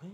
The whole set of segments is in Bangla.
Hello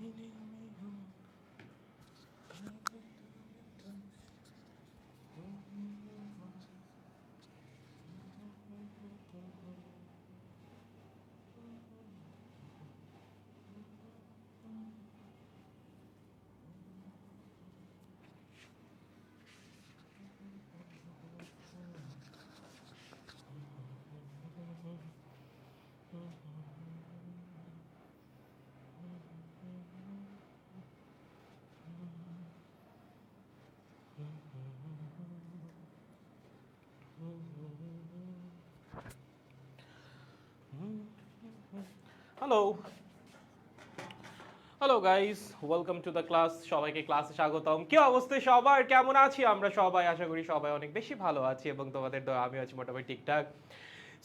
hello guys, welcome to the class. সবাইকে ক্লাসে স্বাগতম। কি অবস্থা সবার? কেমন আছি আমরা সবাই? আশা করি সবাই অনেক বেশি ভালো আছি এবং তোমাদের দোয়া আমি আছি মোটামুটি ঠিকঠাক।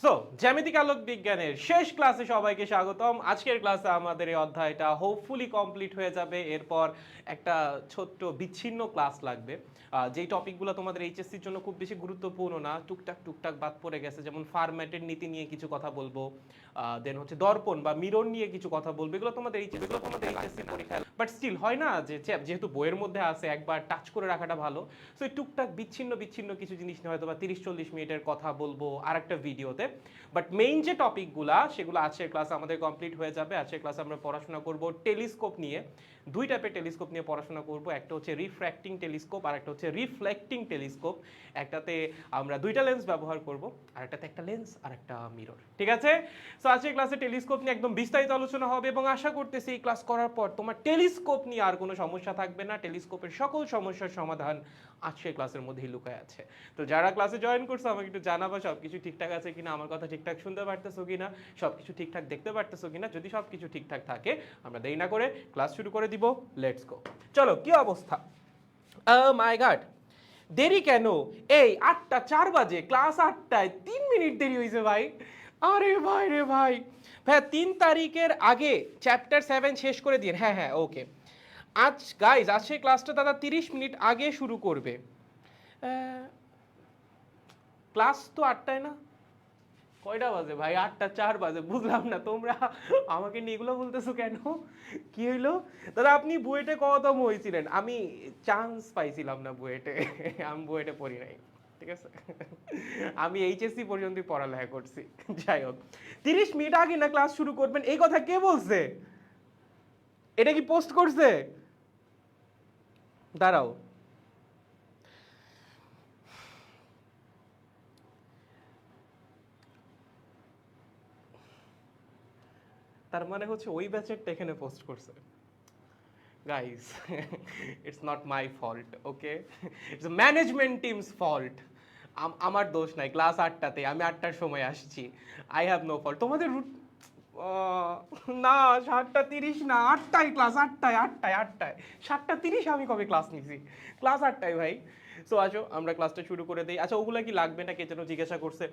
সো জ্যামিতিক আলোক বিজ্ঞানের শেষ ক্লাসে সবাইকে স্বাগতম। আজকের ক্লাসে আমাদের এই অধ্যায়টা হোপফুলি কমপ্লিট হয়ে যাবে। এরপর একটা ছোট্ট বিচ্ছিন্ন ক্লাস লাগবে, যেই টপিকগুলো তোমাদের এইচএসসির জন্য খুব বেশি গুরুত্বপূর্ণ না, টুকটাক টুকটাক বাদ পড়ে গেছে। যেমন ফার্ম্যাটের নীতি নিয়ে কিছু কথা বলবো, দেন হচ্ছে দর্পণ বা মিরর নিয়ে কিছু কথা বলবো। এগুলো তোমাদের এইচএসসি পরীক্ষা, বাট স্টিল হয় না যে যেহেতু বইয়ের মধ্যে আছে একবার টাচ করে রাখাটা ভালো। সো টুকটাক বিচ্ছিন্ন বিচ্ছিন্ন কিছু জিনিস নিয়ে হয়তো বা 30-40 মিনিটের কথা বলবো আর একটা ভিডিওতে। বাট মেইন যে টপিকগুলো সেগুলো আজকের ক্লাস আমাদের কমপ্লিট হয়ে যাবে। আজকের ক্লাসে আমরা পড়াশোনা করব টেলিস্কোপ নিয়ে। দুই টাইপের টেলিস্কোপ নিয়ে পড়াশোনা করব, একটা হচ্ছে রিফ্র্যাক্টিং টেলিস্কোপ আর একটা হচ্ছে রিফ্লেক্টিং টেলিস্কোপ। একটাতে আমরা দুইটা লেন্স ব্যবহার করব, আর একটাতে একটা লেন্স আর একটা মিরর। ঠিক আছে? সো আজকের ক্লাসে টেলিস্কোপ নিয়ে একদম বিস্তারিত আলোচনা হবে এবং আশা করতেছি এই ক্লাস করার পর তোমার টেলিস্কোপ নিয়ে আর কোনো সমস্যা থাকবে না। টেলিস্কোপের সকল সমস্যার সমাধান আজকের ক্লাসের মধ্যেই লুকায় আছে। তো যারা ক্লাসে জয়েন করছো আমাকে একটু জানাবা সব কিছু ঠিকঠাক আছে কিনা, আমার কথা ঠিকঠাক শুনতে পারতেছো কিনা, সব কিছু ঠিকঠাক দেখতে পারতেছো কিনা। যদি সব কিছু ঠিকঠাক থাকে আমরা দেরি না করে ক্লাস শুরু করে দিব। Let's go. চলো, কি অবস্থা? মাই গড, দেরি কেন? এই 8টা 4 বাজে, ক্লাস 8টায় 3 মিনিট দেরি হয়েছে ভাই। আরে ভাই রে ভাই, ভাই 3 তারিখের আগে চ্যাপ্টার 7 শেষ করে দিন। হ্যাঁ হ্যাঁ, ওকে। আজ গাইজ, আজকে ক্লাসটা দাদা 30 মিনিট আগে শুরু করবে। ক্লাস তো 8টায় না? কয়টা বাজে ভাই? 8টা 4 বাজে। বুঝলাম না তোমরা আমাকে নিয়ে এগুলো বলতেছো কেন? কি হইলো দাদা? আপনি বুয়েটে কতম হয়েছিলেন? আমি চান্স পাইছিলাম না বুয়েটে। আমি বুয়েটে পড়ি নাই, ঠিক আছে? আমি এইচএসসি পর্যন্ত পড়ালেখা করছি। যাই হোক, 30 মিনিট আগে না ক্লাস শুরু করবেন, এই কথা কে বলছে? এটা কি পোস্ট করছে? দাঁড়াও, তার মানে হচ্ছে ওই ব্যাচেরটা এখানে পোস্ট করছে। Guys, it's not my fault, okay? It's management team's fault. আমার দোষ নাই। ক্লাস 8টাতে, আমি 8টার সময় আসছি। I have no fault. তোমাদের না, 7টা 30 না, 8টায় ক্লাস। 8টায় 7টা 30 আমি কবে ক্লাস নিছি? ক্লাস 8টায় ভাই। সো আসো আমরা ক্লাসটা শুরু করে দিই। আচ্ছা, ওগুলা কি লাগবে না? কে যেন জিজ্ঞাসা করছে।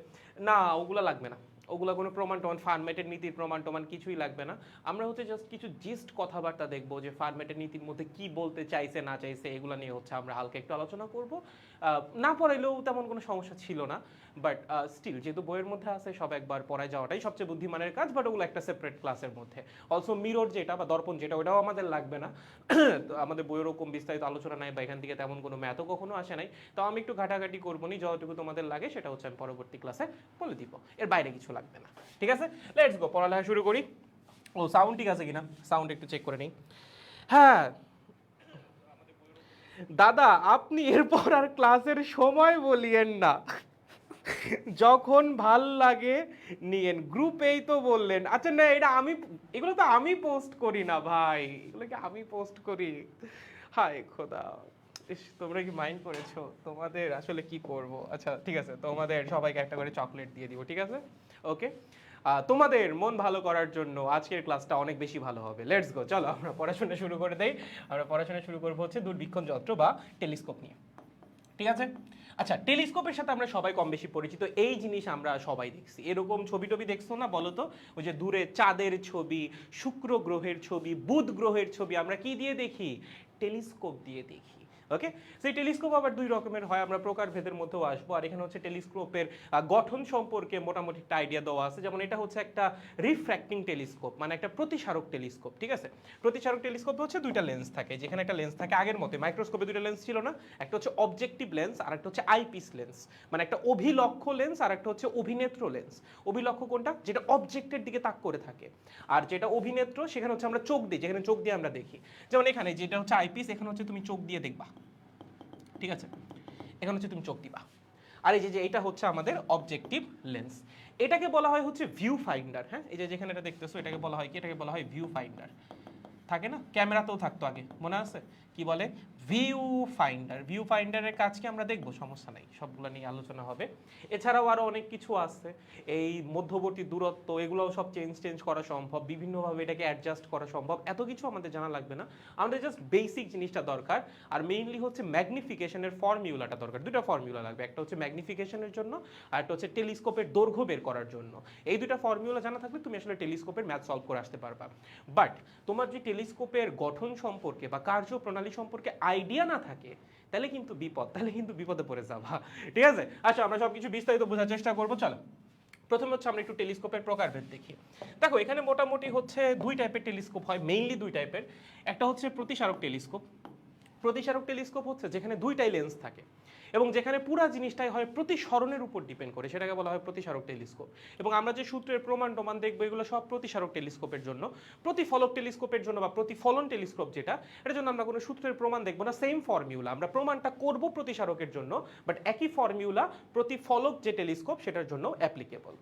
না, ওগুলা লাগবে না। ওগুলা কোনো প্রমাণ টমান, ফার্মেটের নীতির প্রমাণ টমান কিছুই লাগবে না। আমরা হচ্ছে জাস্ট কিছু জিস্ট কথাবার্তা দেখবো যে ফার্মেটের নীতির মধ্যে কি বলতে চাইছে না চাইছে, এগুলো নিয়ে হচ্ছে আমরা হালকা একটু আলোচনা করব। না পড়াইলেও তেমন কোনো সমস্যা ছিল না, বাট স্টিল যেহেতু বইয়ের মধ্যে আছে সব একবার পড়ায় যাওয়াটাই সবচেয়ে বুদ্ধিমানের কাজ। বাট ওগুলো একটা সেপারেট ক্লাসের মধ্যে। অলসো মিরর যেটা বা দর্পণ যেটা, ওটাও আমাদের লাগবে না। তো আমাদের বইয়ের ওরকম বিস্তারিত আলোচনা নাই বা এখান থেকে তেমন কোনো ম্যাথও কখনো আসে নাই। তো আমি একটু ঘাটাঘাটি করবো নি, যতটুকু তোমাদের লাগে সেটা হচ্ছে আমি পরবর্তী ক্লাসে বলে দিব। এর বাইরে কিছু লাগবে না, ঠিক আছে? লেটস গো, পড়ালেখা শুরু করি। ও, সাউন্ড ঠিক আছে কিনা? সাউন্ড একটু চেক করে নিই। হ্যাঁ দাদা, আপনি এরপর আর ক্লাসের সময় বলিয়েন না। যখন ভাল লাগে নিয়েন। গ্রুপেই তো বললেন। আচ্ছা না, এটা আমি, এগুলো তো আমি পোস্ট করি না ভাই, এগুলোকে আমি পোস্ট করি? হায় খোদা, ইস, তোমরা কি মাইন্ড করেছো? তোমাদের আসলে কি করব। আচ্ছা ঠিক আছে, তোমাদের সবাইকে একটা করে চকলেট দিয়ে দিব, ঠিক আছে? ওকে। তোমাদের মন ভালো করার জন্য আজকের ক্লাসটা অনেক বেশি ভালো হবে। লেটস গো, চলো আমরা পড়াশোনা শুরু করে দেই। আমরা পড়াশোনা শুরু করবো হচ্ছে দূরবীক্ষণ যন্ত্র বা টেলিস্কোপ নিয়ে, ঠিক আছে? আচ্ছা, টেলিস্কোপের সাথে আমরা সবাই কম বেশি পরিচিত। এই জিনিস আমরা সবাই দেখছি। এরকম ছবি টবি দেখছো না বলো তো? ওই যে দূরে চাঁদের ছবি, শুক্র গ্রহের ছবি, বুধ গ্রহের ছবি আমরা কি দিয়ে দেখি? টেলিস্কোপ দিয়ে দেখি। ওকে, সেই টেলিস্কোপ আবার দুই রকমের হয়, আমরা প্রকারভেদের মধ্যেও আসবো। আর এখানে হচ্ছে টেলিস্কোপের গঠন সম্পর্কে মোটামুটি একটা আইডিয়া দেওয়া আছে। যেমন এটা হচ্ছে একটা রিফ্র্যাক্টিং টেলিস্কোপ, মানে একটা প্রতিসারক টেলিস্কোপ, ঠিক আছে। প্রতিসারক টেলিস্কোপ হচ্ছে দুইটা লেন্স থাকে, যেখানে একটা লেন্স থাকে আগের মতো, মাইক্রোস্কোপে দুইটা লেন্স ছিল না, একটা হচ্ছে অবজেক্টিভ লেন্স আর একটা হচ্ছে আইপিস লেন্স, মানে একটা অভিলক্ষ লেন্স আর একটা হচ্ছে অভিনেত্র লেন্স। অভিলক্ষ কোনটা, যেটা অবজেক্টের দিকে তাক করে থাকে, আর যেটা অভিনেত্র সেখানে হচ্ছে আমরা চোখ দিই, যেখানে চোখ দিয়ে আমরা দেখি। যেমন এখানে যেটা হচ্ছে আইপিস, এখানে হচ্ছে তুমি চোখ দিয়ে দেখবা, ঠিক আছে, এখানে হচ্ছে তুমি চোখ দিবা। আর এই যে এটা হচ্ছে আমাদের অবজেক্টিভ লেন্স, এটাকে বলা হয় হচ্ছে ভিউ ফাইন্ডার। হ্যাঁ, এই যে যেখানে এটা দেখতেছো এটাকে বলা হয় কি, এটাকে বলা হয় ভিউ ফাইন্ডার। থাকে না, ক্যামেরাতেও থাকতো আগে, মনে আছে, কি বলে, ভিউ ফাইন্ডার। ভিউ ফাইন্ডারের কাজকে আমরা দেখবো, সমস্যা নাই, সবগুলো নিয়ে আলোচনা হবে। এছাড়াও আরো অনেক কিছু আছে, এই মধ্যবর্তী দূরত্ব, এগুলোও সব চেঞ্জ করা সম্ভব, বিভিন্নভাবে এটাকে অ্যাডজাস্ট করা সম্ভব। এত কিছু আমাদের জানা লাগবে না, আমাদের জাস্ট বেসিক জিনিসটা দরকার। আর মেইনলি হচ্ছে ম্যাগনিফিকেশনের ফর্মুলাটা দরকার। দুটো ফর্মুলা লাগবে, একটা হচ্ছে ম্যাগনিফিকেশনের জন্য আর একটা হচ্ছে টেলিস্কোপের দৈর্ঘ্য বের করার জন্য। এই দুটো ফর্মুলা জানা থাকলে তুমি আসলে টেলিস্কোপের ম্যাথ সলভ করে আসতে পারবা। বাট তোমার যে টেলিস্কোপের গঠন সম্পর্কে বা কার্যপ্রণালী সম্পর্কে আইডিয়া না থাকে, তাহলে কিন্তু বিপদ, তাহলে কিন্তু বিপদে পড়ে যাবা, ঠিক আছে। আচ্ছা, আমরা সবকিছু বিস্তারিত বোঝার চেষ্টা করবো, চলো। প্রথমে হচ্ছে আমরা একটু টেলিস্কোপের প্রকারভেদ দেখি। দেখো, এখানে মোটামুটি হচ্ছে দুই টাইপের টেলিস্কোপ হয়, মেইনলি দুই টাইপের। একটা হচ্ছে প্রতিসারক টেলিস্কোপ। প্রতিসারক টেলিস্কোপ হচ্ছে যেখানে দুইটাই লেন্স থাকে এবং যেখানে পুরো জিনিসটাই হয় প্রতিসরণের উপর ডিপেন্ড করে, সেটাকে বলা হয় প্রতিসারক টেলিস্কোপ। এবং আমরা যে সূত্রের প্রমাণ দেখবো, এগুলো সব প্রতিসারক টেলিস্কোপের জন্য। প্রতিফলক টেলিস্কোপের জন্য বা প্রতিফলন টেলিস্কোপ যেটা, এটার জন্য আমরা কোনো সূত্রের প্রমাণ দেখবো না, সেম ফর্মুলা, আমরা প্রমাণটা করব প্রতিসারকের জন্য, বাট একই ফর্মুলা প্রতিফলক যে টেলিস্কোপ সেটার জন্য অ্যাপ্লিকেবল।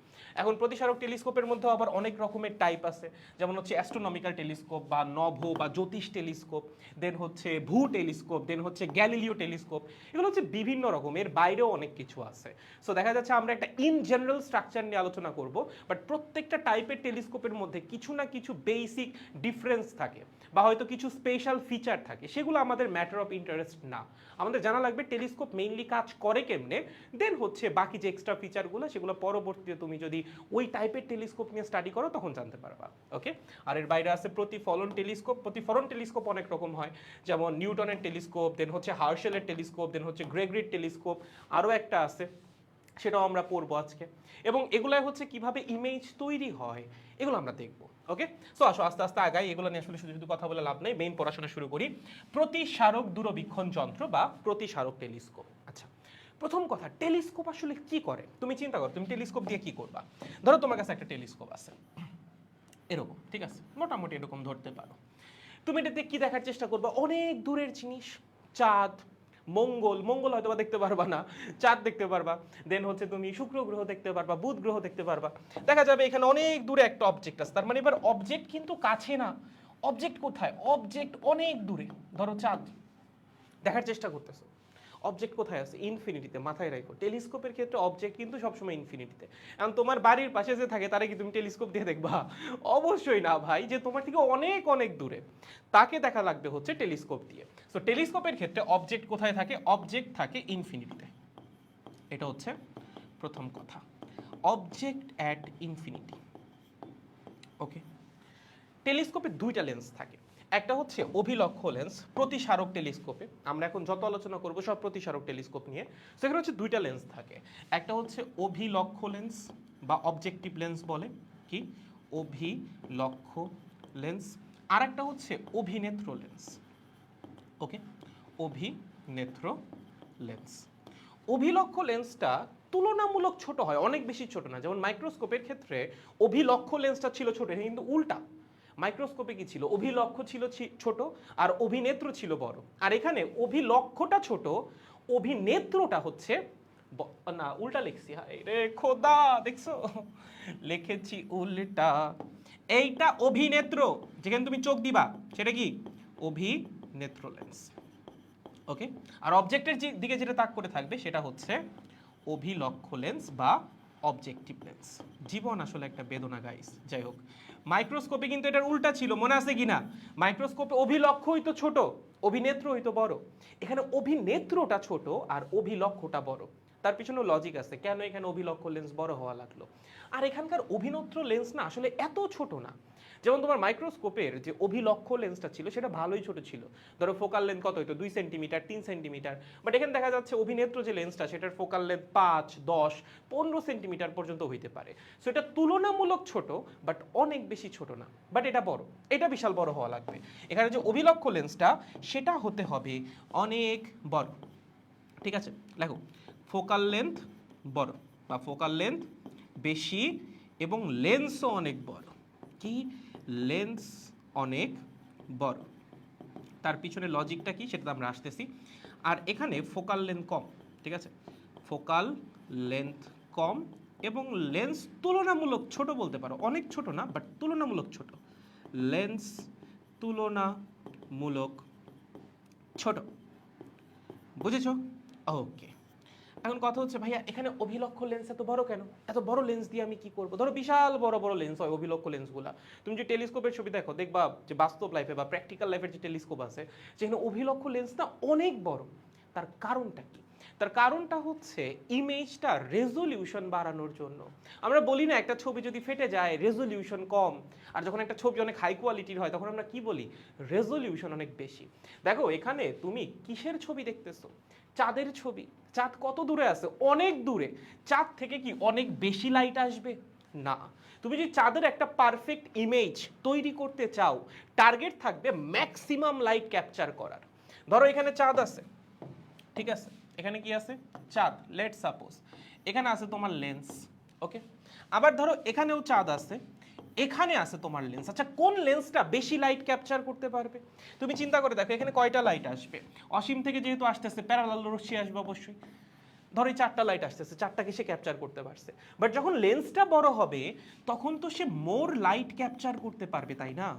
এখন প্রতিসারক টেলিস্কোপের মধ্যে আবার অনেক রকমের টাইপ আছে, যেমন হচ্ছে অ্যাস্ট্রোনমিক্যাল টেলিস্কোপ বা নভ বা জ্যোতিষ টেলিস্কোপ, দেন হচ্ছে ভূ টেলিস্কোপ, দেন হচ্ছে গ্যালিলিও টেলিস্কোপ। এগুলো হচ্ছে বিভিন্ন রকমের, বাইরেও অনেক কিছু আছে। সো দেখা যাচ্ছে আমরা একটা ইন জেনারেল স্ট্রাকচার নিয়ে আলোচনা করব, বাট প্রত্যেকটা টাইপের টেলিস্কোপের মধ্যে কিছু না কিছু বেসিক ডিফারেন্স থাকে বা হয়তো কিছু স্পেশাল ফিচার থাকে, সেগুলো আমাদের ম্যাটার অফ ইন্টারেস্ট না। আমাদের জানা লাগবে টেলিস্কোপ মেইনলি কাজ করে কেমনে, দেন হচ্ছে বাকি যে এক্সট্রা ফিচারগুলো সেগুলো পরবর্তীতে তুমি যদি ওই টাইপের টেলিস্কোপ নিয়ে স্টাডি করো তখন জানতে পারবা। ওকে, আর এর বাইরে আছে প্রতিফলন টেলিস্কোপ। প্রতিফলন টেলিস্কোপ অনেক রকম হয়, যেমন নিউটনের টেলিস্কোপ, দেন হচ্ছে হার্শেলের টেলিস্কোপ, দেন হচ্ছে গ্রেগরির টেলিস্কোপ, আরও একটা আছে, সেটাও আমরা পড়বো আজকে। এবং এগুলাই হচ্ছে কিভাবে ইমেজ তৈরি হয় এগুলো আমরা দেখবো। ওকে, সো আসো আস্তে আস্তে আগাই, এগুলো নিয়ে আসলে শুধু শুধু কথা বলে লাভ নেই, মেইন পড়াশোনা শুরু করি। প্রতিসারক দূরবীক্ষণ যন্ত্র বা প্রতিসারক টেলিস্কোপ। আচ্ছা, প্রথম কথা, টেলিস্কোপ আসলে কি করে? তুমি চিন্তা করো, তুমি টেলিস্কোপ দিয়ে কি করবা? ধরো তোমার কাছে একটা টেলিস্কোপ আছে এরকম, ঠিক আছে, মোটামুটি এরকম ধরতে পারো। তুমি এটাতে কি দেখার চেষ্টা করবা? অনেক দূরের জিনিস, চাঁদ, মঙ্গল হয়তো বা দেখতে পারবা না, চাঁদ দেখতে পারবা। দেন হচ্ছে তুমি শুক্র গ্রহ দেখতে পারবা, বুধ গ্রহ দেখতে পারবা। দেখা যাবে এখানে অনেক দূরে একটা অবজেক্ট আছে, তার মানে এবার অবজেক্ট কিন্তু কাছে না, অবজেক্ট কোথায়? অবজেক্ট অনেক দূরে। ধরো চাঁদ দেখার চেষ্টা করতেছো, অবজেক্ট কোথায় আছে? ইনফিনিটিতে। মাথায় রাখো, টেলিস্কোপের ক্ষেত্রে অবজেক্ট কিন্তু সবসময় ইনফিনিটিতে। এখন তোমার বাড়ির পাশে যে থাকে তারা কি তুমি টেলিস্কোপ দিয়ে দেখবা? অবশ্যই না ভাই, যে তোমার থেকে অনেক অনেক দূরে তাকে দেখা লাগবে হচ্ছে টেলিস্কোপ দিয়ে। সো টেলিস্কোপের ক্ষেত্রে অবজেক্ট কোথায় থাকে? অবজেক্ট থাকে ইনফিনিটিতে। এটা হচ্ছে প্রথম কথা, অবজেক্ট অ্যাট ইনফিনিটি। ওকে, টেলিস্কোপে দুইটা লেন্স থাকে, একটা হচ্ছে অভিলক্ষ লেন্স প্রতিসারক টেলিস্কোপে, আমরা এখন যত আলোচনা করব সব প্রতিসারক টেলিস্কোপ নিয়ে। সেখানে হচ্ছে দুইটা লেন্স থাকে, একটা হচ্ছে অভিলক্ষ লেন্স বা অবজেক্টিভ লেন্স বলে, কি অভিলক্ষ লেন্স, আর একটা হচ্ছে অভিনেত্র লেন্স। ওকে, অভিনেত্র লেন্স। অভিলক্ষ লেন্সটা তুলনামূলক ছোট হয়, অনেক বেশি ছোট না। যেমন মাইক্রোস্কোপের ক্ষেত্রে অভিলক্ষ লেন্সটা ছিল ছোট, কিন্তু উল্টা, মাইক্রোস্কোপে কি ছিল? অভিলক্ষ ছিল ছোট আর অভিনেত্র ছিল বড়। আর এখানে অভিলক্ষটা ছোট, অভিনেত্রটা হচ্ছে না, উল্টা লিখছি, হায় রে খোদা, দেখছো লিখেছি উল্টা। এইটা অভিনেত্র, যেখানে তুমি চোখ দিবা সেটা কি? অভিনেত্র লেন্স। ওকে, আর অবজেক্টের দিকে যেটা তাক করে থাকবে সেটা হচ্ছে অভিলক্ষ লেন্স বা অবজেক্টিভ লেন্স। জীবন আসলে একটা বেদনা গাইস। যাই হোক, মাইক্রোস্কোপে কিন্তু এটার উল্টা ছিল, মনে আছে কিনা? মাইক্রোস্কোপে অভিলক্ষ হইতো ছোট, অভিনেত্র হইতো বড়। এখানে অভিনেত্রটা ছোট আর অভিলক্ষটা বড়। তার পিছনে লজিক আছে কেন এখানে অভিলক্ষ লেন্স বড় হওয়া লাগলো। আর এখানকার অভিনত্র লেন্স না আসলে এত ছোট না। যেমন তোমার মাইক্রোস্কোপের যে অভিলক্ষ লেন্সটা ছিল সেটা ভালোই ছোট ছিল, ধরো ফোকাল লেন্থ কত হইতো 2 সেন্টিমিটার 3 সেন্টিমিটার, বাট এখানে দেখা যাচ্ছে অভিনেত্র যে লেন্সটা সেটার ফোকাল লেন্থ 5, 10, 15 সেন্টিমিটার পর্যন্ত হইতে পারে। সো এটা তুলনামূলক ছোট, বাট অনেক বেশি ছোট না, বাট এটা বড়, এটা বিশাল বড় হওয়া লাগবে। এখানে যে অভিলক্ষ লেন্সটা সেটা হতে হবে অনেক বড়। ঠিক আছে, দেখো ফোকাল লেন্থ বড় বা ফোকাল লেন্থ বেশি এবং লেন্সও অনেক বড়। কি লেন্স অনেক বড়, তার পিছনে লজিকটা কি সেটা আমরা আসতেছি। আর এখানে ফোকাল লেন্থ কম, ঠিক আছে, ফোকাল লেন্থ কম এবং লেন্স তুলনামূলক ছোট বলতে পারো, অনেক ছোট না বাট তুলনামূলক ছোট, লেন্স তুলনামূলক ছোট, বুঝেছো? ওকে, এখন কথা হচ্ছে ভাইয়া এখানে অভিলক্ষ লেন্স এত বড় কেন? এত বড় লেন্স দিয়ে আমি কি করব? ধরো বিশাল বড় বড় লেন্স হয় অভিলক্ষ লেন্সগুলা, তুমি যে টেলিস্কোপের ছবি দেখো দেখবা যে বাস্তব লাইফে বা প্র্যাকটিক্যাল লাইফের যে টেলিস্কোপ আছে যেখানে অভিলক্ষ লেন্সটা অনেক বড়। তার কারণটা কি? তার কারণটা হচ্ছে ইমেজটা রেজলিউশন বাড়ানোর জন্য। আমরা বলি না একটা ছবি যদি ফেটে যায় রেজলিউশন কম, আর যখন একটা ছবি অনেক হাই কোয়ালিটির হয় তখন আমরা কি বলি? রেজলিউশন অনেক বেশি। দেখো এখানে তুমি কিসের ছবি দেখতেছো? চাঁদের ছবি। চাঁদ কত দূরে আছে? অনেক দূরে। চাঁদ থেকে কি অনেক বেশি লাইট আসবে? না। তুমি যদি চাঁদের একটা পারফেক্ট ইমেজ তৈরি করতে চাও, টার্গেট থাকবে ম্যাক্সিমাম লাইট ক্যাপচার করার। ধরো এখানে চাঁদ আছে, ঠিক আছে, এখানে কি আছে? চাঁদ, লেট সাপোজ এখানে আছে তোমার লেন্স, ওকে। আবার ধরো এখানেও চাঁদ আছে, এখানে আছে তোমার লেন্স। আচ্ছা কোন লেন্সটা বেশি লাইট ক্যাপচার করতে পারবে? তুমি চিন্তা করে দেখো এখানে কয়টা লাইট আসবে? অসীম থেকে যেহেতু আসতেছে প্যারালাল রশ্মি আসবে অবশ্যই। ধরো এই 4টা লাইট আসতেছে, 4টাকে সে ক্যাপচার করতে পারছে, বাট যখন লেন্সটা বড় হবে তখন তো সে মোর লাইট ক্যাপচার করতে পারবে, তাই না?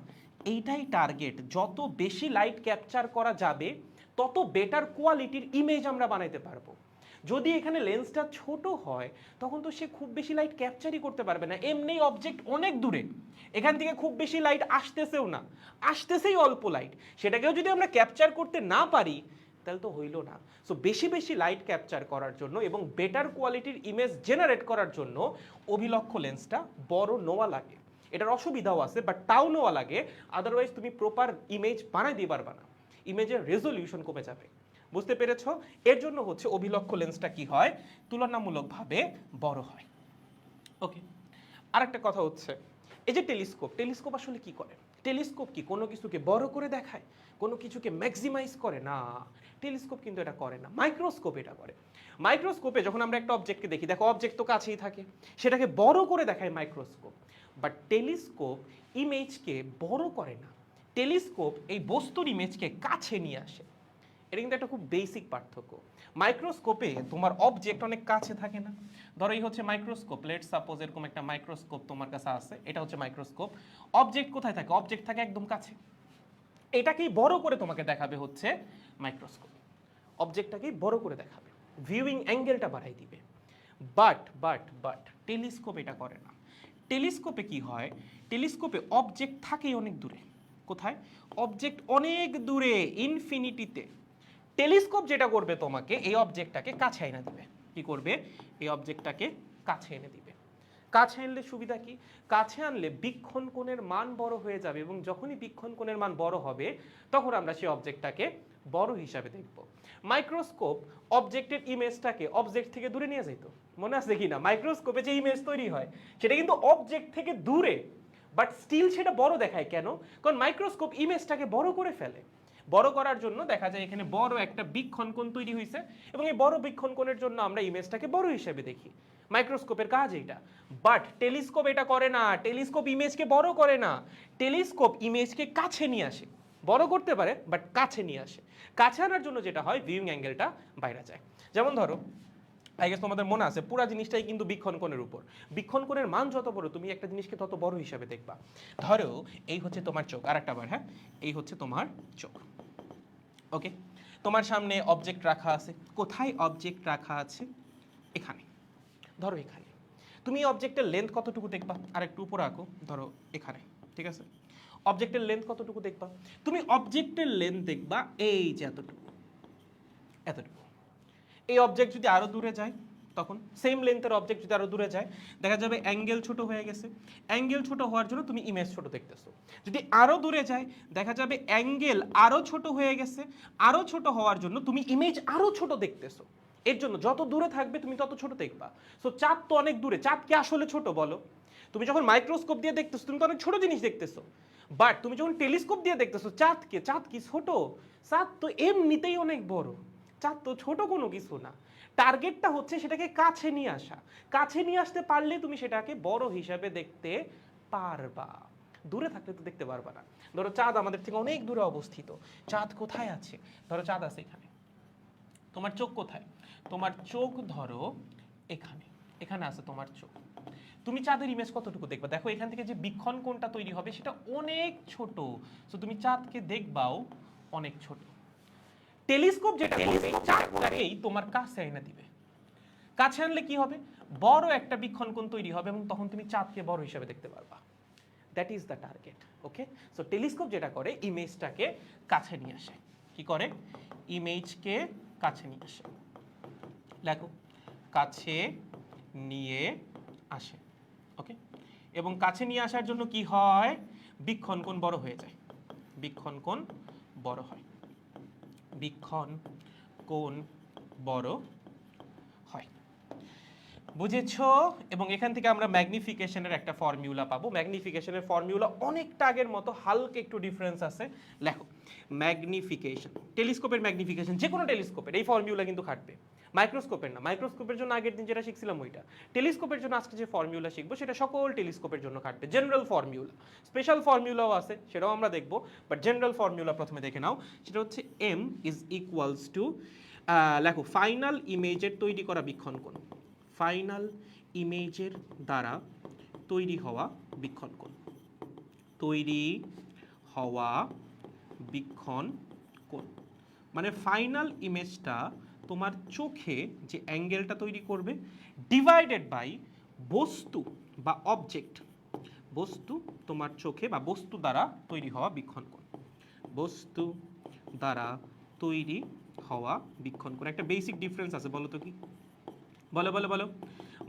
এইটাই টার্গেট, যত বেশি লাইট ক্যাপচার করা যাবে তত বেটার কোয়ালিটির ইমেজ আমরা বানাইতে পারবো। যদি এখানে লেন্সটা ছোট হয় তখন তো সে খুব বেশি লাইট ক্যাপচারই করতে পারবে না, এমনি অবজেক্ট অনেক দূরে, এখান থেকে খুব বেশি লাইট আসতেছেও না, আসতেছেই অল্প লাইট, সেটাকেও যদি আমরা ক্যাপচার করতে না পারি তাহলে তো হইল না। সো বেশি বেশি লাইট ক্যাপচার করার জন্য এবং বেটার কোয়ালিটির ইমেজ জেনারেট করার জন্য অভিলক্ষ লেন্সটা বড় নেওয়া লাগে। এটার অসুবিধাও আছে বাট তাও নেওয়া লাগে, আদারওয়াইজ তুমি প্রপার ইমেজ বানাই দিয়ে পারবা না, ইমেজের রেজলিউশন কমে যাবে। বুঝতে পেরেছো? এর জন্য হচ্ছে অভিলক্ষ লেন্সটা কি হয়? তুলনামূলকভাবে বড় হয়। ওকে, আরেকটা কথা হচ্ছে এই যে টেলিস্কোপ, টেলিস্কোপ আসলে কি করে? টেলিস্কোপ কি কোনো কিছুকে বড় করে দেখায়, কোনো কিছুকে ম্যাক্সিমাইজ করে? না, টেলিস্কোপ কিন্তু এটা করে না, মাইক্রোস্কোপ এটা করে। মাইক্রোস্কোপে যখন আমরা একটা অবজেক্টকে দেখি, দেখো অবজেক্ট তো কাছেই থাকে, সেটাকে বড় করে দেখায় মাইক্রোস্কোপ, বাট টেলিস্কোপ ইমেজকে বড় করে না, টেলিস্কোপ এই বস্তুর ইমেজকে কাছে নিয়ে আসে। এটা কিন্তু একটা খুব বেসিক পার্থক্য। মাইক্রোস্কোপে তোমার অবজেক্ট অনেক কাছে থাকে না, ধরো এই হচ্ছে মাইক্রোস্কোপ, লেট সাপোজ এরকম একটা মাইক্রোস্কোপ তোমার কাছে আছে, এটা হচ্ছে মাইক্রোস্কোপ। অবজেক্ট কোথায় থাকে? অবজেক্ট থাকে একদম কাছে, এটাকেই বড় করে তোমাকে দেখাবে হচ্ছে মাইক্রোস্কোপ, অবজেক্টটাকেই বড় করে দেখাবে, ভিউইং অ্যাঙ্গেলটা বাড়াই দিবে। বাট টেলিস্কোপ এটা করে না। টেলিস্কোপে কি হয়? টেলিস্কোপে অবজেক্ট থাকেই অনেক দূরে। কোথায়? অবজেক্ট অনেক দূরে, ইনফিনিটিতে। টেলিস্কোপ যেটা করবে তোমাকে এই অবজেক্টটাকে কাছে এনে দিবে। কি করবে? এই অবজেক্টটাকে কাছে এনে দিবে। কাছে আনলে সুবিধা কি? কাছে আনলে বীক্ষণ কোণের মান বড় হয়ে যাবে এবং যখনই বীক্ষণ কোণের মান বড় হবে তখন আমরা সেই অবজেক্টটাকে বড় হিসাবে দেখব। মাইক্রোস্কোপ অবজেক্টের ইমেজটাকে অবজেক্ট থেকে দূরে নিয়ে যেত, মনে আছে কি না? মাইক্রোস্কোপে যে ইমেজ তৈরি হয় সেটা কিন্তু অবজেক্ট থেকে দূরে, বাট স্টিল সেটা বড় দেখায়। কেন? কারণ মাইক্রোস্কোপ ইমেজটাকে বড় করে ফেলে। বড় করার জন্য দেখা যায় এখানে বড় একটা বীক্ষণ কোণ তৈরি হয়েছে এবং এই বড় বীক্ষণ কোণের জন্য আমরা ইমেজটাকে বড় হিসেবে দেখি। মাইক্রোস্কোপের কাজ এটা, বাট টেলিস্কোপ এটা করে না। টেলিস্কোপ ইমেজকে বড় করে না, টেলিস্কোপ ইমেজকে কাছে নিয়ে আসে। বড় করতে পারে বাট কাছে নিয়ে আসে। কাছে আনার জন্য যেটা হয় ভিউইং অ্যাঙ্গেলটা বাইরে যায়। যেমন ধরো আই গেস তোমাদের মনে আছে পুরো জিনিসটাই কিন্তু বীক্ষণ কোণের উপর, বীক্ষণ কোণের মান যত বড় তুমি একটা জিনিসকে তত বড় হিসাবে দেখবা। ধরো এই হচ্ছে তোমার চোখ, আরেকটা বার, হ্যাঁ, এই হচ্ছে তোমার চোখ, ওকে। তোমার সামনে অবজেক্ট রাখা আছে, কোথায় অবজেক্ট রাখা আছে? এখানে, ধরো এখানে। তুমি অবজেক্টের লেন্থ কতটুকু দেখবা? আর একটু উপরে আঁকো, ধরো এখানে, ঠিক আছে। অবজেক্টের লেন্থ কতটুকু দেখবা? তুমি অবজেক্টের লেন্থ দেখবা এই যে এতটুকু, এতটুকু। এই অবজেক্ট যদি আরো দূরে যায় তখন সেম লেন্থের অবজেক্ট যদি আরো দূরে যায় দেখা যাবে অ্যাঙ্গেল ছোট হয়ে গেছে, অ্যাঙ্গেল ছোট হওয়ার জন্য তুমি ইমেজ ছোট দেখতেছো। যদি আরো দূরে যায় দেখা যাবে অ্যাঙ্গেল আরো ছোট হয়ে গেছে, আরো ছোট হওয়ার জন্য তুমি ইমেজ আরো ছোট দেখতেছো। এর জন্য যত দূরে থাকবে তুমি তত ছোট দেখবা। সো চাঁদ তো অনেক দূরে, চাঁদ কি আসলে ছোট বলো? তুমি যখন মাইক্রোস্কোপ দিয়ে দেখতেছো তুমি তো অনেক ছোট জিনিস দেখতেছো, বাট তুমি যখন টেলিস্কোপ দিয়ে দেখতেছো চাঁদকে, চাঁদ কি ছোট? চাঁদ তো এমনিতেই অনেক বড়, চাঁদ তো ছোট কোনো কিছু না। টার্গেটটা হচ্ছে সেটাকে কাছে নিয়ে আসা, কাছে নিয়ে আসতে পারলে তুমি সেটাকে বড় হিসাবে দেখতে পারবা, দূরে থাকলে তো দেখতে পারবা না। ধরো চাঁদ আমাদের থেকে অনেক দূরে অবস্থিত, চাঁদ কোথায় আছে? ধরো চাঁদ আছে এখানে, তোমার চোখ কোথায়? তোমার চোখ ধরো এখানে, এখানে আছে তোমার চোখ। তুমি চাঁদের ইমেজ কতটুকু দেখবা? দেখো এখান থেকে যে বীক্ষণ কোণটা তৈরি হবে সেটা অনেক ছোট, সো তুমি চাঁদকে দেখবাও অনেক ছোট। টেলিস্কোপ যেটা করবে চাঁদটাকেই তোমার কাছে এনে দিবে, কাছে আনলে কি হবে? বড় একটা বীক্ষণ কোণ তৈরি হবে এবং তখন তুমি চাঁদকে বড় হিসাবে দেখতে পারবা। That is the target. Okay, so telescope যেটা করে ইমেজটাকে কাছে নিয়ে আসে। কি করে? ইমেজকে কাছে নিয়ে আসে। দেখো কাছে নিয়ে আসে। ওকে, এবং কাছে নিয়ে আসার জন্য কি হয়? বীক্ষণ কোণ বড় হয়ে যায়, বীক্ষণ কোণ বড় হয়, বীক্ষণ কোণ বড় হয়। বুঝেছো? এবং এখান থেকে আমরা ম্যাগনিফিকেশনের একটা ফর্মুলা পাবো। ম্যাগনিফিকেশনের ফর্মুলা অনেকটা আগের মতো, হালকা একটু ডিফারেন্স আছে। লেখো ম্যাগনিফিকেশন, টেলিস্কোপের ম্যাগনিফিকেশন, যে কোনো টেলিস্কোপের এই ফর্মুলা কিন্তু খাটবে, মাইক্রোস্কোপের না। মাইক্রোস্কোপের জন্য আগের দিন যেটা শিখছিলাম ওইটা, টেলিস্কোপের জন্য আজকে যে ফর্মুলা শিখবো সেটা সকল টেলিস্কোপের জন্য খাটবে। জেনারেল ফর্মুলা, স্পেশাল ফর্মুলাও আছে, সেটাও আমরা দেখবো, বাট জেনারেল ফর্মুলা প্রথমে দেখে নাও। সেটা হচ্ছে এম ইজ ইকুয়ালস টু, লেখো ফাইনাল ইমেজের তৈরি করা বীক্ষণ কোণ, ফাইনাল ইমেজের দ্বারা তৈরি হওয়া বীক্ষণ কোণ, তৈরি হওয়া বীক্ষণ কোণ। মানে ফাইনাল ইমেজটা তোমার চোখে যে অ্যাঙ্গেলটা তৈরি করবে ডিভাইডেড বাই বস্তু বা অবজেক্ট, বস্তু তোমার চোখে বা বস্তু দ্বারা তৈরি হওয়া বীক্ষণ কোণ, বস্তু দ্বারা তৈরি হওয়া বীক্ষণ কোণ। একটা বেসিক ডিফারেন্স আছে, বলো তো কি? বলো বলো বলো।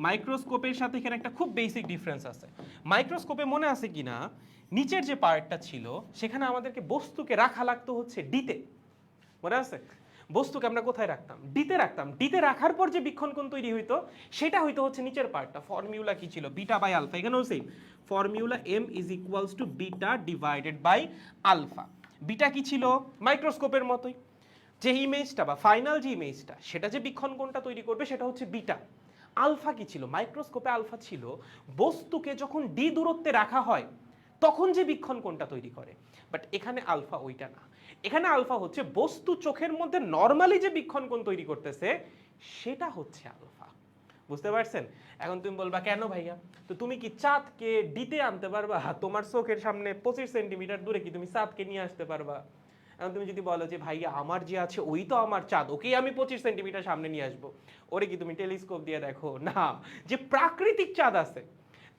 মাইক্রোস্কোপের সাথে এখানে একটা খুব বেসিক ডিফারেন্স আছে। মাইক্রোস্কোপে মনে আছে কি না, নিচের যে পার্টটা ছিল সেখানে আমাদেরকে বস্তুকে রাখা লাগতো হচ্ছে ডিতে, মনে আছে? বস্তুকে আমরা কোথায় রাখতাম? ডিতে রাখতাম। ডিতে রাখার পর যে বীক্ষণ কোণ তৈরি হইতো সেটা হইতো হচ্ছে নিচের পার্টটা। ফর্মুলা কি ছিল? Beta by alpha. এখানেও same formula, M is equals to beta divided by alpha. Beta কি ছিল? মাইক্রোস্কোপের মতোই, যে ইমেজটা বা ফাইনাল যে ইমেজটা সেটা যে বীক্ষণ কোণটা তৈরি করবে সেটা হচ্ছে বিটা। আলফা কি ছিল? মাইক্রোস্কোপে আলফা ছিল বস্তুকে যখন ডি দূরত্বে রাখা হয় তখন যে বীক্ষণ কোণটা তৈরি করে, বাট এখানে আলফা ওইটা না। এখানে আলফা হচ্ছে বস্তু চোখের মধ্যে নরমালি যে বীক্ষণ কোণ তৈরি করতেছে সেটা হচ্ছে আলফা। বুঝতে পারছেন? এখন তুমি বলবা কেন ভাইয়া, তো তুমি কি চাঁদকে ডিতে আনতে পারবা? তোমার চোখের সামনে 25 সেন্টিমিটার দূরে কি তুমি চাঁদকে নিয়ে আসতে পারবা? এখন তুমি যদি বলো যে ভাইয়া আমার যে আছে ওই তো আমার চাঁদ, ওকেই আমি 25 সেন্টিমিটার সামনে নিয়ে আসবো, ওরে কি তুমি টেলিস্কোপ দিয়ে দেখো? না। যে প্রাকৃতিক চাঁদ আছে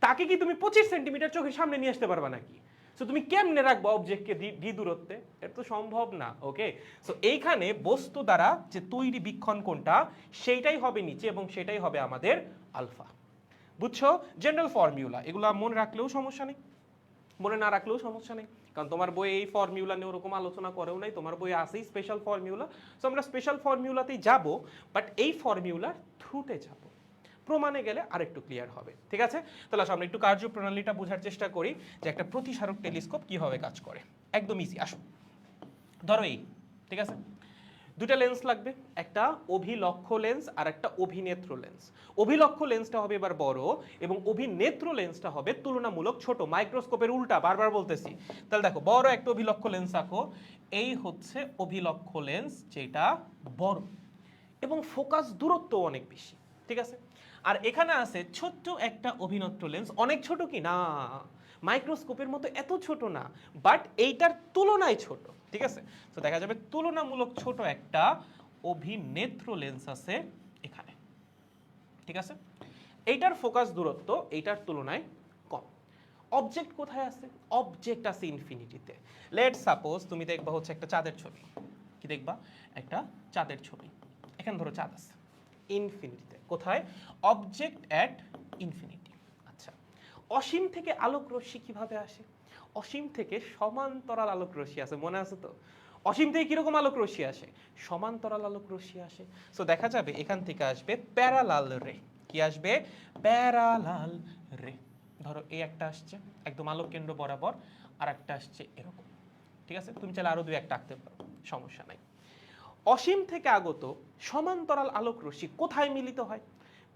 তাকে কি তুমি 25 সেন্টিমিটার চোখের সামনে নিয়ে আসতে পারবা নাকি? সো তুমি কেমনে রাখবো অবজেক্টকে ডি দূরত্বে? এটা তো সম্ভব না। ওকে, সো এইখানে বস্তু দ্বারা যে তৈরি বীক্ষণ কোণটা সেইটাই হবে নিচে এবং সেটাই হবে আমাদের আলফা। বুঝছো? জেনারেল ফর্মুলা, এগুলো মনে রাখলেও সমস্যা নেই, মনে না রাখলেও সমস্যা নেই, কারণ তোমার বইয়ে এই ফর্মুলা নিয়ে ওরকম আলোচনা করেও নাই, তোমার বইয়ে আসেই স্পেশাল ফর্মুলা। সো আমরা স্পেশাল ফর্মুলাতেই যাব, বাট এই ফর্মুলার থ্রুতে যাব, প্রমাণে গেলে আরেকটু ক্লিয়ার হবে। ঠিক আছে? তাহলে আসো আমরা একটু কার্যপ্রণালীটা বোঝার চেষ্টা করি যে একটা প্রতিসারক টেলিস্কোপ কিভাবে কাজ করে। একদম ইজি। আসো, ধরো এই, ঠিক আছে, দুটা লেন্স লাগবে, একটা অভিলক্ষ লেন্স আর একটা অভিনেত্র লেন্স। অভিলক্ষ লেন্সটা হবে এবার বড় এবং অভিনেত্র লেন্সটা হবে তুলনামূলক ছোট, মাইক্রোস্কোপের উল্টা, বারবার বলতেছি। তাহলে দেখো বড় একটা অভিলক্ষ লেন্স আঁকো, এই হচ্ছে অভিলক্ষ লেন্স যেটা বড় এবং ফোকাস দূরত্ব অনেক বেশি। ঠিক আছে? আর এখানে আছে ছোট্ট একটা অভিনেত্র লেন্স, অনেক ছোট কি না, মাইক্রোস্কোপের মতো এত ছোট না, বাট এইটার তুলনায় ছোট। ঠিক আছে? তো দেখা যাবে তুলনামূলক ছোট একটা অভিনেত্র লেন্স আছে এখানে। ঠিক আছে? এইটার ফোকাস দূরত্ব এইটার তুলনায় কম। অবজেক্ট কোথায় আছে? অবজেক্ট আছে ইনফিনিটিতে। লেট সাপোজ তুমি দেখবা হচ্ছে একটা চাঁদের ছবি। কি দেখবা? একটা চাঁদের ছবি। এখানে ধরো চাঁদ আছে, ইনফিনিটিতে। কোথায়? Object at infinity. আচ্ছা, অসীম থেকে আলোক রশ্মি কিভাবে আসে? অসীম থেকে সমান্তরাল আলোক রশ্মি আসে, মনে আছে তো? অসীম থেকে কিরকম আলোক রশ্মি আসে? সমান্তরাল আলোক রশ্মি আসে। সো দেখা যাবে এখান থেকে আসবে প্যারালাল রে। কি আসবে? প্যারালাল রে। ধরো এই একটা আসছে একদম আলোক কেন্দ্র বরাবর, আর একটা আসছে এরকম। ঠিক আছে, তুমি চাইলে আরো দুই একটা আঁকতে পারো, সমস্যা নাই। অসীম থেকে আগত সমান্তরাল আলোক রশ্মি কোথায় মিলিত হয়?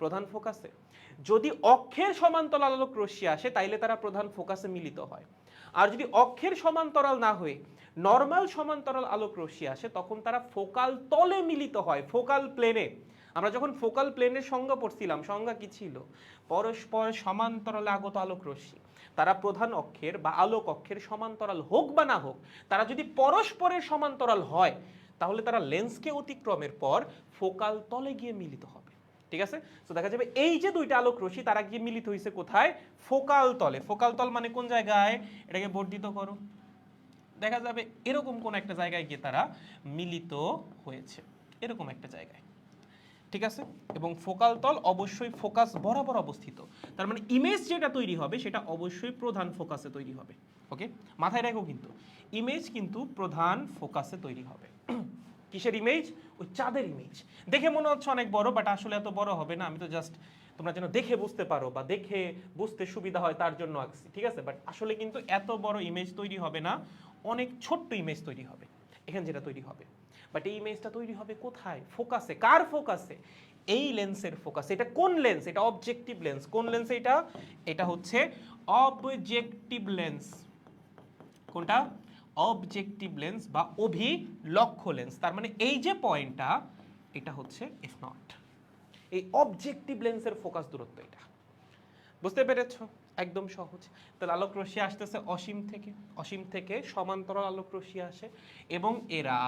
প্রধান ফোকাসে। যদি অক্ষের সমান্তরাল আলোক রশ্মি আসে তাইলে তারা প্রধান ফোকাসে মিলিত হয়। আর যদি অক্ষের সমান্তরাল না হয়ে নর্মাল সমান্তরাল আলোক রশ্মি আসে তখন তারা ফোকাল তলে মিলিত হয়, ফোকাল প্লেনে। আমরা যখন ফোকাল প্লেনের সংজ্ঞা পড়ছিলাম, সংজ্ঞা কি ছিল? পরস্পর সমান্তরালে আগত আলোক রশ্মি তারা প্রধান অক্ষের বা আলোক অক্ষের সমান্তরাল হোক বা না হোক, তারা যদি পরস্পরের সমান্তরাল হয় তাহলে তারা লেন্সকে অতিক্রমের পর ফোকাল তলে গিয়ে মিলিত হবে। ঠিক আছে, তো দেখা যাবে এই যে দুইটা আলোক রশ্মি তারা গিয়ে মিলিত হয়েছে কোথায়? ফোকাল তলে। ফোকাল তল মানে কোন জায়গায়? এটাকে বর্ধিত করো, দেখা যাবে এরকম কোন একটা জায়গায় গিয়ে তারা মিলিত হয়েছে, এরকম একটা জায়গায়। ঠিক আছে, এবং ফোকাল তল অবশ্যই ফোকাস বরাবর অবস্থিত, তার মানে ইমেজ যেটা তৈরি হবে সেটা অবশ্যই প্রধান ফোকাসে তৈরি হবে। ওকে, মাথায় রাখো কিন্তু ইমেজ কিন্তু প্রধান ফোকাসে তৈরি হবে। কিসের ইমেজ? ওই চাঁদের ইমেজ। দেখে মনে হচ্ছে অনেক বড়, বাট আসলে এত বড় হবে না, আমি তো জাস্ট তোমরা যেন দেখে বুঝতে পারো বা দেখে বুঝতে সুবিধা হয় তার জন্য আঁকছি। ঠিক আছে, বাট আসলে কিন্তু এত বড় ইমেজ তৈরি হবে না, অনেক ছোট্ট ইমেজ তৈরি হবে এখানে যেটা তৈরি হবে। বাট এই ইমেজটা তৈরি হবে কোথায়? ফোকাসে। কার ফোকাসে? এই লেন্সের ফোকাসে। এটা কোন লেন্স? এটা অবজেক্টিভ লেন্স। কোন লেন্স এটা? এটা হচ্ছে অবজেক্টিভ লেন্স। কোনটা? অবজেক্টিভ লেন্স বা অভিলক্ষ্য লেন্স। তার মানে এই যে পয়েন্টটা, এটা হচ্ছে f0। এই অবজেক্টিভ লেন্সের ফোকাস দূরত্ব এটা। বুঝতে পেরেছো? একদম সহজ। তাহলে আলোক রশ্মি আসতেছে অসীম থেকে, অসীম থেকে সমান্তরাল আলোক রশ্মি আসে এবং এরা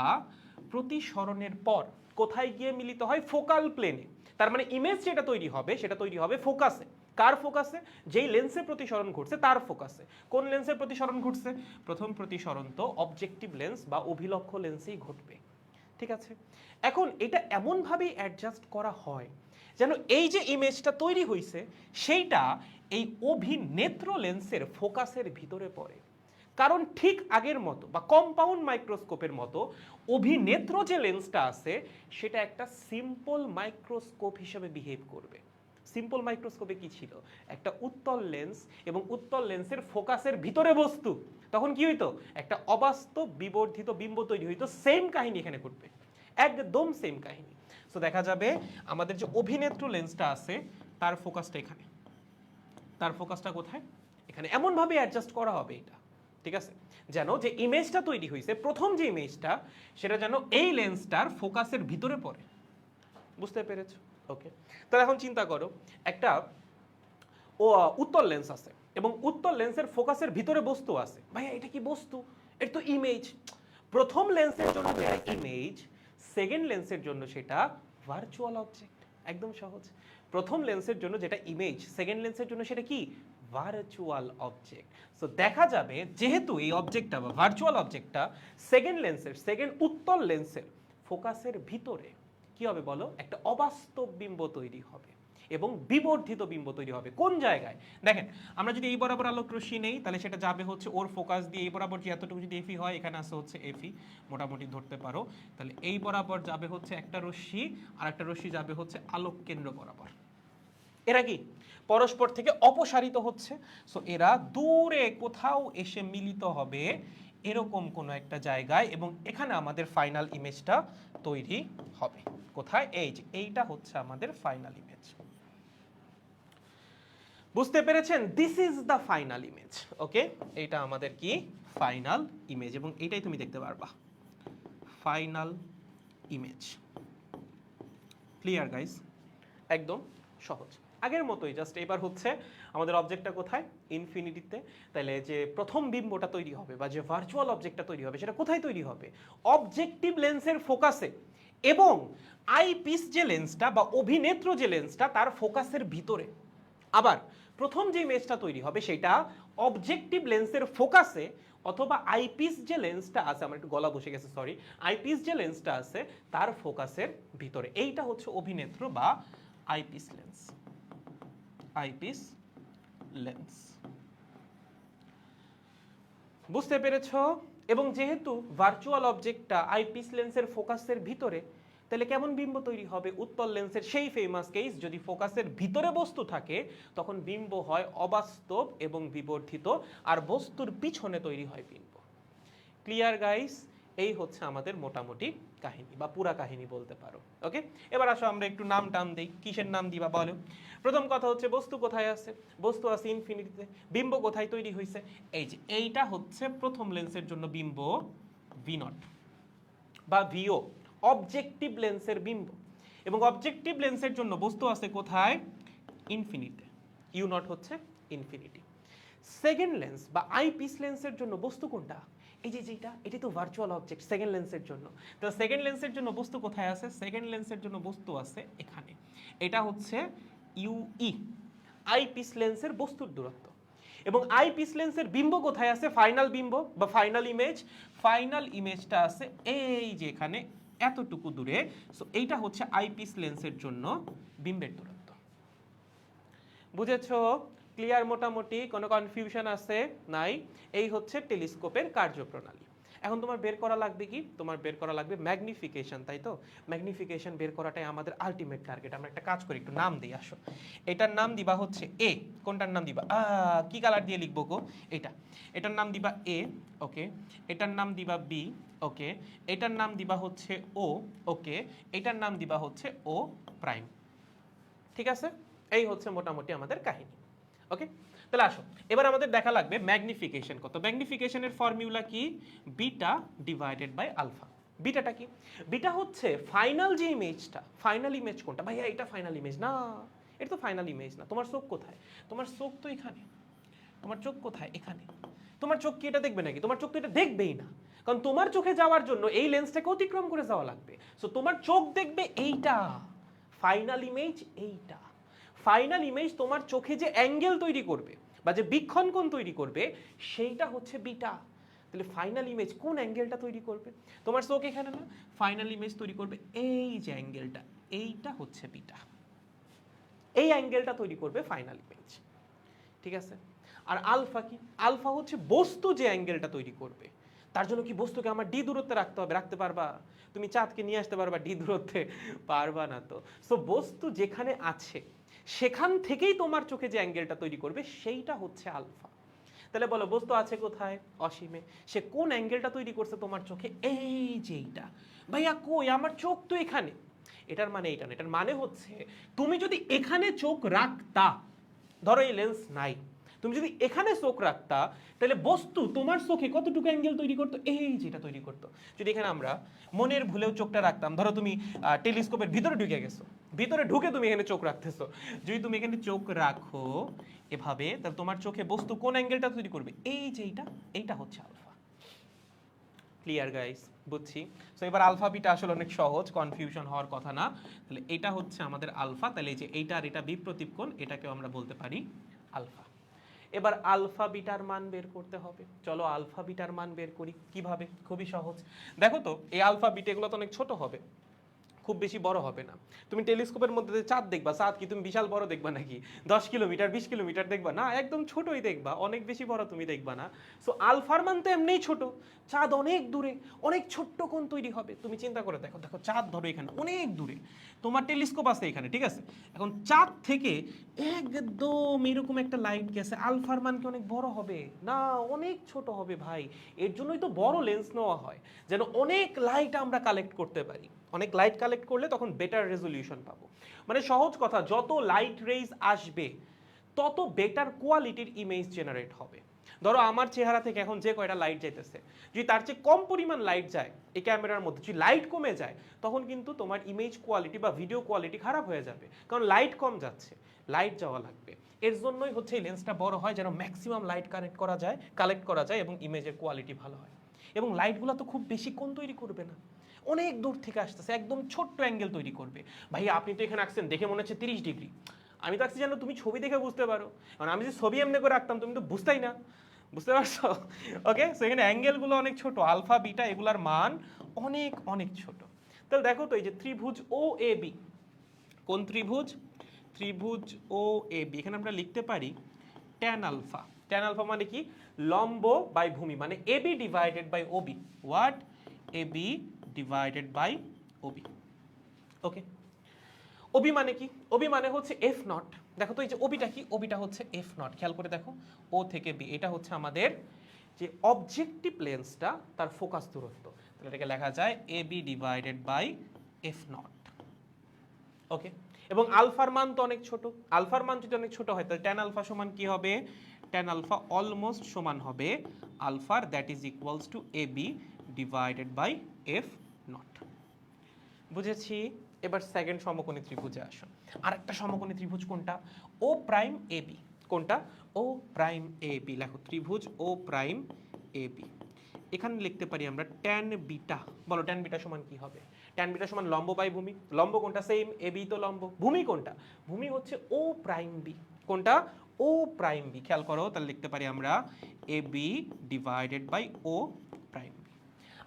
প্রতিসরণের পর কোথায় গিয়ে মিলিত হয়? ফোকাল প্লেনে। তার মানে ইমেজ যেটা তৈরি হবে সেটা তৈরি হবে ফোকাসে। কার ফোকাসে? যেই লেন্সে প্রতিসরণ ঘটছে তার ফোকাসে। কোন লেন্সে প্রতিসরণ ঘটছে? প্রথম প্রতিসরণ তো অবজেক্টিভ লেন্স বা অভিলক্ষ্য লেন্সেই ঘটবে। ঠিক আছে, এখন এটা এমনভাবেই অ্যাডজাস্ট করা হয় যেন এই যে ইমেজটা তৈরি হয়েছে সেইটা এই অভিনেত্র লেন্সের ফোকাসের ভিতরে পড়ে। কারণ ঠিক আগের মতো বা কম্পাউন্ড মাইক্রোস্কোপের মতো অভিনেত্র যে লেন্সটা আছে সেটা একটা সিম্পল মাইক্রোস্কোপ হিসেবে বিহেভ করবে। সিম্পল মাইক্রোস্কোপে কি ছিল? একটা উত্তল লেন্স এবং উত্তল লেন্সের ফোকাসের ভিতরে বস্তু। তখন কি হইতো? একটা অবাস্তব বিবর্ধিত বিম্ব তৈরি হইতো। সেম কাহিনী এখানে ঘটবে, একদম সেম কাহিনী। সো দেখা যাবে আমাদের যে অভিনেত্র লেন্সটা আছে তার ফোকাসটা এখানে, তার ফোকাসটা কোথায়? এখানে। এমনভাবে অ্যাডজাস্ট করা হবে এটা। ঠিক আছে, যেন যে ইমেজটা তৈরি হয়েছে প্রথম যে ইমেজটা সেটা যেন এই লেন্সটার ফোকাসের ভিতরে পড়ে। বুঝতে পেরেছো? ওকে, তাহলে এখন চিন্তা করো একটা উত্তল লেন্স আছে এবং উত্তল লেন্সের ফোকাসের ভিতরে বস্তু আছে। ভাইয়া এটা কি বস্তু? এটা তো ইমেজ। প্রথম লেন্সের জন্য যেটা ইমেজ, সেকেন্ড লেন্সের জন্য সেটা ভার্চুয়াল অবজেক্ট। একদম সহজ। প্রথম লেন্সের জন্য যেটা ইমেজ, সেকেন্ড লেন্সের জন্য সেটা কি? Virtual object. সো দেখা যাবে যেহেতু এই অবজেক্টটা বা ভার্চুয়াল অবজেক্টটা সেকেন্ড লেন্সের, সেকেন্ড উত্তল লেন্সের ফোকাসের ভিতরে, কি হবে বলো? একটা অবাস্তব বিম্ব তৈরি হবে এবং বিবর্ধিত বিম্ব তৈরি হবে। কোন জায়গায়? দেখেন, আমরা যদি এই বরাবর আলোক রশ্মি নেই তাহলে সেটা যাবে হচ্ছে ওর ফোকাস দিয়ে এই বরাবর, যে এতটুকু যদি এফি হয় এখানে আসে হচ্ছে এফি, মোটামুটি ধরতে পারো। তাহলে এই বরাবর যাবে হচ্ছে একটা রশ্মি, আর একটা রশ্মি যাবে হচ্ছে আলোক কেন্দ্র বরাবর। এরা কি পরস্পর থেকে অপসারিত হচ্ছে। সো এরা দূরে কোথাও এসে মিলিত হবে এরকম কোনো একটা জায়গায়, এবং এখানে আমাদের ফাইনাল ইমেজটা তৈরি হবে। কোথায়? এই যে এইটা হচ্ছে আমাদের ফাইনাল ইমেজ। বুঝতে পেরেছেন? This is the final image. Okay, এইটা আমাদের কি? ফাইনাল ইমেজ, এবং এইটাই তুমি দেখতে পারবা ফাইনাল ইমেজ। Clear guys? একদম সহজ, আগের মতোই, জাস্ট এবার হচ্ছে আমাদের অবজেক্টটা কোথায়? ইনফিনিটিতে। তাহলে যে প্রথম বিম্বটা তৈরি হবে বা যে ভার্চুয়াল অবজেক্টটা তৈরি হবে সেটা কোথায় তৈরি হবে? অবজেক্টিভ লেন্সের ফোকাসে, এবং আইপিস যে লেন্সটা বা অভিনেত্র যে লেন্সটা তার ফোকাসের ভিতরে। আবার প্রথম যে ইমেজটা তৈরি হবে সেটা অবজেক্টিভ লেন্সের ফোকাসে অথবা আইপিস যে লেন্সটা আছে, আমার একটু গলা বসে গেছে সরি, আইপিস যে লেন্সটা আছে তার ফোকাসের ভিতরে, এইটা হচ্ছে অভিনেত্র বা আইপিস লেন্স। আইপিস লেন্স, বুঝতে পেরেছো? এবং যেহেতু ভার্চুয়াল অবজেক্টটা আইপিস লেন্সের ফোকাসের ভিতরে, তাহলে কেমন বিম্ব তৈরি হবে? উৎপল লেন্সের সেই ফেমাস কেস, যদি ফোকাসের ভিতরে বস্তু থাকে তখন বিম্ব হয় অবাস্তব এবং বিবর্ধিত, আর বস্তুর পিছনে তৈরি হয় বিম্ব। Clear guys? এই হচ্ছে আমাদের মোটামুটি কাহিনী বা পুরা কাহিনী বলতে পারো। ওকে, এবার আসো আমরা একটু নাম টাম দিই। কিসের নাম দিবা বলো? প্রথম কথা হচ্ছে বস্তু কোথায় আছে? বস্তু আছে ইনফিনিটিতে। বিম্ব কোথায় তৈরি হয়েছে? এই যে এইটা হচ্ছে প্রথম লেন্সের জন্য বিম্ব ভি নট বা ভিও, অবজেক্টিভ লেন্সের বিম্ব। এবং অবজেক্টিভ লেন্সের জন্য বস্তু আছে কোথায়? ইনফিনিটিতে। ইউ নট হচ্ছে ইনফিনিটি। সেকেন্ড লেন্স বা আইপিস লেন্সের জন্য বস্তু কোনটা? এই যে যেটা, এটি তো ভার্চুয়াল অবজেক্ট সেকেন্ড লেন্সের জন্য। তো সেকেন্ড লেন্সের জন্য বস্তু কোথায় আছে? সেকেন্ড লেন্সের জন্য বস্তু আছে এখানে। এটা হচ্ছে ইউই, আইপিস লেন্সের বস্তুর দূরত্ব। এবং আইপিস লেন্সের বিম্ব কোথায় আছে? ফাইনাল বিম্ব বা ফাইনাল ইমেজ। ফাইনাল ইমেজটা আছে এই যে এখানে এতটুকু দূরে। সো এইটা হচ্ছে আইপিস লেন্সের জন্য বিম্বের দূরত্ব। বুঝেছো? ক্লিয়ার? মোটামুটি কোনো কনফিউশন আছে? নাই। এই হচ্ছে টেলিস্কোপের কার্যপ্রণালী। এখন তোমার বের করা লাগবে কি? তোমার বের করা লাগবে ম্যাগনিফিকেশন, তাই তো? ম্যাগনিফিকেশন বের করাটাই আমাদের আলটিমেট টার্গেট। আমরা একটা কাজ করি, একটু নাম দিই আসো। এটার নাম দিবা হচ্ছে এ। কোনটার নাম দিবা? কি কালার দিয়ে লিখবো গো? এটা। এটার নাম দিবা এ, ওকে। এটার নাম দিবা বি, ওকে। এটার নাম দিবা হচ্ছে ও, ওকে। এটার নাম দিবা হচ্ছে ও প্রাইম। ঠিক আছে? এই হচ্ছে মোটামুটি আমাদের কাহিনী। ওকে, তাহলে আসো এবার আমাদের দেখা লাগবে ম্যাগনিফিকেশন কত। ম্যাগনিফিকেশনের ফর্মুলা কি? Beta divided by alpha. বিটাটা কি? বিটা হচ্ছে ফাইনাল যে ইমেজটা। ফাইনাল ইমেজ কোনটা? ভাইয়া এটা ফাইনাল ইমেজ না, এটা তো ফাইনাল ইমেজ না। তোমার চোখ কোথায়? তোমার চোখ তো এখানে। তোমার চোখ কোথায়? এখানে। তোমার চোখ কি এটা দেখবে নাকি? তোমার চোখ তো এটা দেখবেই না, কারণ তোমার চোখে যাওয়ার জন্য এই লেন্সটাকে অতিক্রম করে যাওয়া লাগবে। সো তোমার চোখ দেখবে এইটা, ফাইনাল ইমেজ এইটা। ফাইনাল ইমেজ তোমার চোখে যে অ্যাঙ্গেল তৈরি করবে বা যে বীক্ষণ কোণ তৈরি করবে সেইটা হচ্ছে বিটা। তাহলে ফাইনাল ইমেজ কোন অ্যাঙ্গেলটা তৈরি করবে? তোমার চোখ এখানে না, ফাইনাল ইমেজ তৈরি করবে এই যে অ্যাঙ্গেলটা, এইটা হচ্ছে বিটা। এই অ্যাঙ্গেলটা তৈরি করবে ফাইনাল ইমেজ। ঠিক আছে? আর আলফা কি? আলফা হচ্ছে বস্তু যে অ্যাঙ্গেলটা তৈরি করবে। তার জন্য কি বস্তুকে আমার ডি দূরত্বে রাখতে হবে? রাখতে পারবা? তুমি চাঁদকে নিয়ে আসতে পারবা ডি দূরত্বে? পারবা না তো। সো বস্তু যেখানে আছে সেখান থেকেই তোমার চোখে যে অ্যাঙ্গেলটা তৈরি করবে সেইটা হচ্ছে আলফা। তাহলে বলো বস্তু আছে কোথায়? অসীমে। সে কোন অ্যাঙ্গেলটা তৈরি করছে তোমার চোখে? এই যে এইটা। ভাইয়া কই? আমার চোখ তো এখানে। এটার মানে এইটা না, এটার মানে হচ্ছে তুমি যদি এখানে চোখ রাখতা, ধরো এই লেন্স নাই, তুমি যদি এখানে চোখ রাখতা তাহলে বস্তু তোমার চোখে কতটুকু অ্যাঙ্গেল তৈরি করতো? এই যেটা তৈরি করতো। যদি এখানে আমরা মনের ভুলেও চোখটা রাখতাম, ধরো তুমি টেলিস্কোপের ভিতরে ঢুকে গেছো, ভিতরে ঢুকে তুমি এখানে চোখ রাখতেছো, যদি তুমি এখানে চোখ রাখো এভাবে, তাহলে তোমার চোখে বস্তু কোন অ্যাঙ্গেলটা তৈরি করবে? এই যে এইটা, এইটা হচ্ছে আলফা। Clear guys? বুঝছি। সো এবার আলফা বিটা আসলে অনেক সহজ, কনফিউশন হওয়ার কথা না। তাহলে এটা হচ্ছে আমাদের আলফা। তাহলে এই যে এইটা আর এটা বিপ্রতীপ কোণ, এটাকেও আমরা বলতে পারি আলফা। এবার আলফা বিটার মান বের করতে হবে। চলো আলফা বিটার মান বের করি। কিভাবে? খুবই সহজ। দেখো তো এই আলফা বিটা এগুলো তো অনেক ছোট হবে, খুব বেশি বড় হবে না। তুমি টেলিস্কোপের মধ্যে যে চাঁদ দেখবা, চাঁদ কি তুমি বিশাল বড় দেখবা নাকি? 10 কিলোমিটার 20 কিলোমিটার দেখবা না, একদম ছোটই দেখবা, অনেক বেশি বড় তুমি দেখবা না। সো আলফার মান তো এমনিই ছোট, চাঁদ অনেক দূরে, অনেক ছোট্ট কোণ তৈরি হবে। তুমি চিন্তা করে দেখো, দেখো চাঁদ ধরো এখানে অনেক দূরে, তোমার টেলিস্কোপ আছে এখানে, ঠিক আছে? এখন চাঁদ থেকে একদম এরকম একটা লাইট গেছে, আলফার মান কি অনেক বড় হবে? না, অনেক ছোট হবে ভাই। এর জন্যই তো বড় লেন্স নেওয়া হয়, যেন অনেক লাইট আমরা কালেক্ট করতে পারি। অনেক লাইট কালেক্ট করলে তখন বেটার রেজলিউশন পাবো। মানে সহজ কথা, যত লাইট রেজ আসবে তত বেটার কোয়ালিটির ইমেজ জেনারেট হবে। ধরো আমার চেহারা থেকে এখন যে কয়টা লাইট যাইতেছে, যদি তার চেয়ে কম পরিমাণ লাইট যায় এই ক্যামেরার মধ্যে, যদি লাইট কমে যায় তখন কিন্তু তোমার ইমেজ কোয়ালিটি বা ভিডিও কোয়ালিটি খারাপ হয়ে যাবে, কারণ লাইট কম যাচ্ছে, লাইট যাওয়া লাগবে। এর জন্যই হচ্ছে এই লেন্সটা বড় হয়, যেন ম্যাক্সিমাম লাইট কালেক্ট করা যায় এবং ইমেজের কোয়ালিটি ভালো হয়। এবং লাইটগুলো তো খুব বেশি কোণ তৈরি করবে না, অনেক দূর থেকে আসতেছে, একদম ছোট্ট অ্যাঙ্গেল তৈরি করবে। ভাই আপনি তো এখানে আসছেন, দেখে মনে হচ্ছে 30 ডিগ্রি, আমি তো আসছি যেন তুমি ছবি দেখে বুঝতে পারো, কারণ আমি যে ছবি এমনি করে রাখতাম তুমি তো বুঝতেই না। বুঝতে পারছো? ওকে, সো এখানে অ্যাঙ্গেলগুলো অনেক ছোট, আলফা বিটা এগুলার মান অনেক অনেক ছোট। তাহলে দেখো তো এই যে ত্রিভুজ ও এ বি, কোন ত্রিভুজ? ত্রিভুজ ও এ বি, এখানে আমরা লিখতে পারি ট্যান আলফা। ট্যান আলফা মানে কি? লম্ব বাই ভূমি, মানে A B divided by O B. What? A B divided by O B. Okay, OB মানে কি? ওবি মানে হচ্ছে এফ নট। দেখো তো এই যে ওবিটা কি? ওবিটা হচ্ছে এফ নট। খেয়াল করে দেখো, ও থেকে বি, এটা হচ্ছে আমাদের যে অবজেক্টিভ লেন্সটা তার ফোকাস দূরত্ব। তাহলে এটাকে লেখা যায় A B divided by F naught. Okay, এবং আলফার মান তো অনেক ছোট। আলফার মান যদি অনেক ছোট হয় তাহলে ট্যান আলফা সমান কি হবে? ট্যান আলফা অলমোস্ট সমান হবে আলফার, that is equals to A B divided by F naught. বুঝেছি? এবার সেকেন্ড সমকোণী ত্রিভুজে আসুন। আরেকটা সমকোণী ত্রিভুজ কোনটা? O prime A B. কোনটা? O prime A B. লেখো ত্রিভুজ ও প্রাইম এ বি। এখানে লিখতে পারি আমরা ট্যান বিটা। বলো ট্যান বিটা সমান কি হবে? ট্যান বিটা সমান লম্ব বাই ভূমি। লম্ব কোনটা? সেম, এ বি তো লম্ব। ভূমি কোনটা? ভূমি হচ্ছে ও প্রাইম বি। কোনটা? O prime B. খেয়াল করো, তাহলে লিখতে পারি আমরা A B divided by O prime B.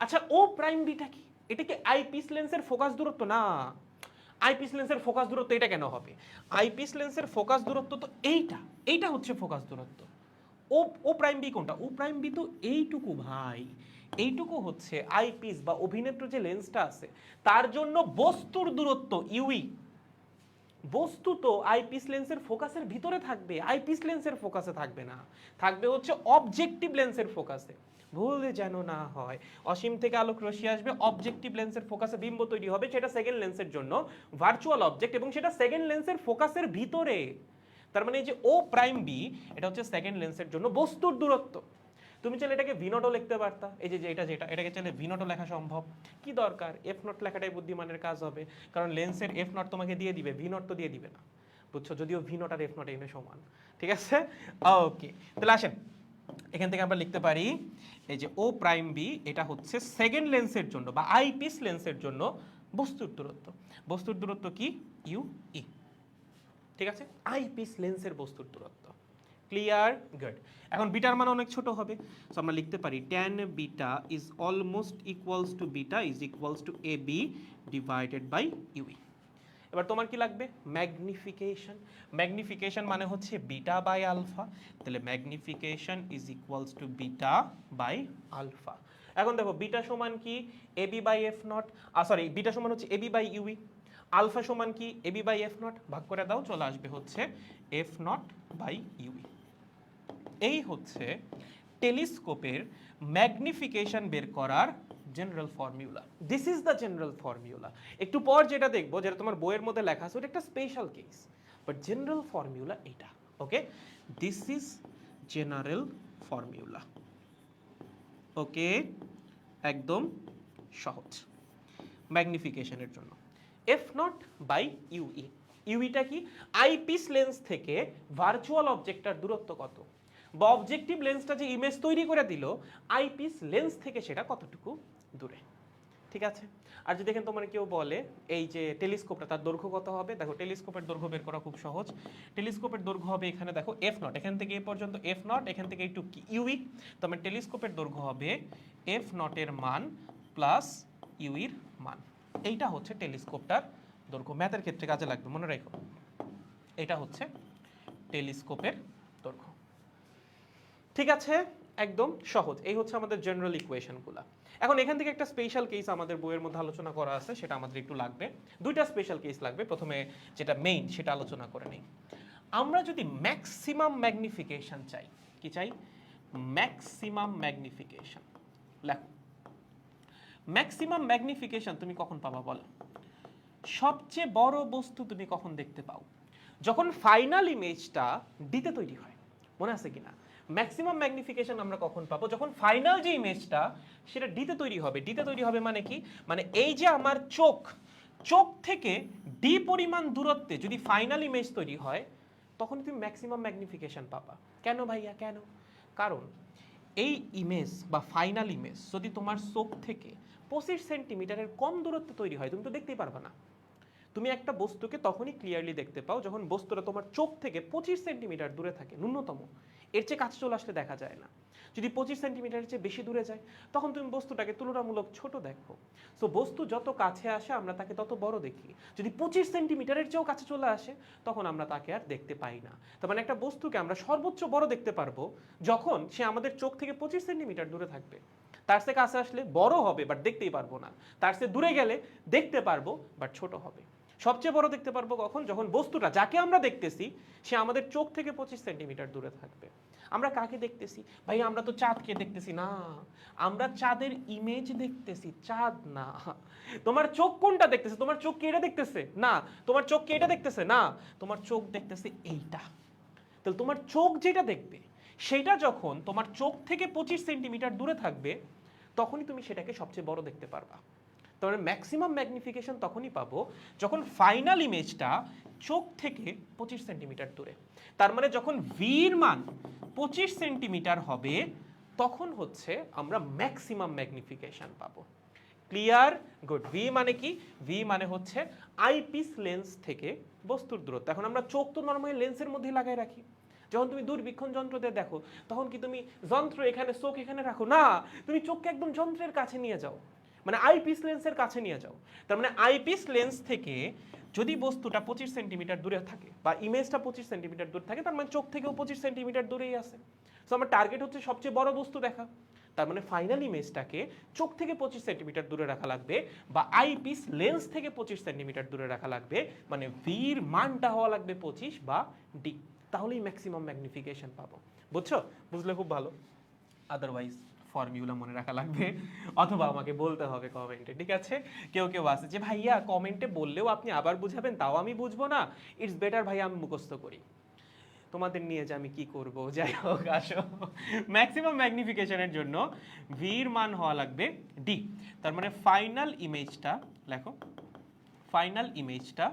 আচ্ছা, ও প্রাইম বিটা কি? এটা কি আইপিস লেন্সের ফোকাস দূরত্ব? না, আইপিস লেন্সের ফোকাস দূরত্ব এটা কেন হবে? আইপিস লেন্সের ফোকাস দূরত্ব তো এইটা, এইটা হচ্ছে ফোকাস দূরত্ব। ও ও প্রাইম বি কোনটা? ও প্রাইম বি তো এইটুকু ভাই, এইটুকু হচ্ছে আইপিস বা অভিনেত্র যে লেন্সটা আছে তার জন্য বস্তুর দূরত্ব ইউই। বস্তু তো আইপিস লেন্সের ফোকাসের ভিতরে থাকবে, আইপিস লেন্সের ফোকাসে থাকবে না, থাকবে হচ্ছে অবজেক্টিভ লেন্সের ফোকাসে। ভুল যেন না হয়, অসীম থেকে আলোক রশ্মি আসবে, অবজেক্টিভ লেন্সের ফোকাসে বিম্ব তৈরি হবে, সেটা সেকেন্ড লেন্সের জন্য ভার্চুয়াল অবজেক্ট, এবং সেটা সেকেন্ড লেন্সের ফোকাসের ভিতরে। তার মানে এই যে ও প্রাইম বি, এটা হচ্ছে সেকেন্ড লেন্সের জন্য বস্তুর দূরত্ব। তুমি চাইলে এটাকে ভি নটও লিখতে পারতা, এই যে এটা যেটা, এটাকে চাইলে ভি নটও লেখা সম্ভব। কি দরকার? এফ নট লেখাটাই বুদ্ধিমানের কাজ হবে, কারণ লেন্সের এফ নট তোমাকে দিয়ে দিবে, ভি নট তো দিয়ে দিবে না। বুঝছো? যদিও ভি নট আর এফ নট এখানে সমান। ঠিক আছে, ওকে। তাহলে আসেন, এখান থেকে আমরা লিখতে পারি এই যে ও প্রাইম বি, এটা হচ্ছে সেকেন্ড লেন্সের জন্য বা আইপিস লেন্সের জন্য বস্তুর দূরত্ব। বস্তুর দূরত্ব কি? U E. ঠিক আছে, আইপিস লেন্সের বস্তুর দূরত্ব। ক্লিয়ার? গুড। এখন বিটার মান অনেক ছোট হবে, সো আমরা লিখতে পারি tan beta is almost equals to beta is equals to A B divided by UE. এবার তোমার কি লাগবে? ম্যাগনিফিকেশন। ম্যাগনিফিকেশন মানে হচ্ছে বিটা বাই আলফা, তাহলে magnification is equals to beta by alpha. এখন দেখো বিটা সমান কি? A B by F naught, sorry, beta সমান হচ্ছে A B by UE. Alpha সমান কি? A B by F naught, ভাগ করে দাও, চলে আসবে হচ্ছে এফ নট বাই ইউই। এই হচ্ছে টেলিস্কোপের ম্যাগনিফিকেশন বের করার general formula. This is the general formula. একটু পর যেটা দেখবো, যেটা তোমার বইয়ের মধ্যে লেখা আছে, ওটা একটা special case, but general formula এটা। Okay, this is general formula. Okay, একদম সহজ ম্যাগনিফিকেশনের জন্য। F naught by UE. ইউইটা কি? আইপিস লেন্স থেকে ভার্চুয়াল অবজেক্টটার দূরত্ব কত, বা অবজেক্টিভ লেন্সটা যে ইমেজ তৈরি করে দিল আইপিস লেন্স থেকে সেটা কতটুকু দূরে। ঠিক আছে, আর যদি এখানে তোমার কেউ বলে এই যে টেলিস্কোপটা, তার দৈর্ঘ্য কত হবে, দেখো টেলিস্কোপের দৈর্ঘ্য বের করা খুব সহজ। টেলিস্কোপের দৈর্ঘ্য হবে এখানে দেখো এফ নট, এখান থেকে এ পর্যন্ত এফ নট, এখান থেকে একটু ইউই, তো আমার টেলিস্কোপের দৈর্ঘ্য হবে এফ নটের মান প্লাস ইউইর মান। এইটা হচ্ছে টেলিস্কোপটার দৈর্ঘ্য। ম্যাথের ক্ষেত্রে কাজে লাগবে, মনে রাখো। এটা হচ্ছে টেলিস্কোপের দৈর্ঘ্য। ঠিক আছে, একদম সহজ। এই হচ্ছে আমাদের জেনারেল ইকুয়েশনগুলো। এখন এখান থেকে একটা স্পেশাল কেস আমাদের বইয়ের মধ্যে আলোচনা করা আছে, সেটা আমাদের একটু লাগবে। দুইটা স্পেশাল কেস লাগবে, প্রথমে যেটা মেইন সেটা আলোচনা করে নেই। আমরা যদি ম্যাক্সিমাম ম্যাগনিফিকেশন চাই, কি চাই? Maximum magnification. লেখো, ম্যাক্সিমাম ম্যাগনিফিকেশন তুমি কখন পাবা বলো? সবচেয়ে বড় বস্তু তুমি কখন দেখতে পাও? যখন ফাইনাল ইমেজটা ডিতে তৈরি হয়। মনে আছে কিনা? ম্যাক্সিমাম ম্যাগনিফিকেশন আমরা কখন পাবো? যখন ফাইনাল যে ইমেজটা সেটা ডিতে তৈরি হবে। ডিতে তৈরি হবে মানে কি? মানে এই যে আমার চোখ, চোখ থেকে ডি পরিমাণ দূরত্বে যদি ফাইনাল ইমেজ তৈরি হয়, তখন তুমি ম্যাক্সিমাম ম্যাগনিফিকেশন পাবা। কেন ভাইয়া, কেন? কারণ এই ইমেজ বা ফাইনাল ইমেজ যদি তোমার চোখ থেকে 25 সেন্টিমিটারের কম দূরত্বে তৈরি হয়, তুমি তো দেখতেই পারবে না। তুমি একটা বস্তুকে তখনই ক্লিয়ারলি দেখতে পাও যখন বস্তুটা তোমার চোখ থেকে 25 সেন্টিমিটার দূরে থাকে ন্যূনতম। এর চেয়ে কাছে চলে আসলে দেখা যায় না। যদি 25 সেন্টিমিটারের চেয়ে বেশি দূরে যায় তখন তুমি বস্তুটাকে তুলনামূলক ছোট দেখো। সো বস্তু যত কাছে আসে আমরা তাকে তত বড় দেখি। যদি 25 সেন্টিমিটারের চেয়েও কাছে চলে আসে তখন আমরা তাকে আর দেখতে পাই না। তার মানে একটা বস্তুকে আমরা সর্বোচ্চ বড় দেখতে পারবো যখন সে আমাদের চোখ থেকে 25 সেন্টিমিটার দূরে থাকবে। তার চেয়ে কাছে আসলে বড় হবে বাট দেখতেই পারবো না, তার চেয়ে দূরে গেলে দেখতে পারবো বাট ছোট হবে। সবচেয়ে বড় দেখতে পারবো কখন, যখন বস্তুটা যাকে আমরা দেখতেছি সে আমাদের চোখ থেকে 25 সেন্টিমিটার দূরে থাকবে। আমরা কাকে দেখতেছি ভাই? আমরা তো চাঁদকে দেখতেছি না, আমরা চাঁদের ইমেজ দেখতেছি, চাঁদ না। তোমার চোখ কোনটা দেখতেছে? তোমার চোখ কি এটা দেখতেছে? না। তোমার চোখ কি এটা দেখতেছে? না। তোমার চোখ দেখতেছে এইটা। তাহলে তোমার চোখ যেটা দেখবে সেটা যখন তোমার চোখ থেকে 25 সেন্টিমিটার দূরে থাকবে তখনই তুমি সেটাকে সবচেয়ে বড় দেখতে পারবা। তাহলে ম্যাক্সিমাম ম্যাগনিফিকেশন তখনই পাবো যখন ফাইনাল ইমেজটা চোখ থেকে 25 সেন্টিমিটার দূরে। তার মানে যখন ভির মান 25 সেন্টিমিটার হবে তখন হচ্ছে আমরা ম্যাক্সিমাম ম্যাগনিফিকেশন পাবো। ক্লিয়ার? গুড। ভি মানে কি? ভি মানে হচ্ছে আইপিস লেন্স থেকে বস্তুর দূরত্ব। এখন আমরা চোখ তো নরমালি লেন্সের মধ্যে লাগাই রাখি। যখন তুমি দূরবীক্ষণ যন্ত্র দিয়ে দেখো তখন কি তুমি যন্ত্র এখানে, চোখ এখানে রাখো? না, তুমি চোখকে একদম যন্ত্রের কাছে নিয়ে যাও, মানে আইপিস লেন্সের কাছে নিয়ে যাও। তার মানে আইপিস লেন্স থেকে যদি বস্তুটা 25 সেন্টিমিটার দূরে থাকে বা ইমেজটা 25 সেন্টিমিটার দূরে থাকে তার মানে চোখ থেকেও 25 সেন্টিমিটার দূরেই আছে। সো আমার টার্গেট হচ্ছে সবচেয়ে বড় বস্তু দেখা। তার মানে ফাইনাল ইমেজটাকে চোখ থেকে 25 সেন্টিমিটার দূরে রাখা লাগবে বা আইপিস লেন্স থেকে 25 সেন্টিমিটার দূরে রাখা লাগবে, মানে ভির মানটা হওয়া লাগবে 25 বা ডি। তাহলেই ম্যাক্সিমাম ম্যাগনিফিকেশন পাবো। বুঝছো? বুঝলে খুব ভালো। আদারওয়াইজ ফর্মুলা মনে রাখা লাগবে অথবা আমাকে বলতে হবে কমেন্টে, ঠিক আছে? কেউ কেউ আছে যে ভাইয়া কমেন্টে বললেও আপনি আবার বুঝাবেন, তাও আমি বুঝবো না, ইটস বেটার ভাইয়া আমি মুখস্থ করি। তোমাদের নিয়ে যে আমি কি করব, যাই হোক আসো। ম্যাক্সিমাম ম্যাগনিফিকেশনের জন্য ভির মান হওয়া লাগবে ডি। তার মানে ফাইনাল ইমেজটা লেখো, ফাইনাল ইমেজটা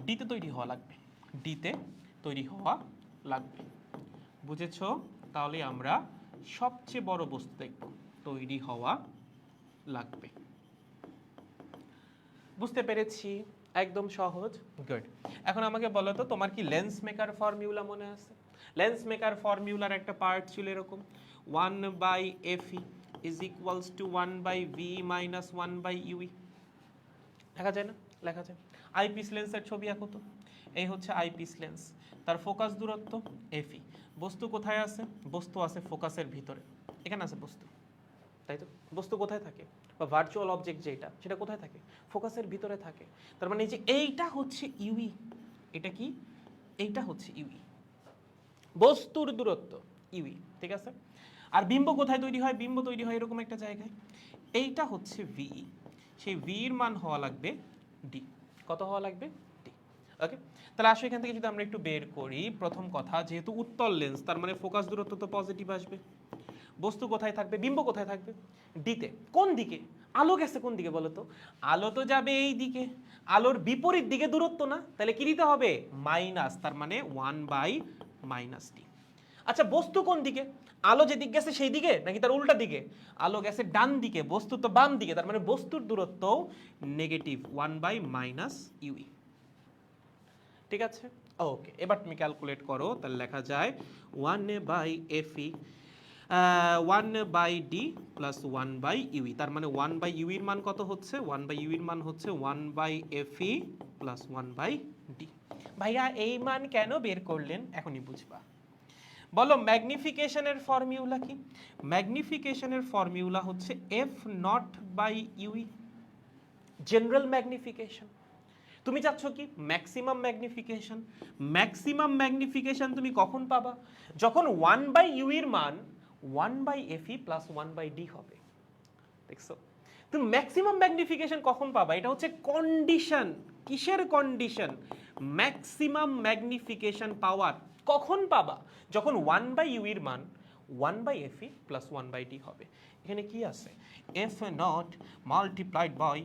ডিতে তৈরি হওয়া লাগবে, ডিতে তৈরি হওয়া লাগবে। বুঝেছো? তাহলে আমরা সবচেয়ে বড় বস্তু দেখব, তৈরি হওয়া লাগবে। বুঝতে পেরেছি? একদম সহজ। গুড। এখন আমাকে বলো তো তোমার কি লেন্স মেকার ফর্মুলা মনে আছে? লেন্স মেকার ফর্মুলার একটা পার্ট ছিল এরকম, 1/FE is equals two 1/V minus 1/UE। লেখা যায় না? লেখা যায়। আইপিস লেন্সের ছবি আঁকো তো। এই হচ্ছে আইপিস লেন্স, তার ফোকাস দূরত্ব এফই। বস্তু কোথায় আছে? বস্তু আছে ফোকাসের ভিতরে, এখানে আছে বস্তু, তাই তো? বস্তু কোথায় থাকে বা ভার্চুয়াল অবজেক্ট যেটা, সেটা কোথায় থাকে? ফোকাসের ভিতরে থাকে। তার মানে এই যে এইটা হচ্ছে ইউই, এটা কি? এইটা হচ্ছে ইউই, বস্তুর দূরত্ব ইউই, ঠিক আছে? আর বিম্ব কোথায় তৈরি হয়? বিম্ব তৈরি হয় এরকম একটা জায়গায়, এইটা হচ্ছে ভি। সেই ভির মান হওয়া লাগবে ডি। কত হওয়া লাগবে? ডি। ওকে, তাহলে আসো এখান থেকে যদি আমরা একটু বের করি। প্রথম কথা, যেহেতু উত্তল লেন্স তার মানে ফোকাস দূরত্ব তো পজিটিভ আসবে। বস্তু কোথায় থাকবে? বিম্ব কোথায় থাকবে? ডিতে। কোন দিকে? আলো গেছে কোন দিকে বলো তো? আলো তো যাবে এই দিকে, আলোর বিপরীত দিকে দূরত্ব না, তাহলে কি দিতে হবে? মাইনাস, তার মানে 1/-d। আচ্ছা, বস্তু কোন দিকে? আলো যেদিকে গেছে সেই দিকে নাকি তার উল্টা দিকে? আলো গেছে ডান দিকে, বস্তু তো বাম দিকে, তার মানে বস্তুর দূরত্ব নেগেটিভ 1/-UE। ঠিক আছে? ওকে, এবার তুমি ক্যালকুলেট করো। তাহলে লেখা যায় 1/FE 1/d প্লাস 1/UE। তার মানে 1/UE এর মান কত হচ্ছে? 1/UE এর মান হচ্ছে 1/FE প্লাস 1/d। ভাইয়া এই মান কেন বের করলেন এখনই বুঝবা। বলো ম্যাগনিফিকেশনের ফর্মুলা কি? ম্যাগনিফিকেশনের ফর্মুলা হচ্ছে F0/UE, জেনারেল ম্যাগনিফিকেশন। তুমি চাচ্ছ কি? Maximum magnification. ম্যাক্সিমাম ম্যাগনিফিকেশন তুমি কখন পাবা? যখন 1/U এর মান 1/FE প্লাস 1/d হবে। দেখছো? তুমি ম্যাক্সিমাম ম্যাগনিফিকেশন কখন পাবা? এটা হচ্ছে কন্ডিশন। কিসের কন্ডিশন? ম্যাক্সিমাম ম্যাগনিফিকেশন পাওয়ার কখন পাবা? যখন 1/U এর মান 1/FE প্লাস 1/d হবে। এখানে কি আছে? F0 multiplied by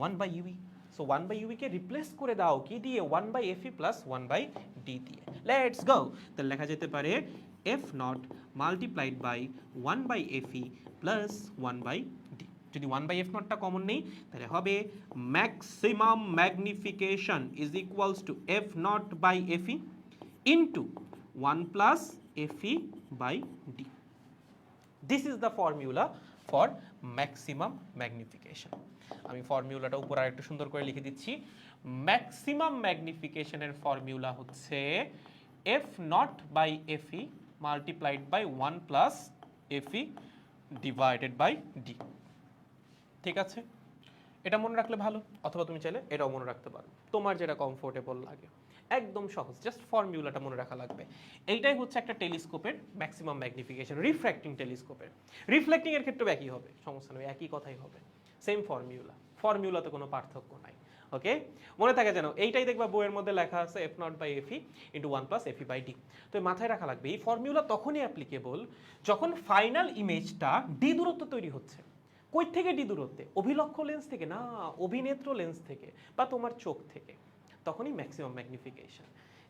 1/UE। So 1/UE কে রিপ্লেস করে দাও কি দিয়ে? 1/FE প্লাস 1/d দিয়ে। Let's go. তাহলে লেখা যেতে পারে F0 multiplied by 1/FE plus 1/d। যদি 1/f0টা কমন নেই তাহলে হবে maximum magnification is equals two f0/fe into 1 + fe/d। This is the formula for maximum magnification. আমি ফর্মুলাটা উপর আর একটু সুন্দর করে লিখে দিচ্ছি। ম্যাক্সিমাম ম্যাগনিফিকেশনের ফর্মুলা হচ্ছে f0/fe multiplied by 1 + fe divided by d। ঠিক আছে, এটা মনে রাখলে ভালো, অথবা তুমি চাইলে এটাও মনে রাখতে পারো, তোমার যেটা কমফোর্টেবল লাগে। একদম সহজ, জাস্ট ফর্মুলাটা মনে রাখা লাগবে। এইটাই হচ্ছে একটা টেলিস্কোপের ম্যাক্সিমাম ম্যাগনিফিকেশন, রিফ্র্যাক্টিং টেলিস্কোপের। রিফ্লেক্টিং এর ক্ষেত্রে একই হবে, সমস্যা নেই, একই কথাই হবে, সেম ফর্মুলা, ফর্মুলাতে কোনো পার্থক্য নাই। ওকে, মনে থাকে যেন এইটাই দেখবা বইয়ের মধ্যে লেখা আছে f0/fe ইন্টু 1 + fe/d। তো মাথায় রাখা লাগবে এই ফর্মুলা তখনই অ্যাপ্লিকেবল যখন ফাইনাল ইমেজটা ডি দূরত্ব তৈরি হচ্ছে। কই থেকে ডি দূরত্বে? অভিলক্ষ্য লেন্স থেকে না, অভিনেত্র লেন্স থেকে বা তোমার চোখ থেকে, তখনই ম্যাক্সিমাম ম্যাগনিফিকেশন।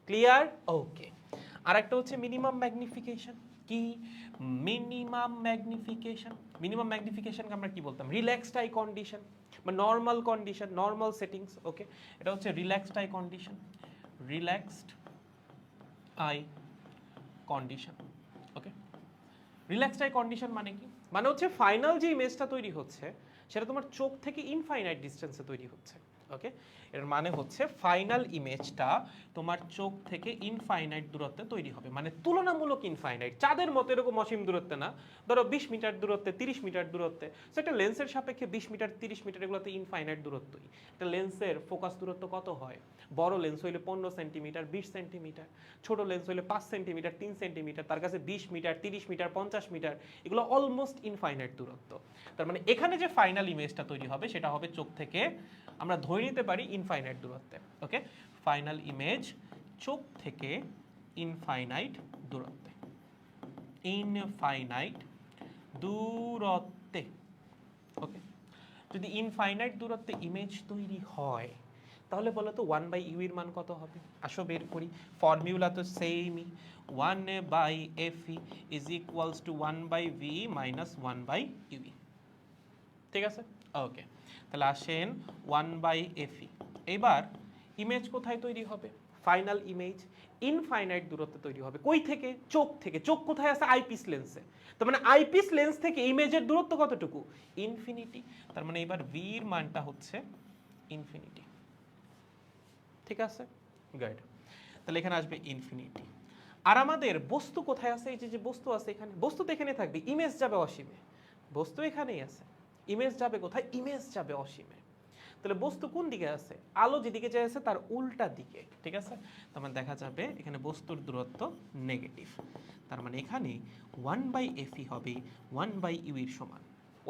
ক্লিয়ার? ওকে। আর একটা হচ্ছে মিনিমাম ম্যাগনিফিকেশন। কি মিনিমাম ম্যাগনিফিকেশন? মিনিমাম ম্যাগনিফিকেশনকে আমরা কি বলতাম? রিল্যাক্সড আই কন্ডিশন বা নর্মাল কন্ডিশন, নর্মাল সেটিংস। ওকে, এটা হচ্ছে relaxed I condition, relaxed I condition. Okay, relaxed I condition মানে কি? মানে হচ্ছে ফাইনাল যে ইমেজটা তৈরি হচ্ছে সেটা তোমার চোখ থেকে ইনফাইনাইট ডিস্টেন্সে তৈরি হচ্ছে। ওকে, এর মানে হচ্ছে ফাইনাল ইমেজটা তোমার চোখ থেকে ইনফাইনাইট দূরত্বে তৈরি হবে, মানে তুলনামূলক ইনফাইনাইট, চাঁদের মতো এরকম অসীম দূরত্বে না। ধরো 20 মিটার দূরত্বে, 30 মিটার দূরত্বে, সেটা লেন্সের সাপেক্ষে 20 মিটার 30 মিটার এগুলোতে ইনফাইনাইট দূরত্বই। একটা লেন্সের ফোকাস দূরত্ব কত হয়? বড় লেন্স হইলে 15 সেন্টিমিটার, 20 সেন্টিমিটার, ছোট লেন্স হইলে 5 সেন্টিমিটার, 3 সেন্টিমিটার, তার কাছে 20 মিটার, 30 মিটার, 50 মিটার, এগুলো অলমোস্ট ইনফাইনাইট দূরত্ব। তার মানে এখানে যে ফাইনাল ইমেজটা তৈরি হবে সেটা হবে চোখ থেকে, আমরা ধরে নিতে পারি, ইনফাইনাইট দূরত্বে। ওকে, ফাইনাল ইমেজ চোখ থেকে ইনফাইনাইট দূরত্বে, ইনফাইনাইট দূরত্বে। ওকে, যদি ইনফাইনাইট দূরত্বে ইমেজ তৈরি হয় তাহলে বলো তো 1/u এর মান কত হবে? আসো বের করি, ফর্মুলা তো সেমই, 1/fe is equals two 1/v minus 1/uv। ঠিক আছে, ওকে, তাহলে আসেন 1/fe। এবার ইমেজ কোথায় তৈরি হবে? ফাইনাল ইমেজ ইনফাইনাইট দূরত্বে তৈরি হবে। কই থেকে? চোখ থেকে। চোখ কোথায় আছে? আইপিস লেন্সে। তার মানে আইপিস লেন্স থেকে ইমেজের দূরত্ব কতটুকু? ইনফিনিটি। তার মানে এবার v এর মানটা হচ্ছে ইনফিনিটি। ঠিক আছে, গুড। তাহলে এখানে আসবে ইনফিনিটি। আর আমাদের বস্তু কোথায় আছে? এই যে বস্তু আছে এখানে, বস্তু তো এখানে থাকবে, ইমেজ যাবে অসীমে। বস্তু এখানেই আছে, ইমেজ যাবে কোথায়? ইমেজ যাবে অসীমে। তাহলে বস্তু কোন দিকে আছে? আলো যেদিকে যায় আছে তার উল্টা দিকে। ঠিক আছে, তার মানে দেখা যাবে এখানে বস্তুর দূরত্ব নেগেটিভ। তার মানে এখানে 1/fe হবে 1/u এর সমান।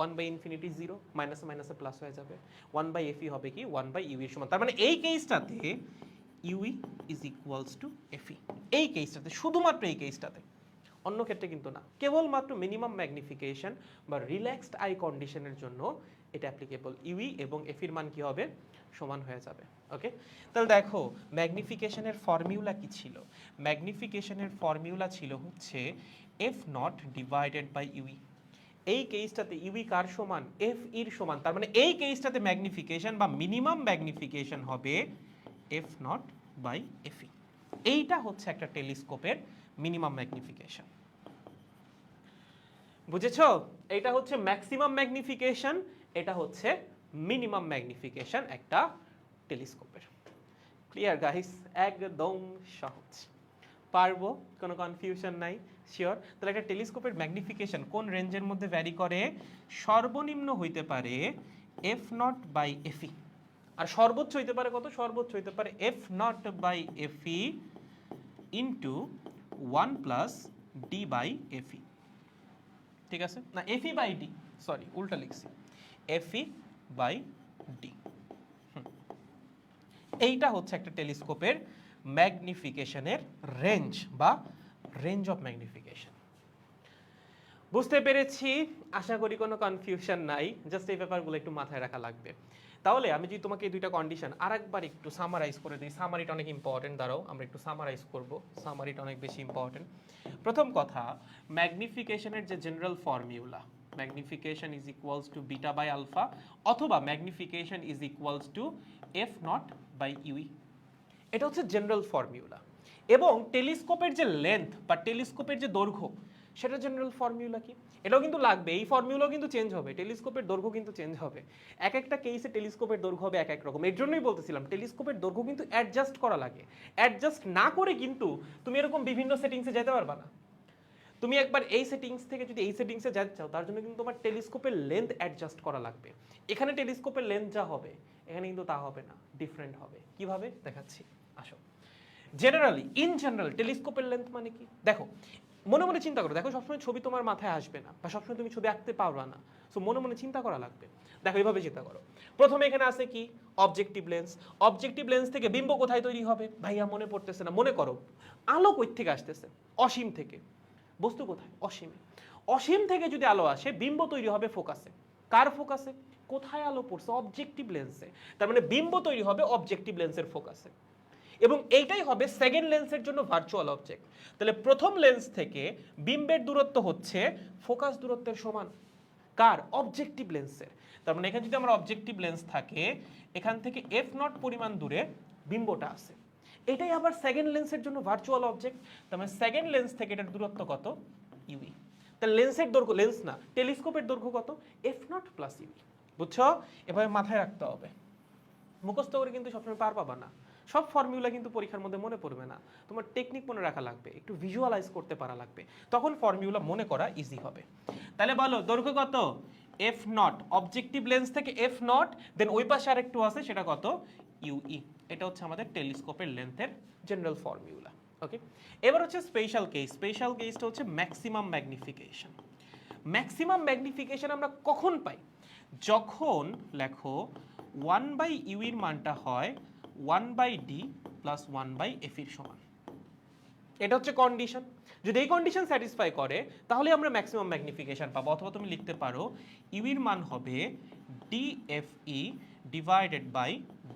1/infinity 0, মাইনাসে মাইনাসে প্লাস হয়ে যাবে। 1/fe হবে কি? 1/u এর সমান। তার মানে এই কেসটাতে ue is equals two fe। এই কেসটাতে, শুধুমাত্র এই কেসটাতে, অন্য ক্ষেত্রে কিন্তু না। কেবলমাত্র মিনিমাম ম্যাগনিফিকেশন বা রিল্যাক্সড আই কন্ডিশনের জন্য এটা অ্যাপ্লিকেবল। ইউই এবং এফির মান কি হবে? সমান হয়ে যাবে। ওকে, তাহলে দেখো ম্যাগনিফিকেশনের ফর্মুলা কি ছিল? ম্যাগনিফিকেশনের ফর্মুলা ছিল হচ্ছে f0 ডিভাইডেড বাই ইউই। এই কেসটাতে ইউই কার সমান? এফ এর সমান। তার মানে এই কেসটাতে ম্যাগনিফিকেশন বা মিনিমাম ম্যাগনিফিকেশন হবে f0/fe। এইটা হচ্ছে একটা টেলিস্কোপের মিনিমাম ম্যাগনিফিকেশন। বুঝেছো? এটা হচ্ছে ম্যাক্সিমাম ম্যাগনিফিকেশন, এটা হচ্ছে মিনিমাম ম্যাগনিফিকেশন একটা টেলিস্কোপের। Clear guys? একদম সহজ, পারবো, কোনো কনফিউশন নাই, শিওর। তাহলে একটা টেলিস্কোপের ম্যাগনিফিকেশন কোন রেঞ্জের মধ্যে ভ্যারি করে? সর্বনিম্ন হইতে পারে f0/fe, আর সর্বোচ্চ হইতে পারে কত? সর্বোচ্চ হইতে পারে f0/fe ইন্টু 1 + d/fe। ঠিক আছে, না fe/d, সরি উল্টা লিখছি, fe/d। এইটা হচ্ছে একটা টেলিস্কোপের ম্যাগনিফিকেশনের রেঞ্জ বা রেঞ্জ অফ ম্যাগনিফিকেশন। বুঝতে পেরেছি, আশা করি কোনো কনফিউশন নাই। জাস্ট এই ব্যাপারগুলো একটু মাথায় রাখা লাগবে। তাহলে আমি যদি তোমাকে এই দুইটা কন্ডিশন আরেকবার একটু সামারাইজ করে দিই, সামারিটা অনেক ইম্পর্টেন্ট, দাঁড়াও আমরা একটু সামারাইজ করব, সামারিটা অনেক বেশি ইম্পর্টেন্ট। প্রথম কথা, ম্যাগনিফিকেশনের যে general formula, magnification is equals to beta by alpha, অথবা magnification is equals to F naught by UE. এটা হচ্ছে জেনারেল ফর্মুলা। এবং টেলিস্কোপের যে লেন্থ বা টেলিস্কোপের যে দৈর্ঘ্য, সেটা জেনারেল ফর্মুলা কি? এটাও কিন্তু লাগবে, এই ফর্মুলাও কিন্তু চেঞ্জ হবে, টেলিস্কোপের দৈর্ঘ্য কিন্তু চেঞ্জ হবে। এক একটা কেসে টেলিস্কোপের দৈর্ঘ্য হবে এক এক রকম। এর জন্যই বলতেছিলাম টেলিস্কোপের দৈর্ঘ্য কিন্তু অ্যাডজাস্ট করা লাগে। অ্যাডজাস্ট না করে কিন্তু তুমি এরকম বিভিন্ন সেটিংসে যেতে পারবা না। তুমি একবার এই সেটিংস থেকে যদি এই সেটিংসে যেতে চাও, তার জন্য কিন্তু তোমার টেলিস্কোপের লেন্থ অ্যাডজাস্ট করা লাগবে। এখানে টেলিস্কোপের লেন্থ যা হবে, এখানে কিন্তু তা হবে না, ডিফারেন্ট হবে। কিভাবে দেখাচ্ছি, আসো। জেনারেলি ইন জেনারেল টেলিস্কোপের লেন্থ মানে কি? দেখো, মনে মনে চিন্তা করো। দেখো, সবসময় ছবি তোমার মাথায় আসবে না, বা সবসময় তুমি ছবি আঁকতে পারবা না। সো মনে মনে চিন্তা করা লাগবে। দেখো, এইভাবে চিন্তা করো। প্রথমে এখানে আছে কি? Objective lens. অবজেক্টিভ লেন্স থেকে বিম্ব কোথায় তৈরি হবে? ভাইয়া মনে পড়তেছে না। মনে করো, আলো কই থেকে আসতেছে? অসীম থেকে। বস্তু কোথায়? অসীমে। অসীম থেকে যদি আলো আসে, বিম্ব তৈরি হবে ফোকাসে। কার ফোকাসে? কোথায় আলো পড়ছে? অবজেক্টিভ লেন্সে। তার মানে বিম্ব তৈরি হবে অবজেক্টিভ লেন্সের ফোকাসে। এবং এইটাই হবে সেকেন্ড লেন্সের জন্য ভার্চুয়াল অবজেক্ট। তাহলে প্রথম লেন্স থেকে বিম্বের দূরত্ব হচ্ছে ফোকাস দূরত্বের সমান। কার? অবজেক্টিভ লেন্সের। তার মানে এখানে যদি আমার অবজেক্টিভ লেন্স থাকে, এখান থেকে এফ নট পরিমাণ দূরে বিম্বটা আছে। এটাই আবার সেকেন্ড লেন্সের জন্য ভার্চুয়াল অবজেক্ট। তার মানে সেকেন্ড লেন্স থেকে এটার দূরত্ব কত? ইউই। তাহলে লেন্সের দৈর্ঘ্য, লেন্স না, টেলিস্কোপের দৈর্ঘ্য কত? F naught plus UE. বুঝছো? এভাবে মাথায় রাখতে হবে। মুখস্থ করে কিন্তু সবসময় পার পাবা না। সব ফর্মুলা কিন্তু পরীক্ষার মধ্যে মনে পড়বে না। তোমার টেকনিক মনে রাখা লাগবে, একটু ভিজুয়ালাইজ করতে পারা লাগবে, তখন ফর্মুলা মনে করা ইজি হবে। তাহলে বলো, দৈর্ঘ্য কত? F not. অবজেক্টিভ লেন্স থেকে এফ নট, দেন ওই পাশে আরেকটু আছে, সেটা কত? ইউই। এটা হচ্ছে আমাদের টেলিস্কোপের লেন্থের জেনারেল ফর্মুলা। ওকে, এবার হচ্ছে স্পেশাল কেস। স্পেশাল কেসটা হচ্ছে ম্যাক্সিমাম ম্যাগনিফিকেশন। ম্যাক্সিমাম ম্যাগনিফিকেশন আমরা কখন পাই? যখন লেখো 1/u এর মানটা হয় 1/d প্লাস 1/f এর সমান। এটা হচ্ছে কন্ডিশন। যদি এই কন্ডিশন স্যাটিসফাই করে, তাহলে আমরা ম্যাক্সিমাম ম্যাগনিফিকেশন পাবো। অথবা তুমি লিখতে পারো ইউ এর মান হবে dfe divided by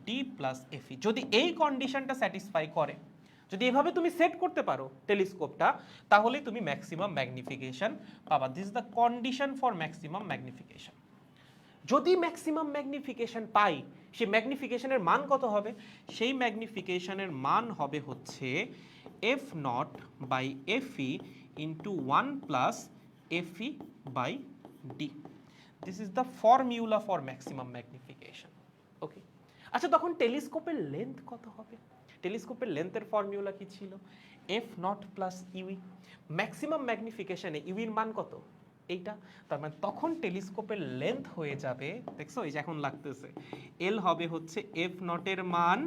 d plus fe। যদি এই কন্ডিশনটা স্যাটিসফাই করে, যদি এভাবে তুমি সেট করতে পারো টেলিস্কোপটা, তাহলে তুমি ম্যাক্সিমাম ম্যাগনিফিকেশন পাবা। This is the condition for maximum magnification. যদি ম্যাক্সিমাম ম্যাগনিফিকেশন পাই, সেই ম্যাগনিফিকেশনের মান কত হবে? সেই ম্যাগনিফিকেশনের মান হবে হচ্ছে F naught by FE into 1 plus FE by D. This is the formula for maximum magnification. Okay, আচ্ছা, তখন টেলিস্কোপের লেন্থ কত হবে? টেলিস্কোপের লেন্থের ফর্মুলা কি ছিল? F naught plus UE. Maximum ম্যাগনিফিকেশনে ইউইর মান কত? এইটা। তার মানে তখন টেলিস্কোপের লেন্থ হয়ে যাবে, দেখছো এই যে এখন লাগতেছে, এল হবে হচ্ছে এফ নটের মান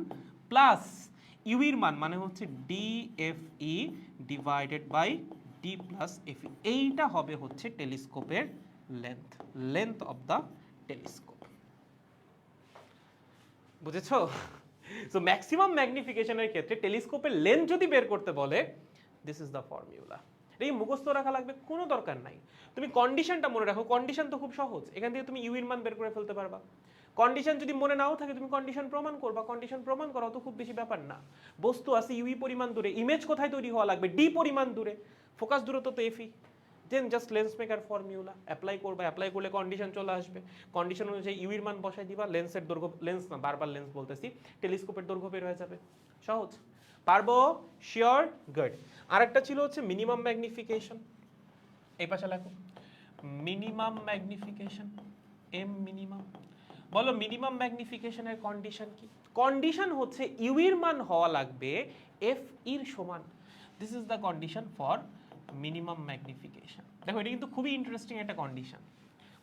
প্লাস ইউইর মান, মানে হচ্ছে DFE divided by D plus FE. এইটা হবে হচ্ছে টেলিস্কোপের length, length of the telescope. বুঝেছো? সো ম্যাক্সিমাম ম্যাগনিফিকেশনের ক্ষেত্রে টেলিস্কোপের লেন্থ যদি বের করতে বলে, দিস ইজ দ্য ফর্মুলা। এই মুখস্থ রাখা লাগবে কোনো দরকার নাই। তুমি কন্ডিশনটা মনে রাখো। কন্ডিশন তো খুব সহজ, এখান থেকে তুমি ইউ এর মান বের করে ফেলতে পারবা। কন্ডিশন যদি মনে নাও থাকে, তুমি কন্ডিশন প্রমাণ করবা। কন্ডিশন প্রমাণ করা তো খুব বেশি ব্যাপার না। বস্তু আছে ইউই পরিমাণ দূরে, ইমেজ কোথায় তৈরি হওয়া লাগবে? ডি পরিমাণ দূরে, ফোকাস দূরত্ব তো FE. Then just lens maker formula apply করবা। অ্যাপ্লাই করলে কন্ডিশন চলে আসবে। কন্ডিশন অনুযায়ী ইউ এর মান বসাই দিবা, লেন্সের দৈর্ঘ্য, লেন্স না, বারবার লেন্স বলতেছি, টেলিস্কোপের দৈর্ঘ্য বের হয়ে যাবে। সহজ? পারবো? শিওর? গুড। আরেকটা ছিল হচ্ছে মিনিমাম ম্যাগনিফিকেশন। এই পাশে লেখো মিনিমাম ম্যাগনিফিকেশন, এম মিনিমাম। বলো মিনিমাম ম্যাগনিফিকেশনের কন্ডিশন কি? কন্ডিশন হচ্ছে ইউ এর মান হওয়া লাগবে এফ এর সমান। This is the condition for minimum magnification. দেখো, এটা কিন্তু খুবই ইন্টারেস্টিং একটা কন্ডিশন।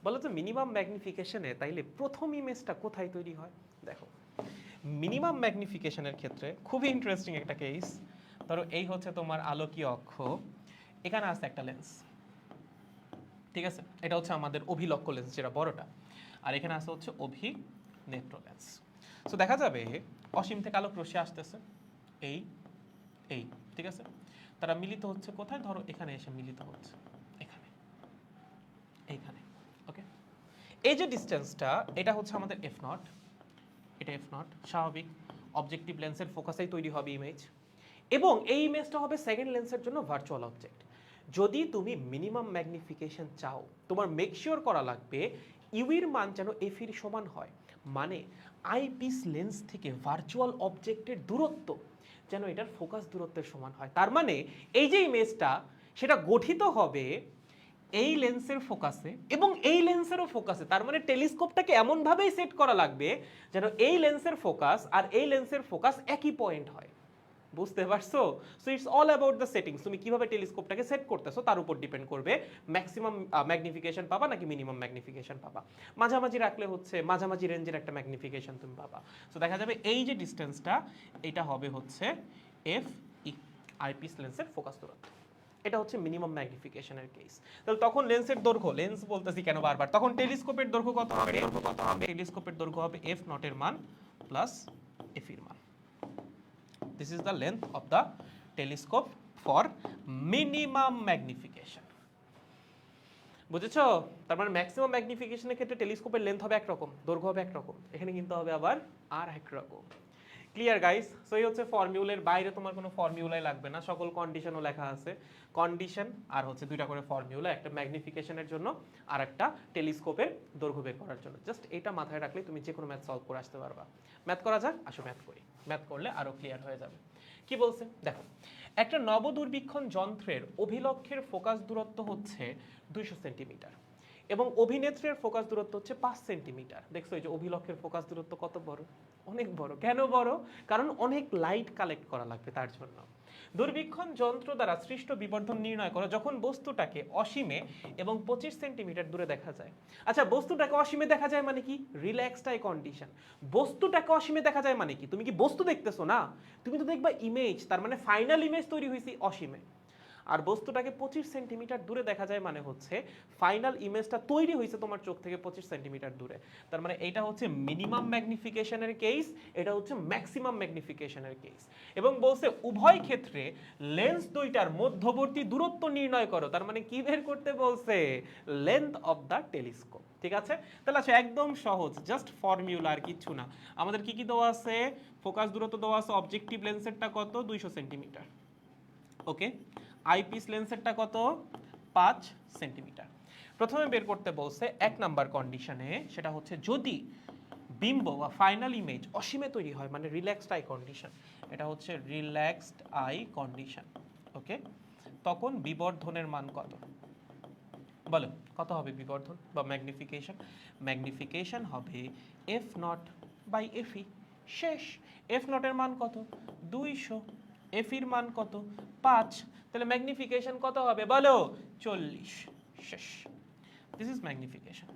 বলো তো মিনিমাম ম্যাগনিফিকেশনে তাইলে প্রথম ইমেজটা কোথায় তৈরি হয়? দেখো, মিনিমাম ম্যাগনিফিকেশনের ক্ষেত্রে খুবই ইন্টারেস্টিং একটা কেস। ধরো এই হচ্ছে তোমার আলোকীয় অক্ষ, এখানে আছে একটা লেন্স, ঠিক আছে? এটা হচ্ছে আমাদের অভিলক্ষ্য লেন্স, যেটা বড়টা। আর এখানে আছে হচ্ছে অভিনেত্র লেন্স। সো দেখা যাবে অসীম থেকে আলোক রশ্মি আসতেছে, এই এই ঠিক আছে? তারা মিলিত হচ্ছে কোথায়? ধরো এখানে এসে মিলিত হচ্ছে, এখানে, এইখানে। ওকে, এই যে ডিস্টেন্সটা, এটা হচ্ছে আমাদের এফ নট। এটা এফ নট, স্বাভাবিক অবজেক্টিভ লেন্সের ফোকাসেই তৈরি হবে ইমেজ। এবং এই ইমেজটা হবে সেকেন্ড লেন্সের জন্য ভার্চুয়াল অবজেক্ট। যদি তুমি মিনিমাম ম্যাগনিফিকেশন চাও, তোমার মেক শিওর করা লাগবে ইউ এর মান যেন এফ এর সমান হয়, মানে আইপিস লেন্স থেকে ভার্চুয়াল অবজেক্টের দূরত্ব যেন এটার ফোকাস দূরত্বের সমান হয়। তার মানে এই যে ইমেজটা সেটা গঠিত হবে এই লেন্সের ফোকাসে এবং এই লেন্সেরও ফোকাসে। তার মানে টেলিস্কোপটাকে এমনভাবেই সেট করা লাগবে যেন এই লেন্সের ফোকাস আর এই লেন্সের ফোকাস একই পয়েন্ট হয়। বুঝতে পারছো? So it's all about the settings. তুমি কিভাবে টেলিস্কোপটাকে সেট করতেছো তার উপর ডিপেন্ড করবে ম্যাক্সিমাম ম্যাগনিফিকেশন পাবা নাকি মিনিমাম ম্যাগনিফিকেশন পাবা। মাঝামাঝি রাখলে হচ্ছে মাঝামাঝি রেঞ্জের একটা ম্যাগনিফিকেশন তুমি পাবা। সো দেখা যাবে এই যে ডিস্টেন্সটা এটা হবে হচ্ছে এফ ই, আইপিস লেন্সের ফোকাস দূরত্ব। এটা হচ্ছে মিনিমাম ম্যাগনিফিকেশনের কেস। তাহলে তখন লেন্সের দৈর্ঘ্য, লেন্স বলতেছি কেন বারবার, তখন টেলিস্কোপের দৈর্ঘ্য কত হবে? টেলিস্কোপের দৈর্ঘ্য হবে এফ নটের মান প্লাস এফ এর মান। This is the length of the telescope for minimum magnification. বুঝেছো? তার মানে ম্যাক্সিমাম ম্যাগনিফিকেশনের ক্ষেত্রে টেলিস্কোপের লেন্থ হবে একরকম, দৈর্ঘ্য হবে একরকম, এখানে কিন্তু হবে আবার আর একরকম। Clear guys? সো এই হচ্ছে ফর্মুলার বাইরে তোমার কোনো ফর্মুলাই লাগবে না, সকল কন্ডিশনও লেখা আছে। কন্ডিশন আর হচ্ছে দুইটা করে ফর্মুলা, একটা ম্যাগনিফিকেশনের জন্য আর একটা টেলিস্কোপের দৈর্ঘ্য বের করার জন্য। জাস্ট এটা মাথায় রাখলে তুমি যে কোনো ম্যাথ সলভ করে আসতে পারবা। ম্যাথ করা যাক, আসো ম্যাথ করি। ম্যাথ করলে আরো ক্লিয়ার হয়ে যাবে। কি বলছে দেখো, একটা নবদূরবীক্ষণ যন্ত্রের অভিলক্ষের ফোকাস দূরত্ব হচ্ছে 200 সেন্টিমিটার এবং অভিনেত্রের ফোকাস দূরত্ব হচ্ছে 5 সেন্টিমিটার। দেখছো এই যে অভিলক্ষের ফোকাস দূরত্ব কত বড়, অনেক বড়। কেন বড়? কারণ অনেক লাইট কালেক্ট করা লাগবে তার জন্য। দূরবীক্ষণ যন্ত্র দ্বারা সৃষ্ট বিবর্ধন নির্ণয় করো যখন বস্তুটাকে অসীমে এবং 25 সেন্টিমিটার দূরে দেখা যায়। আচ্ছা, বস্তুটাকে অসীমে দেখা যায় মানে কি? Relaxed I condition. বস্তুটাকে অসীমে দেখা যায় মানে কি? তুমি কি বস্তু দেখতেছো না, তুমি তো দেখবা ইমেজ। তার মানে ফাইনাল ইমেজ তৈরি হয়েছে অসীমে। আর বস্তুটাকে 25 সেন্টিমিটার দূরে দেখা যায় মানে হচ্ছে ফাইনাল ইমেজটা তৈরি হয়েছে তোমার চোখ থেকে 25 সেন্টিমিটার দূরে। তার মানে এটা হচ্ছে মিনিমাম ম্যাগনিফিকেশনের কেস, এটা হচ্ছে ম্যাক্সিমাম ম্যাগনিফিকেশনের কেস। এবং বলছে উভয় ক্ষেত্রে লেন্স দুইটার মধ্যবর্তী দূরত্ব নির্ণয় করো। তার মানে কি বের করতে বলছে? Length of the telescope. ঠিক আছে? তাহলে আচ্ছা, একদম সহজ, জাস্ট ফর্মুলা আর কিছু না। আমাদের কি কি দেওয়া আছে? ফোকাস দূরত্ব দেওয়া আছে, অবজেক্টিভ লেন্সেরটা কত? 200 সেন্টিমিটার। ওকে, আইপিস লেন্সেরটা কত? 5 সেন্টিমিটার। প্রথমে বের করতে বলছে এক নাম্বার কন্ডিশনে, সেটা হচ্ছে যদি বিম্ব বা ফাইনাল ইমেজ অসীমে তৈরি হয়, মানে রিল্যাক্সড আই কন্ডিশন, এটা হচ্ছে রিল্যাক্সড আই কন্ডিশন। ওকে, তখন বিবর্ধনের মান কত? বলো কত হবে বিবর্ধন বা ম্যাগনিফিকেশন? ম্যাগনিফিকেশন হবে f naught by F e. শেষ। এফ নটের মান কত? 200। এফ এর মান কত? 5। তাহলে ম্যাগনিফিকেশন কত হবে বলো? 40। শেষ। This is magnification.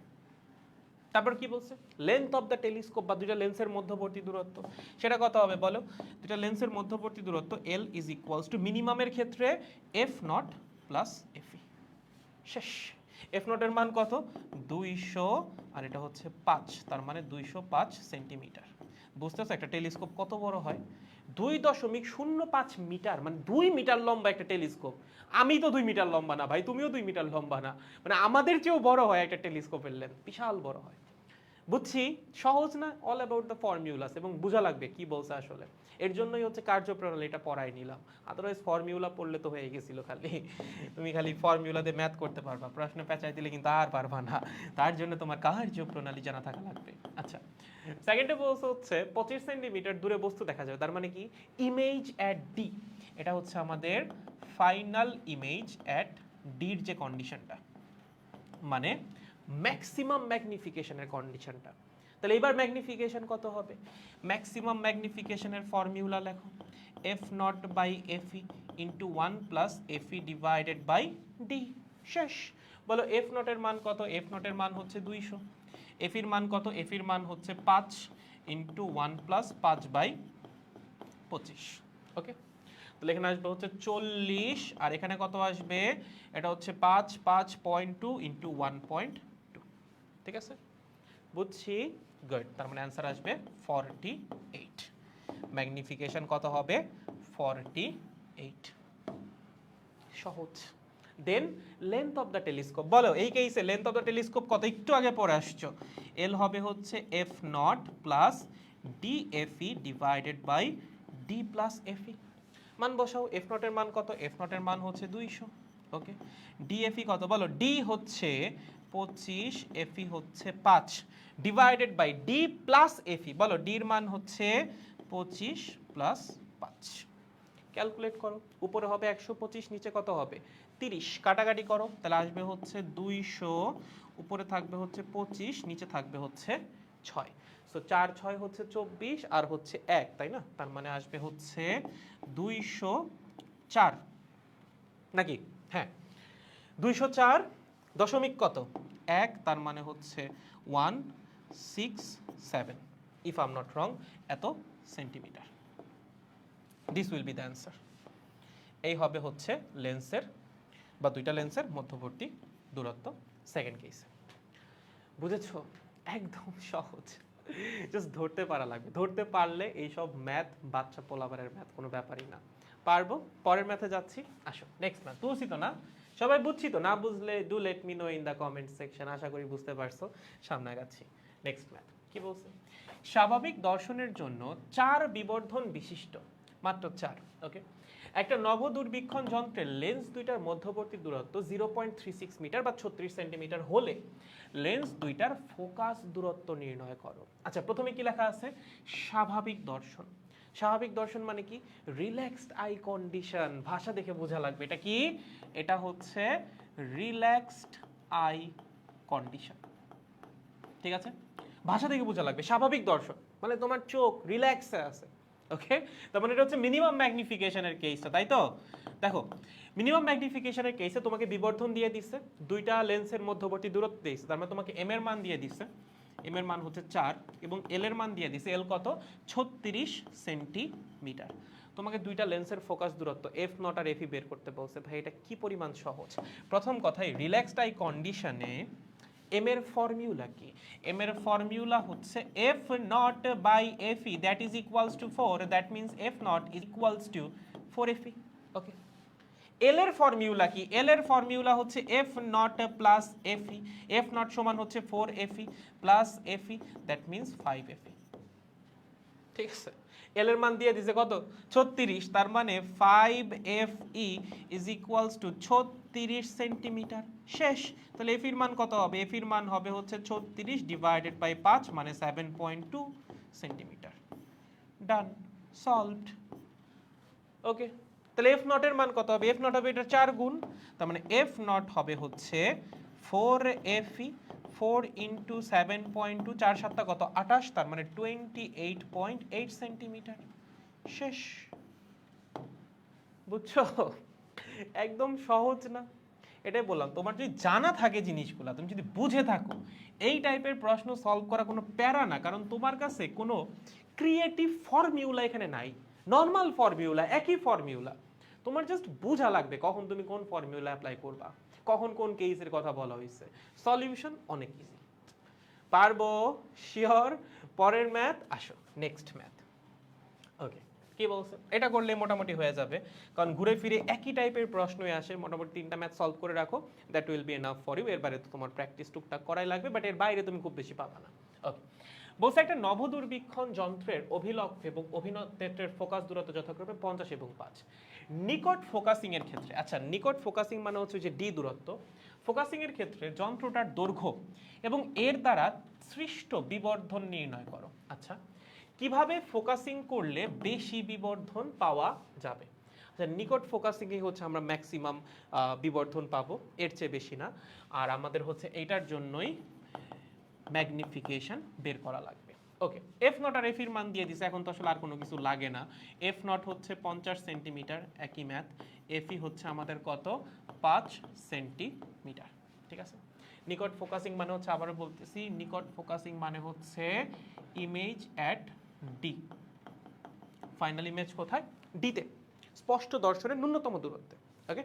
তারপর কি বলছে? লেন্থ অফ দ্য টেলিস্কোপ বা দুইটা লেন্সের মধ্যবর্তী দূরত্ব, সেটা কত হবে বলো? দুইটা লেন্সের মধ্যবর্তী দূরত্ব এল ইজ ইকুয়ালস টু মিনিমামের ক্ষেত্রে F naught plus F e. শেষ। এফ নটের মান কত? 200 আর এটা হচ্ছে 5, তার মানে 205 সেন্টিমিটার। বুঝতেছো একটা টেলিস্কোপ কত বড় হয়? 2.05 মিটার, মানে 2 মিটার লম্বা একটা টেলিস্কোপ। আমি তো 2 মিটার লম্বা না ভাই, তুমিও 2 মিটার লম্বা না, মানে আমাদের চেয়েও বড় হয় একটা টেলিস্কোপের লেন্থ, বিশাল বড় হয়। বুঝছি, সহজ না? অল অ্যাবাউট দ্য ফর্মুলাস, এবং বোঝা লাগবে কি বলছে আসলে। এর জন্যই হচ্ছে কার্যপ্রণালী এটা পড়াই নিলাম, আদারওয়াইজ ফর্মুলা পড়লে তো হয়ে গেছিল খালি। তুমি খালি ফর্মুলা দিয়ে ম্যাথ করতে পারবা, প্রশ্ন পেঁচাই দিলে কিন্তু আর পারবা না। তার জন্য তোমার কার্যপ্রণালী জানা থাকা লাগবে। আচ্ছা, সেকেন্ডে বলছে হচ্ছে 25 সেন্টিমিটার দূরে বস্তু দেখা যাবে, তার মানে কি? ইমেজ অ্যাট ডি, এটা হচ্ছে আমাদের ফাইনাল ইমেজ অ্যাট ডির যে কন্ডিশনটা, মানে ম্যাক্সিমাম ম্যাগনিফিকেশনের কন্ডিশনটা। তাহলে এবার ম্যাগনিফিকেশন কত হবে? ম্যাক্সিমাম ম্যাগনিফিকেশনের ফর্মুলা লেখো, f naught by F E into 1 plus F E divided by d. শেষ। বলো এফ নটের মান কত? এফ নটের মান হচ্ছে 200। এফ এর মান কত? এফ এর মান হচ্ছে 5 ইন্টু 1 প্লাস 5 বাই 25। ওকে, তাহলে এখানে আসবে হচ্ছে 40, আর এখানে কত আসবে? এটা হচ্ছে 5.2 ইন্টু 1.2। ঠিক আছে, বুঝছি, গুড। তার মানে অ্যান্সার আসবে 48। ম্যাগনিফিকেশন কত হবে? 48। সহজ। দেন লেন্থ অফ দ্য টেলিস্কোপ, বলো এই কেসে লেন্থ অফ দ্য টেলিস্কোপ কত? একটু আগে পড়ে আসছো, এল হবে হচ্ছে F naught plus d F E divided by D plus F e. মান বসাও। এফ নটের মান কত? এফ নটের মান হচ্ছে 200। ওকে, ডিএফই কত বলো? ডি হচ্ছে 25, এফই হচ্ছে 5 divided by D plus f e. বলো ডির মান হচ্ছে 25 প্লাস 5। ক্যালকুলেট করো, উপরে হবে 125, নিচে কত হবে 30, কাটাকাটি করো, তাহলে আসবে হচ্ছে 200, উপরে থাকবে হচ্ছে 25, নিচে থাকবে হচ্ছে 6। সো 4 6 হচ্ছে 24 আর হচ্ছে 1, তাই না? তার মানে আসবে হচ্ছে 204 নাকি? হ্যাঁ, 204 দশমিক কত 1, তার মানে হচ্ছে 167, if I am not wrong, এত centimetre. This will be the answer. এই হবে হচ্ছে লেন্সের বা দুইটা লেন্সের মধ্যবর্তী দূরত্ব সেকেন্ড কেসে। বুঝেছো? একদম সহজ, জাস্ট ধরতে পারা লাগবে। ধরতে পারলে এইসব ম্যাথ বাচ্চা পোলাবারের ম্যাথ কোনো ব্যাপারই না। পারবো, পরের ম্যাথে যাচ্ছি। আসো নেক্সট ম্যাথ। বুঝছি তো না? সবাই বুঝছি তো? না বুঝলে do let me know in the comment section. আশা করি বুঝতে পারছো। সামনে আগাচ্ছি। নেক্সট ম্যাথ কি বলছে? স্বাভাবিক দর্শনের জন্য 4 বিবর্ধন বিশিষ্ট, মাত্র 4, ওকে, একটা নব দূরবীক্ষণ যন্ত্রের লেন্স দুইটার মধ্যবর্তী দূরত্ব 0.36 মিটার বা 36 সেন্টিমিটার হলে লেন্স দুইটার ফোকাস দূরত্ব নির্ণয় করো। আচ্ছা, প্রথমে কি লেখা আছে? স্বাভাবিক দর্শন। স্বাভাবিক দর্শন মানে কি? Relaxed I condition. ভাষা দেখে বোঝা লাগবে এটা কি। এটা হচ্ছে রিল্যাক্সড আই কন্ডিশন, ঠিক আছে? ভাষা দেখে বোঝা লাগবে। স্বাভাবিক দর্শন মানে তোমার চোখ রিল্যাক্সে আছে, ওকে? তার মানে এটা হচ্ছে মিনিমাম ম্যাগনিফিকেশনের কেসটা, তাই তো? দেখো, মিনিমাম ম্যাগনিফিকেশনের কেসে তোমাকে বিবর্ধন দিয়ে দিচ্ছে, দুইটা লেন্সের মধ্যবর্তী দূরত্ব দিয়েছে, তার মানে তোমাকে এম এর মান দিয়ে দিচ্ছে, এম এর মান হচ্ছে 4 এবং এল এর মান দিয়ে দিছে, এল কত 36 সেন্টিমিটার। তোমাকে দুইটা লেন্সের ফোকাস দূরত্ব এফ নট আর এফই বের করতে বলছে। ভাই এটা কি পরিমাণ সহজ। প্রথম কথাই রিল্যাক্সড আই কন্ডিশনে এম এর ফর্মুলা কি? এম এর ফর্মুলা হচ্ছে F naught by FE that is equals to 4, that means F naught is equals to 4 FE, okay. L এর ফর্মুলা কি? এল এর ফর্মুলা হচ্ছে F naught plus FE, F naught সমান হচ্ছে 4 FE plus FE, that means 5 FE, ঠিক আছে? এল এর মান দিয়ে দিছে কত 36, তার মানে 5 FE is equals two 36 centimetre. শেষ। তাহলে এফ এর মান কত হবে? এফ এর মান হবে হচ্ছে 36 ডিভাইডেড বাই 5 মানে 7.2 সেন্টিমিটার। ডান, সলভড, ওকে। তাহলে এফ নট এর মান কত হবে? এফ নট হবে এটা 4 গুণ, তার মানে এফ নট হবে হচ্ছে 4 এফই, 4 ইন্টু 7.2, 4 7 কত 28, তার মানে 28.8 সেন্টিমিটার। শেষ। বুঝছো? একদম সহজ না? এটাই বললাম, তোমার যদি জানা থাকে জিনিসগুলো, তুমি যদি বুঝে থাকো, এই টাইপের প্রশ্ন সলভ করা কোনো প্যারা না, কারণ তোমার কাছে কোনো ক্রিয়েটিভ ফর্মুলা এখানে নাই। নর্মাল ফর্মুলা, একই ফর্মুলা, তোমার জাস্ট বোঝা লাগবে কখন তুমি কোন ফর্মুলা অ্যাপ্লাই করবা, কখন কোন কেসের কথা বলা হয়েছে। সলিউশন অনেক ইজি। পারবো, শিওর। পরের ম্যাথ আসো, নেক্সট ম্যাথ, ওকে। কি বলছে? এটা করলে মোটামুটি হয়ে যাবে, কারণ ঘুরে ফিরে একই টাইপের প্রশ্নই আসে। মোটামুটি 3টা ম্যাথ সলভ করে রাখো, that will be enough for you. এর বাইরে তো তোমার প্র্যাকটিস টুকটাক করাই লাগবে, বাট এর বাইরে তুমি খুব বেশি পাবা না, ওকে। বলছে একটা নভোদূরবীক্ষণ যন্ত্রের অভিলক্ষ এবং অভিনক্ষেত্রের ফোকাস দূরত্ব যথাক্রমে 50 এবং 5। নিকট ফোকাসিং এর ক্ষেত্রে, আচ্ছা নিকট ফোকাসিং মানে হচ্ছে যে ডি দূরত্ব, ফোকাসিং এর ক্ষেত্রে যন্ত্রটার দৈর্ঘ্য এবং এর দ্বারা সৃষ্ট বিবর্ধন নির্ণয় করো। আচ্ছা, কিভাবে ফোকাসিং করলে বেশি বিবর্ধন পাওয়া যাবে? আচ্ছা, নিকট ফোকাসিং এ হচ্ছে আমরা ম্যাক্সিমাম বিবর্ধন পাবো, এর চেয়ে বেশি না। আর আমাদের হচ্ছে এইটার জন্যই ম্যাগনিফিকেশন বের করা লাগবে, ওকে। এফ নট আর এফ এর মান দিয়ে দিছে, এখন তো আসলে আর কোনো কিছু লাগে না। এফ নট হচ্ছে 50 সেন্টিমিটার, একই ম্যাথ। এফই হচ্ছে আমাদের কত 5 সেন্টিমিটার, ঠিক আছে। নিকট ফোকাসিং মানে হচ্ছে, আবারও বলতেছি, নিকট ফোকাসিং মানে হচ্ছে image at d. Final image কোথায়? ডিতে, স্পষ্ট দর্শনের ন্যূনতম দূরত্বে, ওকে।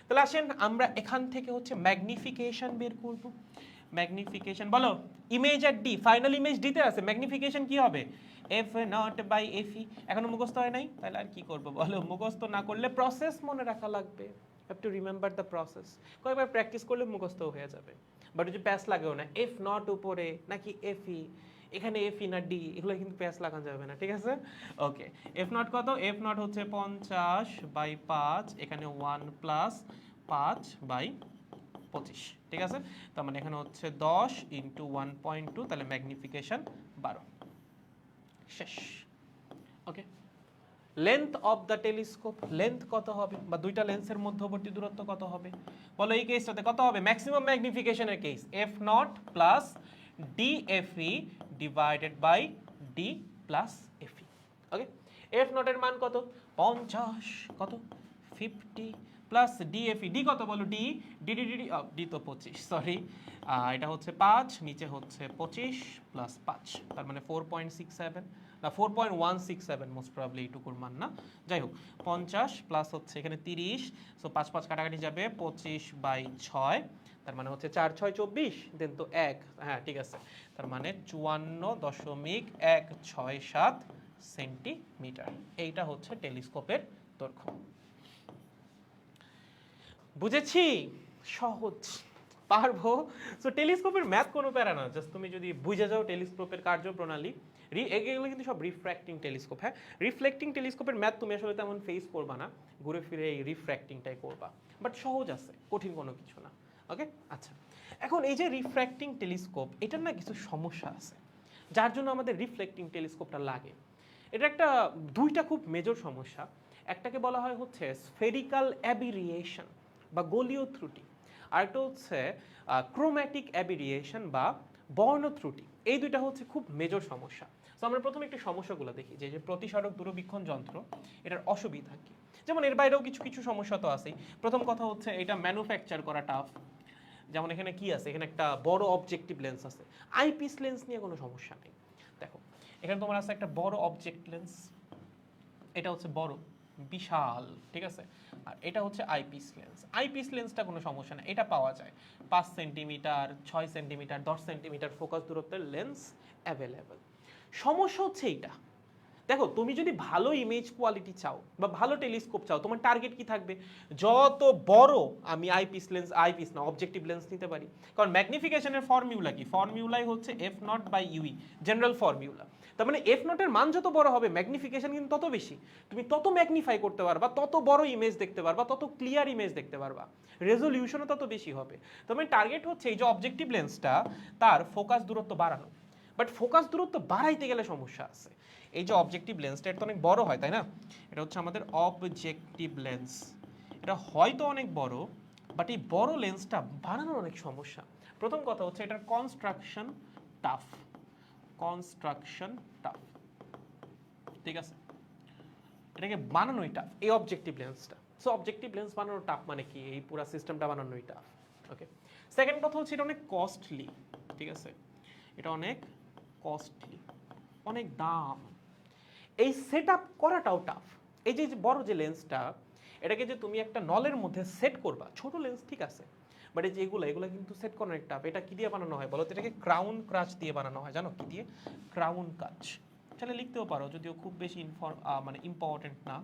তাহলে আসেন আমরা এখান থেকে হচ্ছে ম্যাগনিফিকেশন বের করব। ম্যাগনিফিকেশন বলো, image at d, final image ডিতে আছে, ম্যাগনিফিকেশন কি হবে? F naught by f e. এখনো মুখস্থ হয় নাই, তাহলে আর কি করবো বলো? মুখস্থ না করলে প্রসেস মনে রাখা লাগবে, have to remember the process. কয়েকবার প্র্যাকটিস করলে মুখস্থ হয়ে যাবে, বাট ওই যে প্যাস লাগেও না, এফ নট উপরে নাকি এফই, এখানে এফই না ডি, এগুলো কিন্তু প্যাস লাগানো যাবে না, ঠিক আছে, ওকে। এফ নট কত? এফ নট হচ্ছে 50 বাই 5, এখানে 1 প্লাস 5/25, ঠিক আছে? তার মানে এখানে হচ্ছে 10 ইন্টু 1.2, তাহলে ম্যাগনিফিকেশন 12, শেষ। Okay, length of the telescope, length কত হবে বা দুইটা লেন্সের মধ্যবর্তী দূরত্ব কত হবে বলো? এই কেসটাতে কত হবে? ম্যাক্সিমাম ম্যাগনিফিকেশনের case f naught plus dfe divided by d plus fe। Okay, f naught এর মান কত? 50, কত 50 প্লাস dfe, d কত বলো? d d d d d তো 25, সরি, এটা হচ্ছে 5, নিচে হচ্ছে 25 প্লাস 5, তার মানে 4.67 না 4.167 মোস্ট প্রবাবলি এইটুকুর মান না, যাই হোক 50 প্লাস হচ্ছে এখানে 30, সো 5 5 কাটাকাটি যাবে 25/6, তার মানে হচ্ছে 4 6 24, দেন তো 1, হ্যাঁ ঠিক আছে, তার মানে 54.167 সেন্টিমিটার। এইটা হচ্ছে টেলিস্কোপের দৈর্ঘ্য। বুঝেছি? সহজ, পারবো। সো টেলিস্কোপের ম্যাথ কোনো প্যারা না, জাস্ট তুমি যদি বুঝে যাও টেলিস্কোপের কার্যপ্রণালী। এগুলো কিন্তু সব রিফ্র্যাক্টিং টেলিস্কোপ, হ্যাঁ রিফ্লেক্টিং টেলিস্কোপের ম্যাথ তুমি আসলে তেমন ফেস করবা না, ঘুরে ফিরে এই রিফ্র্যাক্টিংটাই করবা, বাট সহজ আছে, কঠিন কোনো কিছু না। ওকে, আচ্ছা, এখন এই যে রিফ্র্যাক্টিং টেলিস্কোপ, এটার না কিছু সমস্যা আছে যার জন্য আমাদের রিফ্লেক্টিং টেলিস্কোপটা লাগে। এটা একটা দুইটা খুব মেজর সমস্যা। একটাকে বলা হয় হচ্ছে স্ফেরিক্যাল অ্যাবিরিয়েশন বা গোলীয় ত্রুটি, আরেকটা হচ্ছে ক্রোম্যাটিক অ্যাবিরিয়েশন বা বর্ণ ত্রুটি। এই দুইটা হচ্ছে খুব মেজর সমস্যা। তো আমরা প্রথমে একটু সমস্যাগুলো দেখি, যে প্রতিসারক দূরবীক্ষণ যন্ত্র, এটার অসুবিধা কি। যেমন এর বাইরেও কিছু কিছু সমস্যা তো আছেই। প্রথম কথা হচ্ছে এটা ম্যানুফ্যাকচার করা টাফ। যেমন এখানে কি আছে, এখানে একটা বড় অবজেক্টিভ লেন্স আছে, আইপিস লেন্স নিয়ে কোনো সমস্যা নেই। দেখো এখানে তোমার আছে একটা বড় অবজেক্ট লেন্স, এটা হচ্ছে বড় বিশাল, ঠিক আছে, আর এটা হচ্ছে আইপিস লেন্স। আইপিস লেন্সটা কোনো সমস্যা না, এটা পাওয়া যায় 5 সেন্টিমিটার 6 সেন্টিমিটার 10 সেন্টিমিটার ফোকাস দূরত্বের লেন্স অ্যাভেলেবেল। সমস্যা হচ্ছে এইটা, দেখো তুমি যদি ভালো ইমেজ কোয়ালিটি চাও বা ভালো টেলিস্কোপ চাও, তোমার টার্গেট কি থাকবে? যত বড় আমি আইপিস না অবজেক্টিভ লেন্স নিতে পারি। কারণ ম্যাগনিফিকেশনের ফর্মুলা কি? ফর্মুলাই হচ্ছে F naught by u e, general formula. তার মানে এফ নটের মান যত বড় হবে ম্যাগনিফিকেশন কিন্তু তত বেশি, তুমি তত ম্যাগনিফাই করতে পারবা, তত বড় ইমেজ দেখতে পারবা, তত ক্লিয়ার ইমেজ দেখতে পারবা, রেজলিউশনও তত বেশি হবে। তার মানে টার্গেট হচ্ছে এই যে অবজেক্টিভ লেন্সটা, তার ফোকাস দূরত্ব বাড়ানো। বাট ফোকাস দূরত্ব বাড়াইতে গেলে সমস্যা আছে। এই যে অবজেক্টিভ লেন্সটা, এটা তো অনেক বড় হয় তাই না? এটা হচ্ছে আমাদের অবজেক্টিভ লেন্স, এটা হয়তো অনেক বড়, বাট এই বড় লেন্সটা বানানোর অনেক সমস্যা। প্রথম কথা হচ্ছে এটার কনস্ট্রাকশন টাফ, ঠিক আছে, এটাকে বানানোই টাফ এই অবজেক্টিভ লেন্সটা। সো অবজেক্টিভ লেন্স বানানো টাফ মানে কি? এই পুরো সিস্টেমটা বানানোই টাফ। ওকে, সেকেন্ড কথা হচ্ছে এটা অনেক কস্টলি, ঠিক আছে, এটা অনেক কস্টলি, অনেক দাম। এই সেট আপ করাটাও টাফ। এই যে বড় যে লেন্সটা, এটাকে যে তুমি একটা নলের মধ্যে সেট করবা, ছোট লেন্স ঠিক আছে, বাট এই যে এগুলো কিন্তু সেট করা অনেক টাফ। এটা কি দিয়ে বানানো হয় বলো তো? এটাকে ক্রাউন কাচ দিয়ে বানানো হয়, জানো কি দিয়ে? ক্রাউন কাচ, তাহলে লিখতেও পারো, যদিও খুব বেশি মানে ইম্পর্টেন্ট না,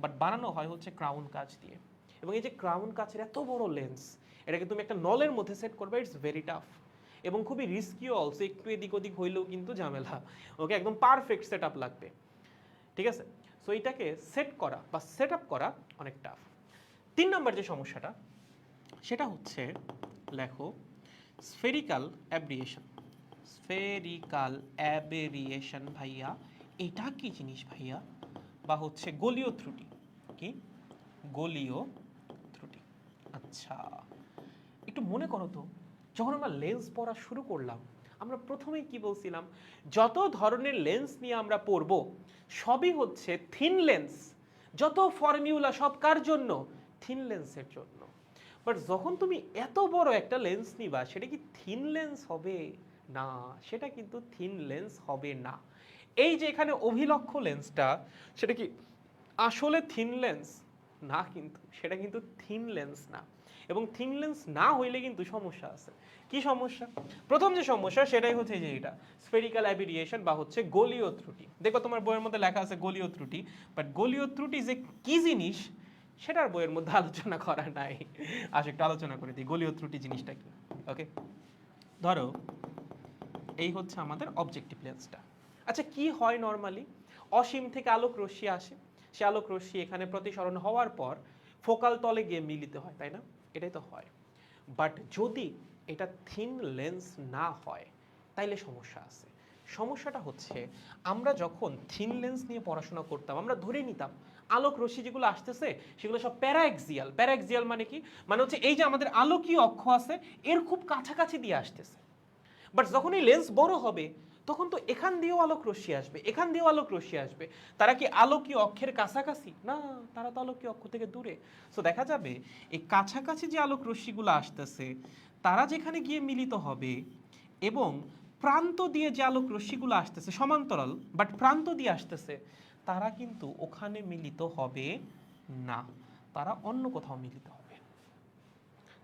বাট বানানো হয় হচ্ছে ক্রাউন কাচ দিয়ে। এবং এই যে ক্রাউন কাচের এত বড় লেন্স, এটাকে তুমি একটা নলের মধ্যে সেট করবে, ইটস ভেরি টাফ এবং খুবই রিস্কিও অলসো। একটু এদিক ওদিক হইলেও কিন্তু ঝামেলা। ওকে, একদম পারফেক্ট সেট আপ লাগবে, ঠিক আছে। সো এটাকে সেট করা বা সেট আপ করা অনেক টাফ। 3 নম্বর যে সমস্যাটা, সেটা হচ্ছে লেখো স্ফেরিক্যাল অ্যাব্রিয়েশন। স্ফেরিক্যাল অ্যাবেরিয়েশন ভাইয়া, এটা কি জিনিস ভাইয়া? বা হচ্ছে গোলীয় ত্রুটি। কি? গোলীয় ত্রুটি। আচ্ছা, একটু মনে করো তো, যখন আমরা লেন্স পড়া শুরু করলাম, আমরা প্রথমেই কি বলছিলাম? যত ধরনের লেন্স নিয়ে আমরা পড়ব সবই হচ্ছে থিন লেন্স। যত ফর্মুলা সব কার জন্য? থিন লেন্সের জন্য। বাট যখন তুমি এত বড় একটা লেন্স নিবা, সেটা কি থিন লেন্স হবে? না, সেটা কিন্তু থিন লেন্স হবে না। এই যে এখানে অভিলক্ষ লেন্সটা, সেটা কি আসলে থিন লেন্স? না, কিন্তু সেটা কিন্তু থিন লেন্স না। এবং থিন লেন্স না হইলে কিন্তু সমস্যা আছে। কি সমস্যা? প্রথম যে সমস্যা সেটাই হচ্ছে যে এটা স্ফেরিক্যাল অ্যাবিরিয়েশন বা হচ্ছে গোলীয় ত্রুটি। দেখো তোমার বইয়ের মধ্যে লেখা আছে গোলীয় ত্রুটি, বাট গোলীয় ত্রুটি যে কি জিনিস সেটার বইয়ের মধ্যে আলোচনা করা নাই। আজ একটু আলোচনা করে দিই গোলীয় ত্রুটি জিনিসটা কি। ওকে, ধরো এই হচ্ছে আমাদের অবজেক্টিভ লেন্সটা। আচ্ছা, কি হয় নরমালি? অসীম থেকে আলোক রশ্মি আসে, সে আলোক রশ্মি এখানে প্রতিসরণ হওয়ার পর ফোকাল তলে গিয়ে মিলিত হয়, তাই না? এটাই তো হয়। বাট যদি এটা থিন লেন্স না হয় তাইলে সমস্যা আছে। সমস্যাটা হচ্ছে আমরা যখন থিন লেন্স নিয়ে পড়াশোনা করতাম আমরা ধরে নিতাম আলোক রশ্মি যেগুলো আসতেছে সেগুলো সব প্যারাক্সিয়াল। প্যারাক্সিয়াল মানে কি? মানে হচ্ছে এই যে আমাদের আলোকীয় অক্ষ আছে এর খুব কাছাকাছি দিয়ে আসতেছে। বাট যখন এই লেন্স বড় হবে তখন তো এখান দিয়েও আলোক রশ্মি আসবে, এখান দিয়েও আলোক রশ্মি আসবে। তারা কি আলোকীয় অক্ষের কাছাকাছি? না, তারা তো আলোকীয় অক্ষ থেকে দূরে। সো দেখা যাবে এই কাছাকাছি যে আলোক রশ্মিগুলো আসতেছে তারা যেখানে গিয়ে মিলিত হবে এবং প্রান্ত দিয়ে যে আলোক রশ্মিগুলো আসতেছে সমান্তরাল বাট প্রান্ত দিয়ে আসতেছে তারা কিন্তু ওখানে মিলিত হবে না, তারা অন্য কোথাও মিলিত হবে।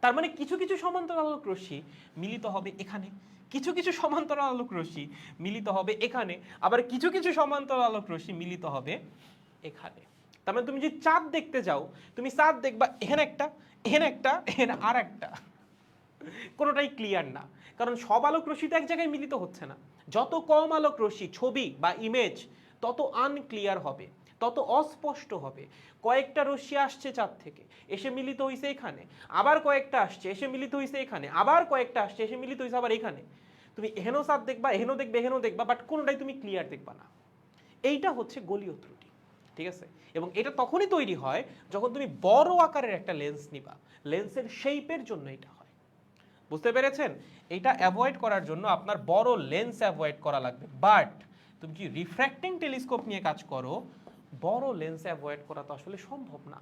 তার মানে কিছু কিছু সমান্তরাল আলোক রশ্মি মিলিত হবে এখানে, কিছু কিছু সমান্তরাল আলোক রশ্মি মিলিত হবে এখানে, আবার কিছু কিছু সমান্তরাল আলোক রশ্মি মিলিত হবে এখানে। তার মানে তুমি যদি চাঁদ দেখতে যাও তুমি চাঁদ দেখবা এখানে একটা, এখানে একটা, এখানে আর একটা, কোনোটাই ক্লিয়ার না, কারণ সব আলোক রশ্মি তো এক জায়গায় মিলিত হচ্ছে না। যত কম আলোক রশ্মি ছবি বা ইমেজ তত আনক্লিয়ার হবে, তত অস্পষ্ট হবে। কয়েকটা রশ্মি আসছে চাঁদ থেকে এসে মিলিত হইছে এখানে, আবার কয়েকটা আসছে এসে মিলিত হইছে এখানে, আবার কয়েকটা আসছে এসে মিলিত হইছে আবার এখানে। তুমি এহেনও চাঁদ দেখবা, এহেনও দেখবে, এহেনও দেখবা, বাট কোনোটাই তুমি ক্লিয়ার দেখবা না। এইটা হচ্ছে গলীয় ত্রুটি, ঠিক আছে? এবং এটা তখনই তৈরি হয় যখন তুমি বড় আকারের একটা লেন্স নিবা, লেন্সের শেপের জন্য এটা হয়। বুঝতে পেরেছেন? এটা অ্যাভয়েড করার জন্য আপনার বড় লেন্স অ্যাভয়েড করা লাগবে। বাট তুমি কি রিফ্র্যাক্টিং টেলিস্কোপ নিয়ে কাজ করো, বড় লেন্স অ্যাভয়েড করা তো আসলে সম্ভব না।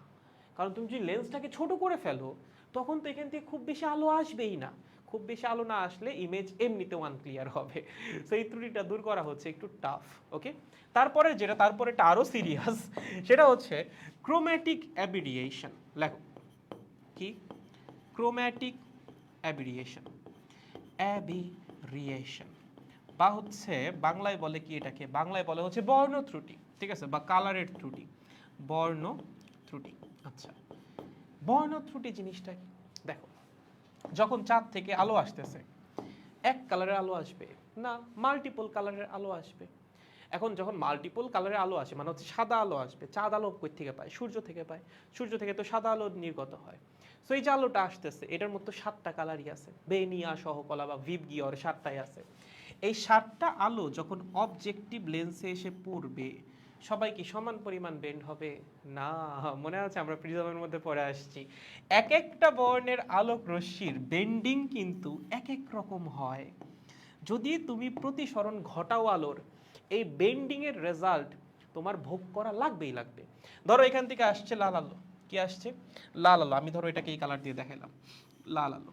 কারণ তুমি যদি লেন্সটাকে ছোট করে ফেলো তখন তো এখান থেকে খুব বেশি আলো আসবেই না। খুব বেশি আলো না আসলে ইমেজ এমনিতেও আনক্লিয়ার হবে। সো এই ত্রুটিটা দূর করা হচ্ছে একটু টাফ। ওকে, তারপরে তারপরেটা আরো সিরিয়াস, সেটা হচ্ছে ক্রোম্যাটিক অ্যাবিরিয়েশন। লেখো কি? ক্রোম্যাটিক অ্যাবিরিয়েশন। অ্যাবিরিয়েশন বা হচ্ছে বাংলায় বলে কি এটাকে? বাংলায় বলে হচ্ছে বর্ণ ত্রুটি, ঠিক আছে, বা কালারের ত্রুটি, বর্ণ ত্রুটি। আচ্ছা, বর্ণ ত্রুটি জিনিসটা কি? দেখো, যখন চাঁদ থেকে আলো আসতেছে এক কালারের আলো আসবে না, মাল্টিপল কালারের আলো আসবে। এখন যখন মাল্টিপল কালারের আলো আসে মানে হচ্ছে সাদা আলো আসবে, চাঁদ আলো কই থেকে পায়? সূর্য থেকে পায়, সূর্য থেকে তো সাদা আলো নির্গত হয়। সো এই যে আলোটা আসতেছে এটার মধ্যে 7টা কালারই আছে, বেনিয়া সহ কলা বা ভিবগিয়র 7টাই আছে। এই 7টা আলো যখন অবজেক্টিভ লেন্সে এসে পড়বে সবাই কি সমান পরিমাণ বেন্ড হবে? না। মনে আছে আমরা প্রিজমের মধ্যে পড়ে আসছি এক একটা বর্ণের আলোক রশ্মির বেন্ডিং কিন্তু এক এক রকম হয়। যদি তুমি প্রতিসরণ ঘটাও আলোর, এই বেন্ডিং এর রেজাল্ট তোমার ভোগ করা লাগবেই লাগবে। ধরো এখান থেকে আসছে লাল আলো, কি আসছে? লাল আলো। আমি ধরো এটাকে এই কালার দিয়ে দেখাইলাম, লাল আলো,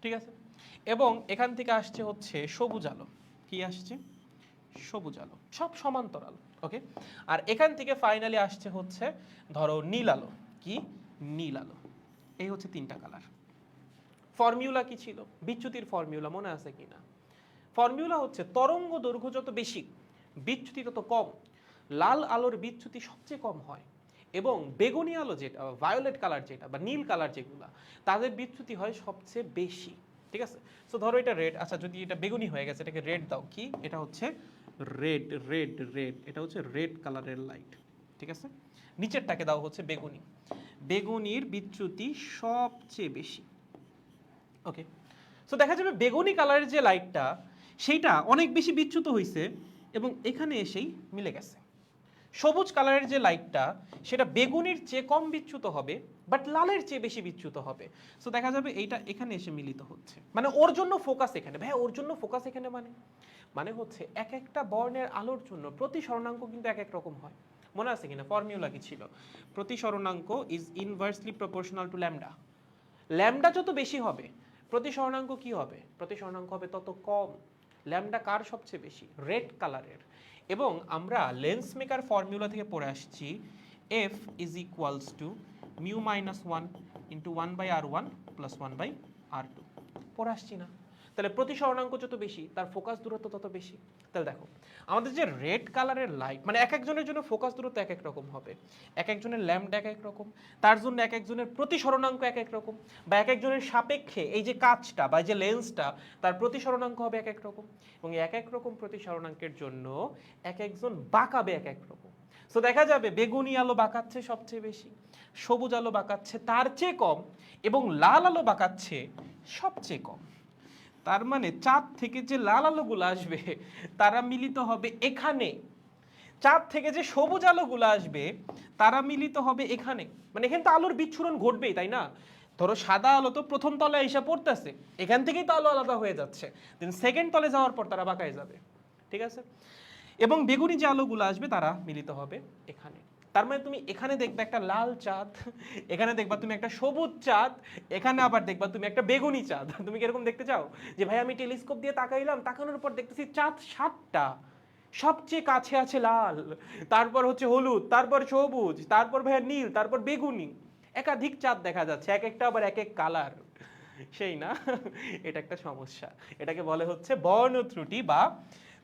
ঠিক আছে? এবং এখান থেকে আসছে হচ্ছে সবুজ আলো, কি আসছে? সবুজ আলো। সব সমান্তরাল, ওকে? আর এখান থেকে ফাইনালি আসছে হচ্ছে ধরো নীল আলো, কি? নীল আলো। এই হচ্ছে 3টা কালার। ফর্মুলা কি ছিল? বিচ্যুতির ফর্মুলা মনে আছে কিনা? ফর্মুলা হচ্ছে তরঙ্গ দৈর্ঘ্য যত বেশি বিচ্যুতি তত কম। লাল আলোর বিচ্যুতি সবচেয়ে কম হয় এবং বেগুনি আলো যেটা, ভায়োলেট কালার যেটা বা নীল কালার যেগুলা, তাদের বিচ্যুতি হয় সবচেয়ে বেশি, ঠিক আছে? সো ধরো এটা রেড, আচ্ছা যদি এটা বেগুনি হয়ে গেছে এটাকে রেড দাও, কি? এটা হচ্ছে রেড, রেড, রেড, এটা হচ্ছে রেড কালারের লাইট, ঠিক আছে? নিচেরটাকে দাও হচ্ছে বেগুনি, বেগুনির বিচ্যুতি সবচেয়ে বেশি, ওকে? সো দেখা যাবে বেগুনি কালারের যে লাইটটা সেইটা অনেক বেশি বিচ্যুত হয়েছে এবং এখানে এসেই মিলে গেছে। সবুজ কালারের যে লাইটটা সেটা বেগুনির চেয়ে কম বিচ্যুত হবে বাট লালের চেয়ে বেশি বিচ্যুত হবে। সো দেখা যাবে এইটা এখানে এসে মিলিত হচ্ছে, মানে ওর জন্য ফোকাস এখানে। ভাই ওর জন্য ফোকাস এখানে মানে হচ্ছে এক একটা বর্ণের আলোর জন্য প্রতিসরণাঙ্ক কিন্তু এক এক রকম হয়। মনে আছে কিনা ফর্মুলা কি ছিল? প্রতিসরণাঙ্ক is inversely proportional to lambda. Lambda যত বেশি হবে প্রতিসরণাঙ্ক কি হবে? প্রতিসরণাঙ্ক হবে তত কম। ল্যামডা কার সবচেয়ে বেশি? রেড কালারের। এবং আমরা লেন্স মেকার ফর্মুলা থেকে পড়ে আসছি F is equals two mu minus 1 into 1/r1 plus 1/r2 পড়ে আসছি না? তাহলে প্রতিসরণাঙ্ক যত বেশি তার ফোকাস দূরত্ব তত বেশি। তাহলে দেখো আমাদের যে রেড কালারের লাইট, মানে এক একজনের জন্য ফোকাস দূরত্ব এক এক রকম হবে, এক একজনের ল্যাম্বডা এক এক রকম, তার জন্য এক একজনের প্রতিসরণাঙ্ক এক এক রকম, বা এক একজনের সাপেক্ষে এই যে কাঁচটা বা যে লেন্সটা তার প্রতিসরণাঙ্ক হবে এক এক রকম, এবং এক এক রকম প্রতিসরণাঙ্কের জন্য এক একজন বাঁকাবে এক এক রকম। সো দেখা যাবে বেগুনি আলো বাঁকাচ্ছে সবচেয়ে বেশি, সবুজ আলো বাঁকাচ্ছে তার চেয়ে কম, এবং লাল আলো বাঁকাচ্ছে সবচেয়ে কম। তার মানে চাঁদ থেকে যে লাল আলোগুলো আসবে তারা মিলিত হবে এখানে, চাঁদ থেকে যে সবুজ আলোগুলো আসবে তারা মিলিত হবে এখানে। মানে এখানে তো আলোর বিচ্ছুরণ ঘটবেই, তাই না? ধরো সাদা আলো তো প্রথম তলে এসে পড়তেছে, এখান থেকেই তো আলো আলাদা হয়ে যাচ্ছে, দেন সেকেন্ড তলে যাওয়ার পর তারা বাঁকায় যাবে, ঠিক আছে? এবং বেগুনি যে আলোগুলো আসবে তারা মিলিত হবে এখানে। তার মানে তুমি এখানে দেখবে একটা লাল চাঁদ, এখানে দেখবা তুমি একটা সবুজ চাঁদ, এখানে আবার দেখবা তুমি একটা বেগুনি চাঁদ। তুমি কিরকম দেখতে চাও? যে ভাই আমি টেলিস্কোপ দিয়ে তাকাইলাম, তাকানোর পর দেখতেছি চাঁদ 7টা, সবচেয়ে কাছে আছে লাল, তারপর হচ্ছে হলুদ, তারপর সবুজ, তারপর ভাইয়া নীল, তারপর বেগুনি, একাধিক চাঁদ দেখা যাচ্ছে, এক একটা আবার এক এক কালার। সেই না? এটা একটা সমস্যা, এটাকে বলে হচ্ছে বর্ণ ত্রুটি বা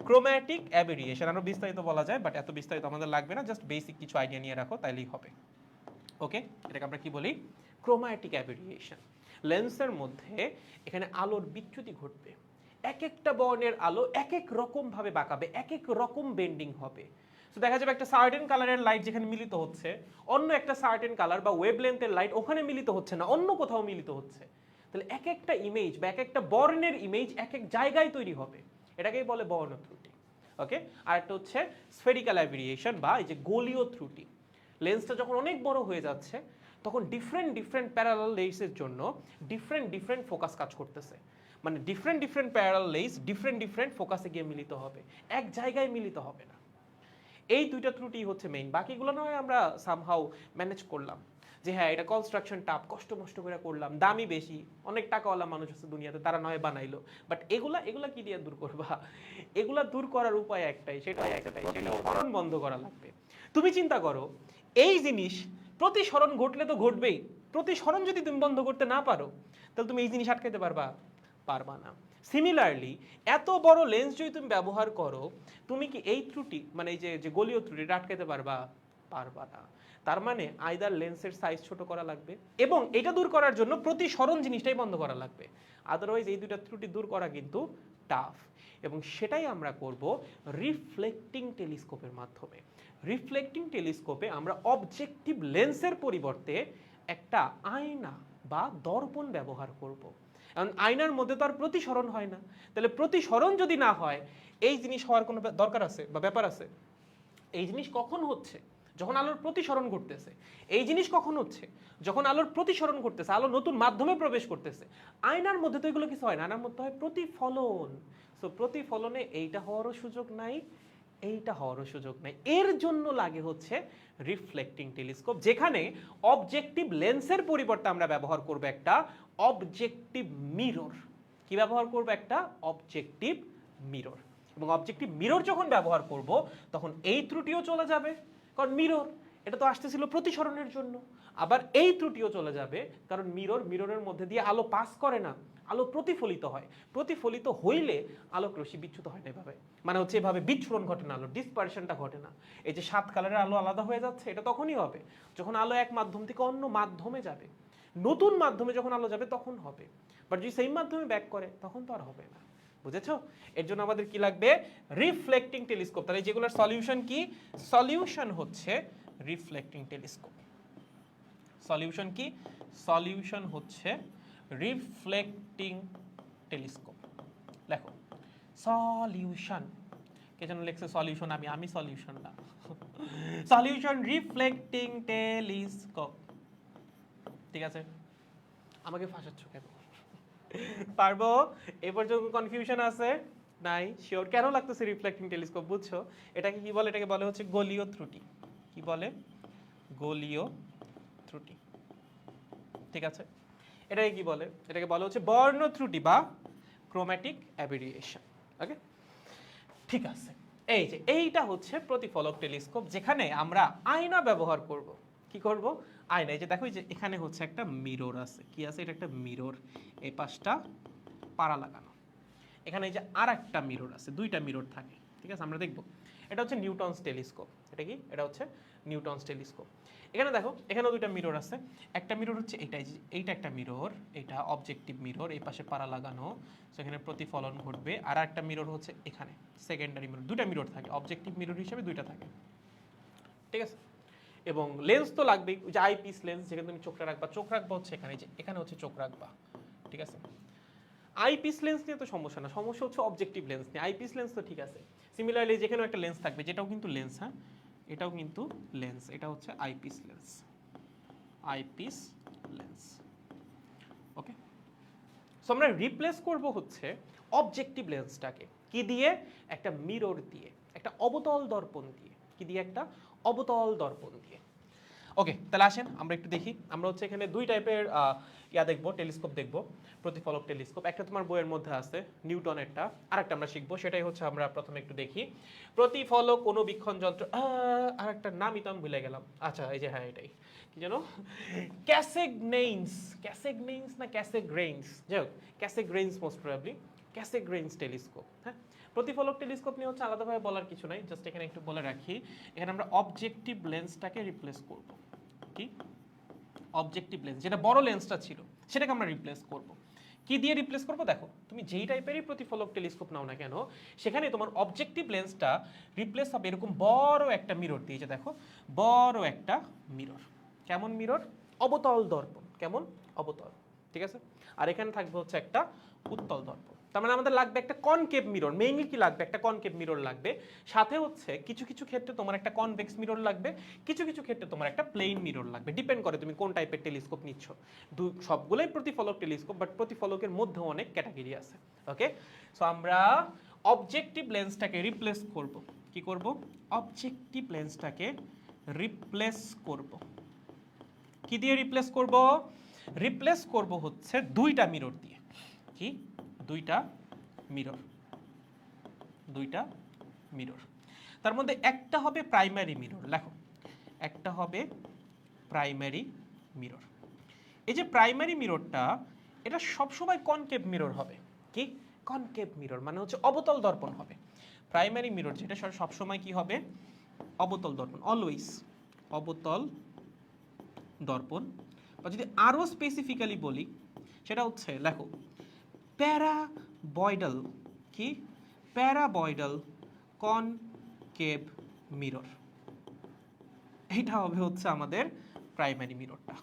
ক্রোম্যাটিক অ্যাবেরিয়েশন। আরো বিস্তারিত বলা যায়, বাট এত বিস্তারিত আমাদের লাগবে না, জাস্ট বেসিক কিছু আইডিয়া নিয়ে রাখো তাইলেই হবে। ওকে, এটাকে আমরা কি বলি? ক্রোম্যাটিক অ্যাবেরিয়েশন। লেন্সের মধ্যে এখানে আলোর বিচ্যুতি ঘটবে, এক একটা বর্ণের আলো এক এক রকম ভাবে বাঁকাবে, এক এক রকম বেন্ডিং হবে। তো দেখা যাবে একটা সার্টেন কালারের লাইট যেখানে মিলিত হচ্ছে, অন্য একটা সার্টেন কালার বা ওয়েভলেন্থের লাইট ওখানে মিলিত হচ্ছে না, অন্য কোথাও মিলিত হচ্ছে। তাহলে এক একটা ইমেজ বা এক একটা বর্ণের ইমেজ এক এক জায়গায় তৈরি হবে, এটাকেই বলে বর্ণ ত্রুটি। ওকে, আর একটা হচ্ছে স্ফেরিক্যাল অ্যাবেরিয়েশন বা এই যে গোলীয় ত্রুটি। লেন্সটা যখন অনেক বড় হয়ে যাচ্ছে তখন ডিফারেন্ট ডিফারেন্ট প্যারালাল লেন্সের জন্য ডিফারেন্ট ডিফারেন্ট ফোকাস কাজ করতেছে, মানে different different parallel lens different different ফোকাসে গিয়ে মিলিত হবে, এক জায়গায় মিলিত হবে না। এই দুইটা ত্রুটি হচ্ছে মেইন, বাকিগুলো নয় আমরা সামহাউ ম্যানেজ করলাম যে হ্যাঁ এটা কনস্ট্রাকশন টাফ, কষ্ট মষ্ট করে করলাম, দামি বেশি, অনেক টাকাওয়ালা মানুষ আছে দুনিয়াতে, তারা নয় বানাইলো, বাট এগুলা এগুলা কি দিয়ে দূর করবা? এগুলা দূর করার উপায় একটাই, সেটা প্রতিসরণ বন্ধ করা লাগবে। তুমি চিন্তা করো, এই জিনিস প্রতিসরণ ঘটলে তো ঘটবেই, প্রতিসরণ যদি তুমি বন্ধ করতে না পারো তাহলে তুমি এই জিনিস আটকাতে পারবা? পারবা না। সিমিলারলি এত বড় লেন্স যদি তুমি ব্যবহার করো, তুমি কি এই ত্রুটি মানে এই যে গোলীয় ত্রুটিটা আটকাতে পারবা? পারবা না। তার মানে আইদার লেন্সের সাইজ ছোট করা লাগবে, এবং এটা দূর করার জন্য প্রতিসরণ জিনিসটাই বন্ধ করা লাগবে, আদারওয়াইজ এই দুইটা ত্রুটি দূর করা কিন্তু টাফ। এবং সেটাই আমরা করব রিফ্লেক্টিং টেলিস্কোপের মাধ্যমে। রিফ্লেক্টিং টেলিস্কোপে আমরা অবজেক্টিভ লেন্সের পরিবর্তে একটা আয়না বা দর্পণ ব্যবহার করব। কারণ আয়নার মধ্যে তো আর প্রতিসরণ হয় না, তাহলে প্রতিসরণ যদি না হয় এই জিনিস হওয়ার কোনো দরকার আছে বা ব্যাপার আছে? এই জিনিস কখন হচ্ছে? যখন আলোর প্রতিসরণ ঘটতেছে। এই জিনিস কখন হচ্ছে? যখন আলোর প্রতিসরণ ঘটতেছে, আলো নতুন মাধ্যমে প্রবেশ করতেছে। আয়নার মধ্যে তো এগুলো কিছু হয় না, আয়নার মধ্যে হয় প্রতিফলন। সো প্রতিফলনে এইটা হওয়ারও সুযোগ নাই, এইটা হওয়ারও সুযোগ নাই। এর জন্য লাগে হচ্ছে রিফ্লেক্টিং টেলিস্কোপ, যেখানে অবজেক্টিভ লেন্সের পরিবর্তে আমরা ব্যবহার করব একটা অবজেক্টিভ মিরর। কি ব্যবহার করব? একটা অবজেক্টিভ মিরর। এবং অবজেক্টিভ মিরর যখন ব্যবহার করব তখন এই ত্রুটিও চলে যাবে, কারণ মিরর এটা তো আসতেছিল প্রতিসরণের জন্য। আবার এই ত্রুটিও চলে যাবে, কারণ মিররের মধ্যে দিয়ে আলো পাস করে না, আলো প্রতিফলিত হয়। প্রতিফলিত হইলে আলোক রশ্মি বিচ্যুত হয় না এভাবে, মানে হচ্ছে এভাবে বিচ্ছুরণ ঘটে না, আলো ডিসপারশনটা ঘটে না। এই যে 7 কালারের আলো আলাদা হয়ে যাচ্ছে, এটা তখনই হবে যখন আলো এক মাধ্যম থেকে অন্য মাধ্যমে যাবে। নতুন মাধ্যমে যখন আলো যাবে তখন হবে, বাট যদি সেই মাধ্যমে ব্যাক করে তখন তো আর হবে না। বুঝেছো? এর জন্য আমাদের কি লাগবে? Reflecting telescope. তাহলে যেগুলোর সলিউশন কি? সলিউশন হচ্ছে রিফ্লেক্টিং টেলিস্কোপ। সলিউশন কি? সলিউশন হচ্ছে রিফ্লেক্টিং টেলিস্কোপ। লেখো সলিউশন। কে যেন লেখছে সলিউশন? আমি সলিউশন না। Solution reflecting telescope. ঠিক আছে? আমাকে ফাঁসাচ্ছ কেন? পারবো? এ পর্যন্ত কনফিউশন আছে? নাই? শিওর? কেন লাগতেছে রিফ্লেক্টিং টেলিস্কোপ? বুঝছো? এটাকে কি বলে? এটাকে বলে হচ্ছে গোলীয় ত্রুটি। কি বলে? গোলীয় ত্রুটি। ঠিক আছে? এটাকে কি বলে? এটাকে বলে হচ্ছে বর্ণ ত্রুটি বা ক্রোম্যাটিক অ্যাবেরিয়েশন। ওকে, ঠিক আছে। এই যে এইটা হচ্ছে প্রতিফলক টেলিস্কোপ, যেখানে আমরা আয়না ব্যবহার করব। কি করব? আয়না। এই যে দেখো, এই যে এখানে হচ্ছে একটা মিরর আছে। কি আছে? এটা একটা মিরর, এই পাশটা পাড়া লাগানো। এখানে এই যে আর একটা মিরর আছে, দুইটা মিরর থাকে। ঠিক আছে, আমরা দেখব। এটা হচ্ছে নিউটনস টেলিস্কোপ। এটা কি? এটা হচ্ছে নিউটনস টেলিস্কোপ। এখানে দেখো, এখানেও দুইটা মিরর আছে। একটা মিরর হচ্ছে এইটাই, এইটা একটা মিরর, এটা অবজেক্টিভ মিরর, এই পাশে পাড়া লাগানো, সেখানে প্রতিফলন ঘটবে। আর একটা মিরর হচ্ছে এখানে সেকেন্ডারি মিরর। দুইটা মিরর থাকে, অবজেক্টিভ মিরর হিসেবে দুইটা থাকে। ঠিক আছে। এবং লেন্স তো লাগবেই, ওই যে আইপিস লেন্স যেখানে তুমি চোখটা রাখবা, চোখ রাখবা হচ্ছে এখানে, যে এখানে হচ্ছে চোখ রাখবা, ঠিক আছে। আইপিস লেন্স নিয়ে তো সমস্যা না, সমস্যা হচ্ছে অবজেক্টিভ লেন্স নিয়ে। আইপিস লেন্স তো ঠিক আছে। সিমিলারলি যেখানেও একটা লেন্স থাকবে, যেটাও কিন্তু লেন্স, হ্যাঁ এটাও কিন্তু লেন্স, এটা হচ্ছে আইপিস লেন্স, আইপিস লেন্স। ওকে, সো আমরা রিপ্লেস করব হচ্ছে অবজেক্টিভ লেন্সটাকে কি দিয়ে? একটা মিরর দিয়ে, একটা অবতল দর্পণ দিয়ে। কি দিয়ে? একটা অবতল দর্পণ দিয়ে। ওকে, তাহলে আসেন আমরা একটু দেখি। আমরা হচ্ছে এখানে দুই টাইপের দেখবো, টেলিস্কোপ দেখবো, প্রতিফলক টেলিস্কোপ। একটা তোমার বইয়ের মধ্যে আছে নিউটনেরটা, আর একটা আমরা শিখবো, সেটাই হচ্ছে আমরা প্রথমে একটু দেখি প্রতিফলক অনুবীক্ষণ যন্ত্র। আর একটা নামই তো আমি ভুলে গেলাম। আচ্ছা এই যে, হ্যাঁ এটাই, কি যেন, ক্যাসেগনেইন্স, ক্যাসেগনেইন্স না ক্যাসেগ্রেইন্স, যাই হোক ক্যাসেগ্রেইন্স মোস্ট প্রবাবলি, ক্যাসেগ্রেইন্স টেলিস্কোপ। হ্যাঁ, প্রতিফলক টেলিস্কোপ নিয়ে হচ্ছে আলাদাভাবে বলার কিছু নাই, জাস্ট এখানে একটু বলে রাখি, এখানে আমরা অবজেক্টিভ লেন্সটাকে রিপ্লেস করব। কি? অবজেক্টিভ লেন্স, যেটা বড় লেন্সটা ছিল সেটাকে আমরা রিপ্লেস করব। কি দিয়ে রিপ্লেস করব? দেখো তুমি যেই টাইপেরই প্রতিফলক টেলিস্কোপ নাও না কেন, সেখানে তোমার অবজেক্টিভ লেন্সটা রিপ্লেস হবে এরকম বড় একটা মিরর দিয়ে। যে দেখো বড় একটা মিরর, কেমন মিরর? অবতল দর্পণ। কেমন? অবতল, ঠিক আছে। আর এখানে থাকবে হচ্ছে একটা উত্তল দর্পণ। তার মানে আমাদের লাগবে একটা কনকেভ মিরর। মেইনলি কি লাগবে? একটা কনকেভ মিরর লাগবে। সাথে হচ্ছে কিছু কিছু ক্ষেত্রে তোমার একটা কনভেক্স মিরর লাগবে, কিছু কিছু ক্ষেত্রে তোমার একটা প্লেন মিরর লাগবে। ডিপেন্ড করে তুমি কোন টাইপের টেলিস্কোপ নিচ্ছ। সবগুলোই প্রতিফলক টেলিস্কোপ, বাট প্রতিফলকের মধ্যে অনেক ক্যাটাগরি আছে। ওকে, সো আমরা অবজেক্টিভ লেন্সটাকে রিপ্লেস করব। কি করব? অবজেক্টিভ লেন্সটাকে রিপ্লেস করব। কি দিয়ে রিপ্লেস করব? রিপ্লেস করব হচ্ছে দুইটা মিরর দিয়ে। কি? দুইটা মিরর, দুইটা মিরর। তার মধ্যে একটা হবে প্রাইমারি মিরর। লেখো, একটা হবে প্রাইমারি মিরর। এই যে প্রাইমারি মিররটা, এটা সবসময় কনকেভ মিরর হবে। কি? কনকেভ মিরর মানে হচ্ছে অবতল দর্পণ হবে। প্রাইমারি মিরর যেটা সবসময় কি হবে? অবতল দর্পণ, অলওয়েজ অবতল দর্পণ। বা যদি আরো স্পেসিফিক্যালি বলি, সেটা হচ্ছে, লেখো, প্যারাবয়েডাল। কি? প্যারাবয়েডাল কনকেভ মিরর। এইটা হবে হচ্ছে আমাদের প্রাইমারি মিররটা।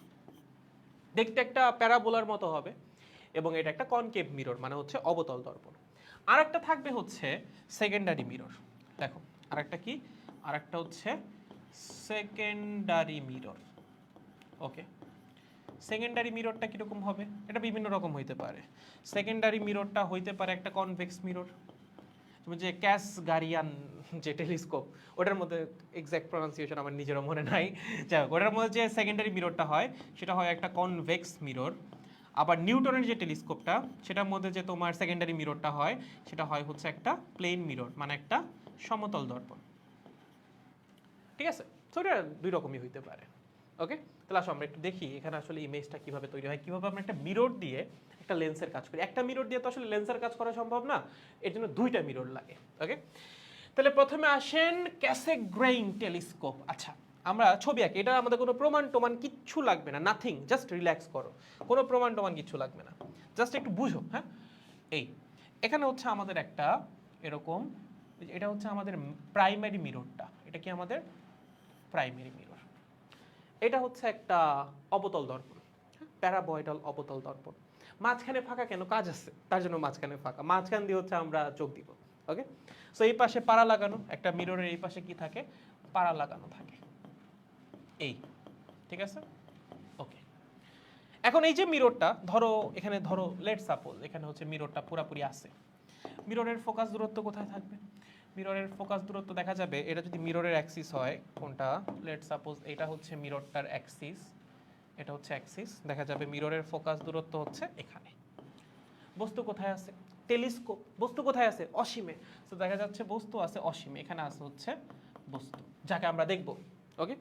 দেখতে একটা প্যারাবোলার মতো হবে, এবং এটা একটা কনকেভ মিরর মানে হচ্ছে অবতল দর্পণ। আর একটা থাকবে হচ্ছে সেকেন্ডারি মিরর। দেখো আর একটা কি? আর একটা হচ্ছে সেকেন্ডারি মিরর। ওকে, সেকেন্ডারি মিররটা কিরকম হবে? এটা বিভিন্ন রকম হইতে পারে। সেকেন্ডারি মিররটা হইতে পারে একটা কনভেক্স মিরর। তুমি যে ক্যাসগারিয়ান যে টেলিস্কোপ, ওটার মধ্যে এক্সাক্ট প্রনাউন্সিয়েশন আমার নিজেরও মনে নাই, যাই হোক ওটার মধ্যে যে সেকেন্ডারি মিররটা হয় সেটা হয় একটা কনভেক্স মিরর। আবার নিউটনের যে টেলিস্কোপটা, সেটার মধ্যে যে তোমার সেকেন্ডারি মিররটা হয় সেটা হয় হচ্ছে একটা প্লেন মিরর মানে একটা সমতল দর্পণ। ঠিক আছে, তো এটা দুই রকমই হইতে পারে। ওকে, তাহলে আসো আমরা একটু দেখি এখানে আসলে ইমেজটা কিভাবে তৈরি হয়, কিভাবে আমরা একটা মিরর দিয়ে একটা লেন্সের কাজ করি। একটা মিরর দিয়ে তো আসলে লেন্সের কাজ করা সম্ভব না, এর জন্য দুইটা মিরর লাগে। ওকে, তাহলে প্রথমে আসেন ক্যাসেগ্রেইন টেলিস্কোপ। আচ্ছা, আমরা ছবি আঁকি, এটা আমাদের কোনো প্রমাণ টমান কিচ্ছু লাগবে না, নাথিং, জাস্ট রিল্যাক্স করো, কোনো প্রমাণ টমান কিচ্ছু লাগবে না, জাস্ট একটু বুঝো। হ্যাঁ, এই এখানে হচ্ছে আমাদের একটা এরকম, এটা হচ্ছে আমাদের প্রাইমারি মিররটা। এটা কি আমাদের প্রাইমারি মিরর। এটা হচ্ছে একটা অবতল দর্পণ, প্যারাবয়েডাল অবতল দর্পণ। মাঝখানে ফাঁকা কেন? কাজ আছে তার জন্য মাঝখানে ফাঁকা, মাঝখান দিয়ে হচ্ছে আমরা চোখ দিব। ওকে, সো এই পাশে পাড়া লাগানো, একটা মিররের এই পাশে কি থাকে? পাড়া লাগানো থাকে, এই, ঠিক আছে। ওকে, এখন এই যে মিররটা ধরো, এখানে ধরো লেট সাপোজ এখানে হচ্ছে মিররটা পুরাপুরি আছে। মিররের ফোকাস দূরত্ব কোথায় থাকবে? মিররের ফোকাস দূরত্ব দেখা যাবে, এটা যদি মিররের অ্যাক্সিস হয়, কোনটা, লেট সাপোজ এটা হচ্ছে মিররটার অ্যাক্সিস, এটা হচ্ছে অ্যাক্সিস, দেখা যাবে মিররের ফোকাস দূরত্ব হচ্ছে এখানে। বস্তু কোথায় আছে? টেলিস্কোপ। বস্তু কোথায় আছে? অসীমে। তো দেখা যাচ্ছে বস্তু আছে অসীমে, এখানে আছে হচ্ছে বস্তু যাকে আমরা দেখব। ওকে,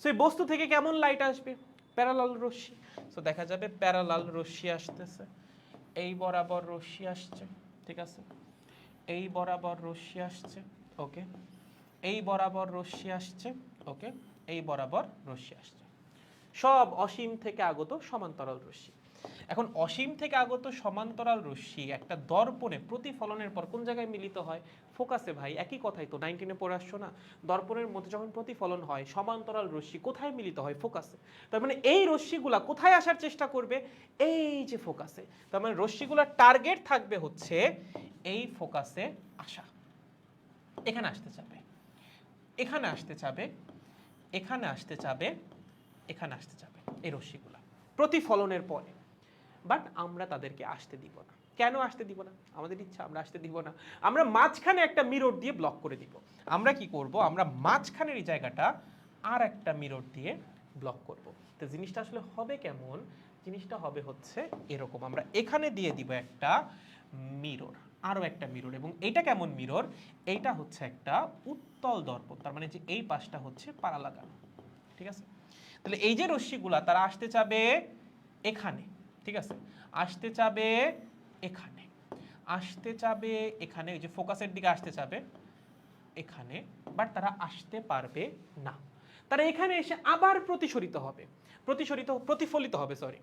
সো এই বস্তু থেকে কেমন লাইট আসবে? প্যারালাল রশ্মি। সো দেখা যাবে প্যারালাল রশ্মি আসতেছে, এই বরাবর রশ্মি আসছে, ঠিক আছে, এই বরাবর রশ্মি আসছে। ওকে, এই বরাবর রশ্মি আসছে। ওকে, এই বরাবর রশ্মি আসছে, সব অসীম থেকে আগত সমান্তরাল রশ্মি। এখন অসীম থেকে আগত সমান্তরাল রশ্মি একটা দর্পণে প্রতিফলনের পর কোন জায়গায় মিলিত হয়? ফোকাসে ভাই, একই কথাই তো 19-এ পড়ে আসছো না? দর্পণের মধ্যে যখন প্রতিফলন হয় সমান্তরাল রশ্মি কোথায় মিলিত হয়? ফোকাসে। তার মানে এই রশ্মিগুলা কোথায় আসার চেষ্টা করবে? এই যে ফোকাসে। তার মানে রশ্মিগুলার টার্গেট থাকবে হচ্ছে এই ফোকাসে আসা। এখানে আসতে চাবে, এখানে আসতে চাবে, এখানে আসতে চাবে, এখানে আসতে চাবে এই রশ্মিগুলা প্রতিফলনের পরে। বাট আমরা তাদেরকে আসতে দিব না। কেন আসতে দিব না? আমাদের ইচ্ছা, আমরা আসতে দিব না। আমরা মাঝখানে একটা মিরর দিয়ে ব্লক করে দিব। আমরা কি করব? আমরা মাঝখানের এই জায়গাটা আর একটা মিরর দিয়ে ব্লক করব। তো জিনিসটা আসলে হবে কেমন? জিনিসটা হবে হচ্ছে এরকম। আমরা এখানে দিয়ে দিব একটা মিরর, আরও একটা মিরর। এবং এইটা কেমন মিরর? এইটা হচ্ছে একটা উত্তল দর্পণ। তার মানে যে এই পাশটা হচ্ছে পাড়া লাগানো। ঠিক আছে? তাহলে এই যে রশ্মিগুলা তারা আসতে চাবে এখানে। ঠিক আছে? আসতে চাবে এখানে, আসতে চাবে এখানে, এই যে ফোকাসের দিকে আসতে চাবে এখানে, বাট তারা আসতে পারবে না। তারা এখানে এসে আবার প্রতিফলিত হবে, সরি।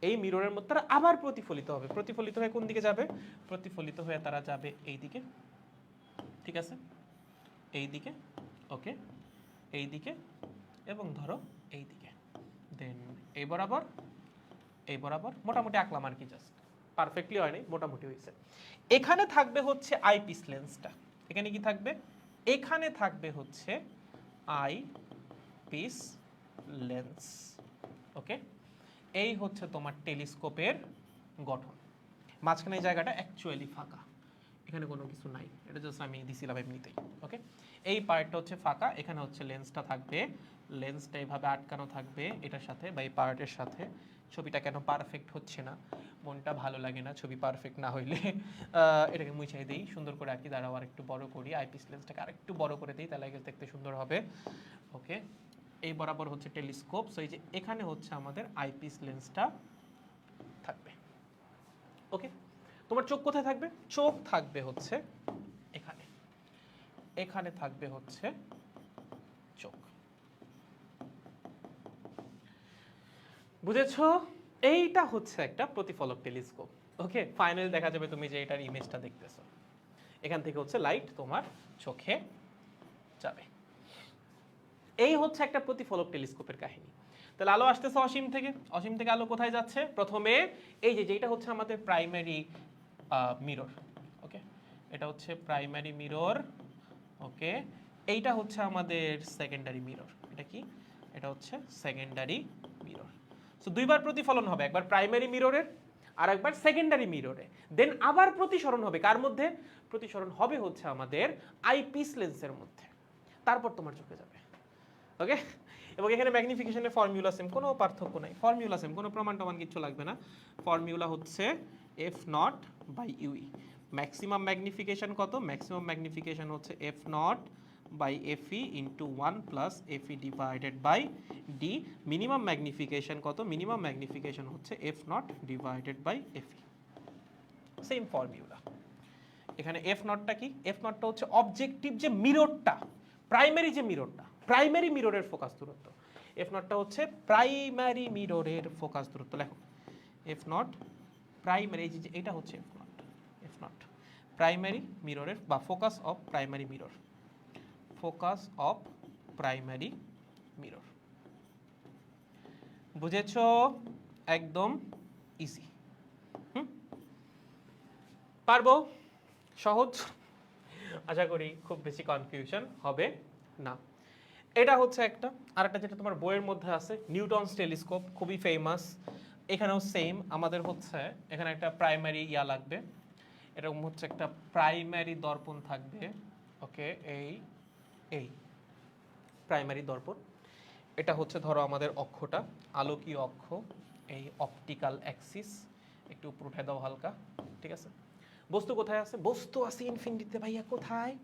এই মিররের মধ্যে তারা আবার প্রতিফলিত হবে। প্রতিফলিত হয়ে কোন দিকে যাবে? প্রতিফলিত হয়ে তারা যাবে এই দিকে। ঠিক আছে? এই দিকে, ওকে, এই দিকে, এবং ধরো এই দিকে, দেন এই বরাবর, এই বরাবর। মোটামুটি আঁকলাম আর কি, জাস্ট পারফেক্টলি হয় নাই, মোটামুটি হয়েছে। এখানে থাকবে হচ্ছে আইপিস লেন্সটা। এখানে কি থাকবে? এখানে থাকবে হচ্ছে আইপিস লেন্স। ওকে, এই হচ্ছে তোমার টেলিস্কোপের গঠন। মাঝখানে এই জায়গাটা অ্যাকচুয়ালি ফাঁকা, এখানে কোনো কিছু নাই, এটা জাস্ট আমি দিছিলাম এমনিতেই। ওকে, এই পার্টটা হচ্ছে ফাঁকা, এখানে হচ্ছে লেন্সটা থাকবে, লেন্সটা এইভাবে আটকানো থাকবে এটার সাথে বা এই পার্টের সাথে। ছবিটা কেন পারফেক্ট হচ্ছে না, মনটা ভালো লাগে না ছবি পারফেক্ট না হইলে। এটাকে মুছাই দিই, সুন্দর করে আঁকি। দাঁড়াও আর একটু বড় করি, আইপিস লেন্সটাকে আরেকটু বড় করে দিই, তাহলে দেখতে সুন্দর হবে। ওকে, এই বরাবর হচ্ছে টেলিস্কোপ, সো এই যে এখানে হচ্ছে আমাদের আইপিস লেন্সটা থাকবে। ওকে, তোমার চোখ কোথায় থাকবে? চোখ থাকবে হচ্ছে এখানে, এখানে থাকবে হচ্ছে চোখ। বুঝেছো? এইটা হচ্ছে একটা প্রতিফলক টেলিস্কোপ। ওকে, ফাইনালি দেখা যাবে তুমি যে এটার ইমেজটা দেখতেছো, এখান থেকে হচ্ছে লাইট তোমার চোখে যাবে। এই হচ্ছে একটা প্রতিফলক টেলিস্কোপের কাহিনী। তাহলে আলো আসতেছে অসীম থেকে, অসীম থেকে আলো কোথায় যাচ্ছে? প্রথমে এই যে যেটা হচ্ছে আমাদের প্রাইমারি মিরর। ওকে, এটা হচ্ছে প্রাইমারি মিরর। ওকে, এইটা হচ্ছে আমাদের সেকেন্ডারি মিরর। এটা কি? এটা হচ্ছে সেকেন্ডারি মিরর। সো দুইবার প্রতিফলন হবে, একবার প্রাইমারি মিররের আর একবার সেকেন্ডারি মিররে। দেন আবার প্রতিসরণ হবে, কার মধ্যে? প্রতিসরণ হবে হচ্ছে আমাদের আইপিস লেন্সের মধ্যে। তারপর তোমার চোখে যাবে। ওকে, এবং এখানে ম্যাগনিফিকেশনের ফর্মুলা সেম, কোনো পার্থক্য নাই, ফর্মুলা সেম, কোনো প্রমাণ টমান কিছু লাগবে না। ফর্মুলা হচ্ছে F naught by u e. Maximum magnification কত? ম্যাক্সিমাম ম্যাগনিফিকেশন হচ্ছে F naught by FE into 1 plus f e divided by D. Minimum magnification কত? মিনিমাম ম্যাগনিফিকেশন হচ্ছে F naught divided by f e. Same formula. এখানে এফ নটটা কি? এফ নটটা হচ্ছে অবজেক্টিভ যে মিররটা, প্রাইমারি যে মিররটা, প্রাইমারি মিররের ফোকাস দূরত্ব। এফ নটটা হচ্ছে প্রাইমারি মিররের ফোকাস দূরত্ব। লেখো এফ নট প্রাইমারি, এই যে এটা হচ্ছে F naught, F naught primary মিররের বা focus of primary mirror, focus of primary mirror. বুঝেছো? একদম ইজি। পারবো? সহজ? আশা করি খুব বেশি কনফিউশন হবে না। এটা হচ্ছে একটা। আর একটা যেটা তোমার বইয়ের মধ্যে আছে, নিউটনস টেলিস্কোপ, খুবই ফেমাস। এখানেও সেম, আমাদের হচ্ছে এখানে একটা প্রাইমারি ইয়া লাগবে, এরকম হচ্ছে একটা প্রাইমারি দর্পণ থাকবে। ওকে, এই এই প্রাইমারি দর্পণ, এটা হচ্ছে ধরো আমাদের অক্ষটা, আলোকীয় অক্ষ, এই অপটিক্যাল অ্যাক্সিস। একটু উপর উঠে দাও হালকা। ঠিক আছে, বস্তু কোথায় আছে? বস্তু আছে ইনফিনিটিতে ভাইয়া। কোথায়?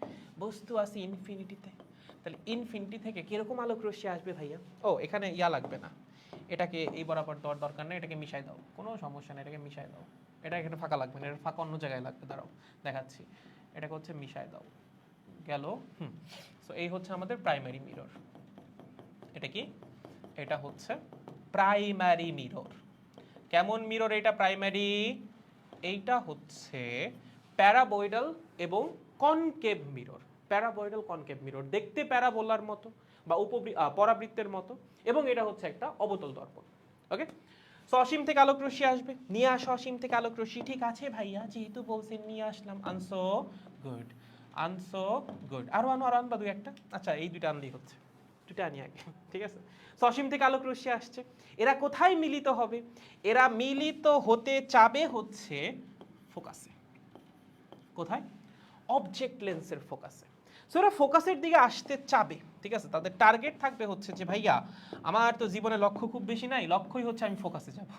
বস্তু আছে ইনফিনিটিতে। তাহলে ইনফিনিটি থেকে কিরকম আলোক রশ্মি আসবে ভাইয়া? ও, এখানে ইয়া লাগবে না, এটাকে এই বরাবর দেওয়ার দরকার নেই, এটাকে মিশাই দাও, কোনো সমস্যা নেই, এটাকে মিশাই দাও। এটা এখানে ফাঁকা লাগবে না, এটা ফাঁকা অন্য জায়গায় লাগবে। দাঁড়াও দেখাচ্ছি, এটাকে হচ্ছে মিশাই দাও, গেল। সো এই হচ্ছে আমাদের প্রাইমারি মিরর। এটা কি? এটা হচ্ছে প্রাইমারি মিরর। কেমন মিরর এটা প্রাইমারি? এইটা হচ্ছে প্যারাবয়েডাল এবং কনকেভ মিরর। প্যারাবয়েডাল কনকেভ মিরর দেখতে প্যারাবোলার মতো বা পরাবৃত্তের মতো, এবং এটা হচ্ছে একটা অবতল দর্পণ। ওকে, সো অসীম থেকে আলোক রশ্মি আসবে, নিয়ে আসো অসীম থেকে আলোক রশ্মি। ঠিক আছে ভাইয়া, যেহেতু বলছেন নিয়ে আসলাম। আনসো গুড, আনসো গুড। আরো আনবা দুই একটা। আচ্ছা, এই দুইটা আনলেই হচ্ছে, দুইটা আনি আগে, ঠিক আছে। সো অসীম থেকে আলোক রশ্মি আসছে, এরা কোথায় মিলিত হবে? এরা মিলিত হতে চাবে হচ্ছে ফোকাসে। কোথায়? অবজেক্ট লেন্সের ফোকাসে। সো এরা ফোকাসের দিকে আসতে চাবে, ঠিক আছে। তাদের টার্গেট থাকবে হচ্ছে যে ভাইয়া আমার তো জীবনে লক্ষ্য খুব বেশি নাই, লক্ষ্যই হচ্ছে আমি ফোকাসে যাব।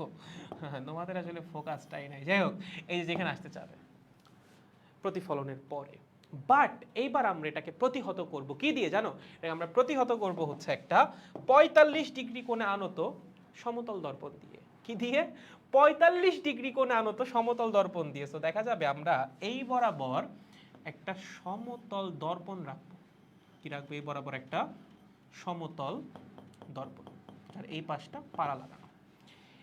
তোমাদের আসলে ফোকাসটাই নাই। যাই হোক, এই যে যেখানে আসতে চাবে প্রতিফলনের পরে। বাট এইবার আমরা এটাকে প্রতিহত করব কি দিয়ে জানো? এটাকে আমরা প্রতিহত করব হচ্ছে একটা 45 ডিগ্রি কোণে আনত সমতল দর্পণ দিয়ে। কি দিয়ে? 45 ডিগ্রি কোণে আনত সমতল দর্পণ দিয়ে। সো দেখা যাবে আমরা এই বরাবর একটা সমতল দর্পণ রাখবো। কি রাখবো? এই বরাবর একটা সমতল দর্পণ, আর এই পাশটা পাড়া লাগানো,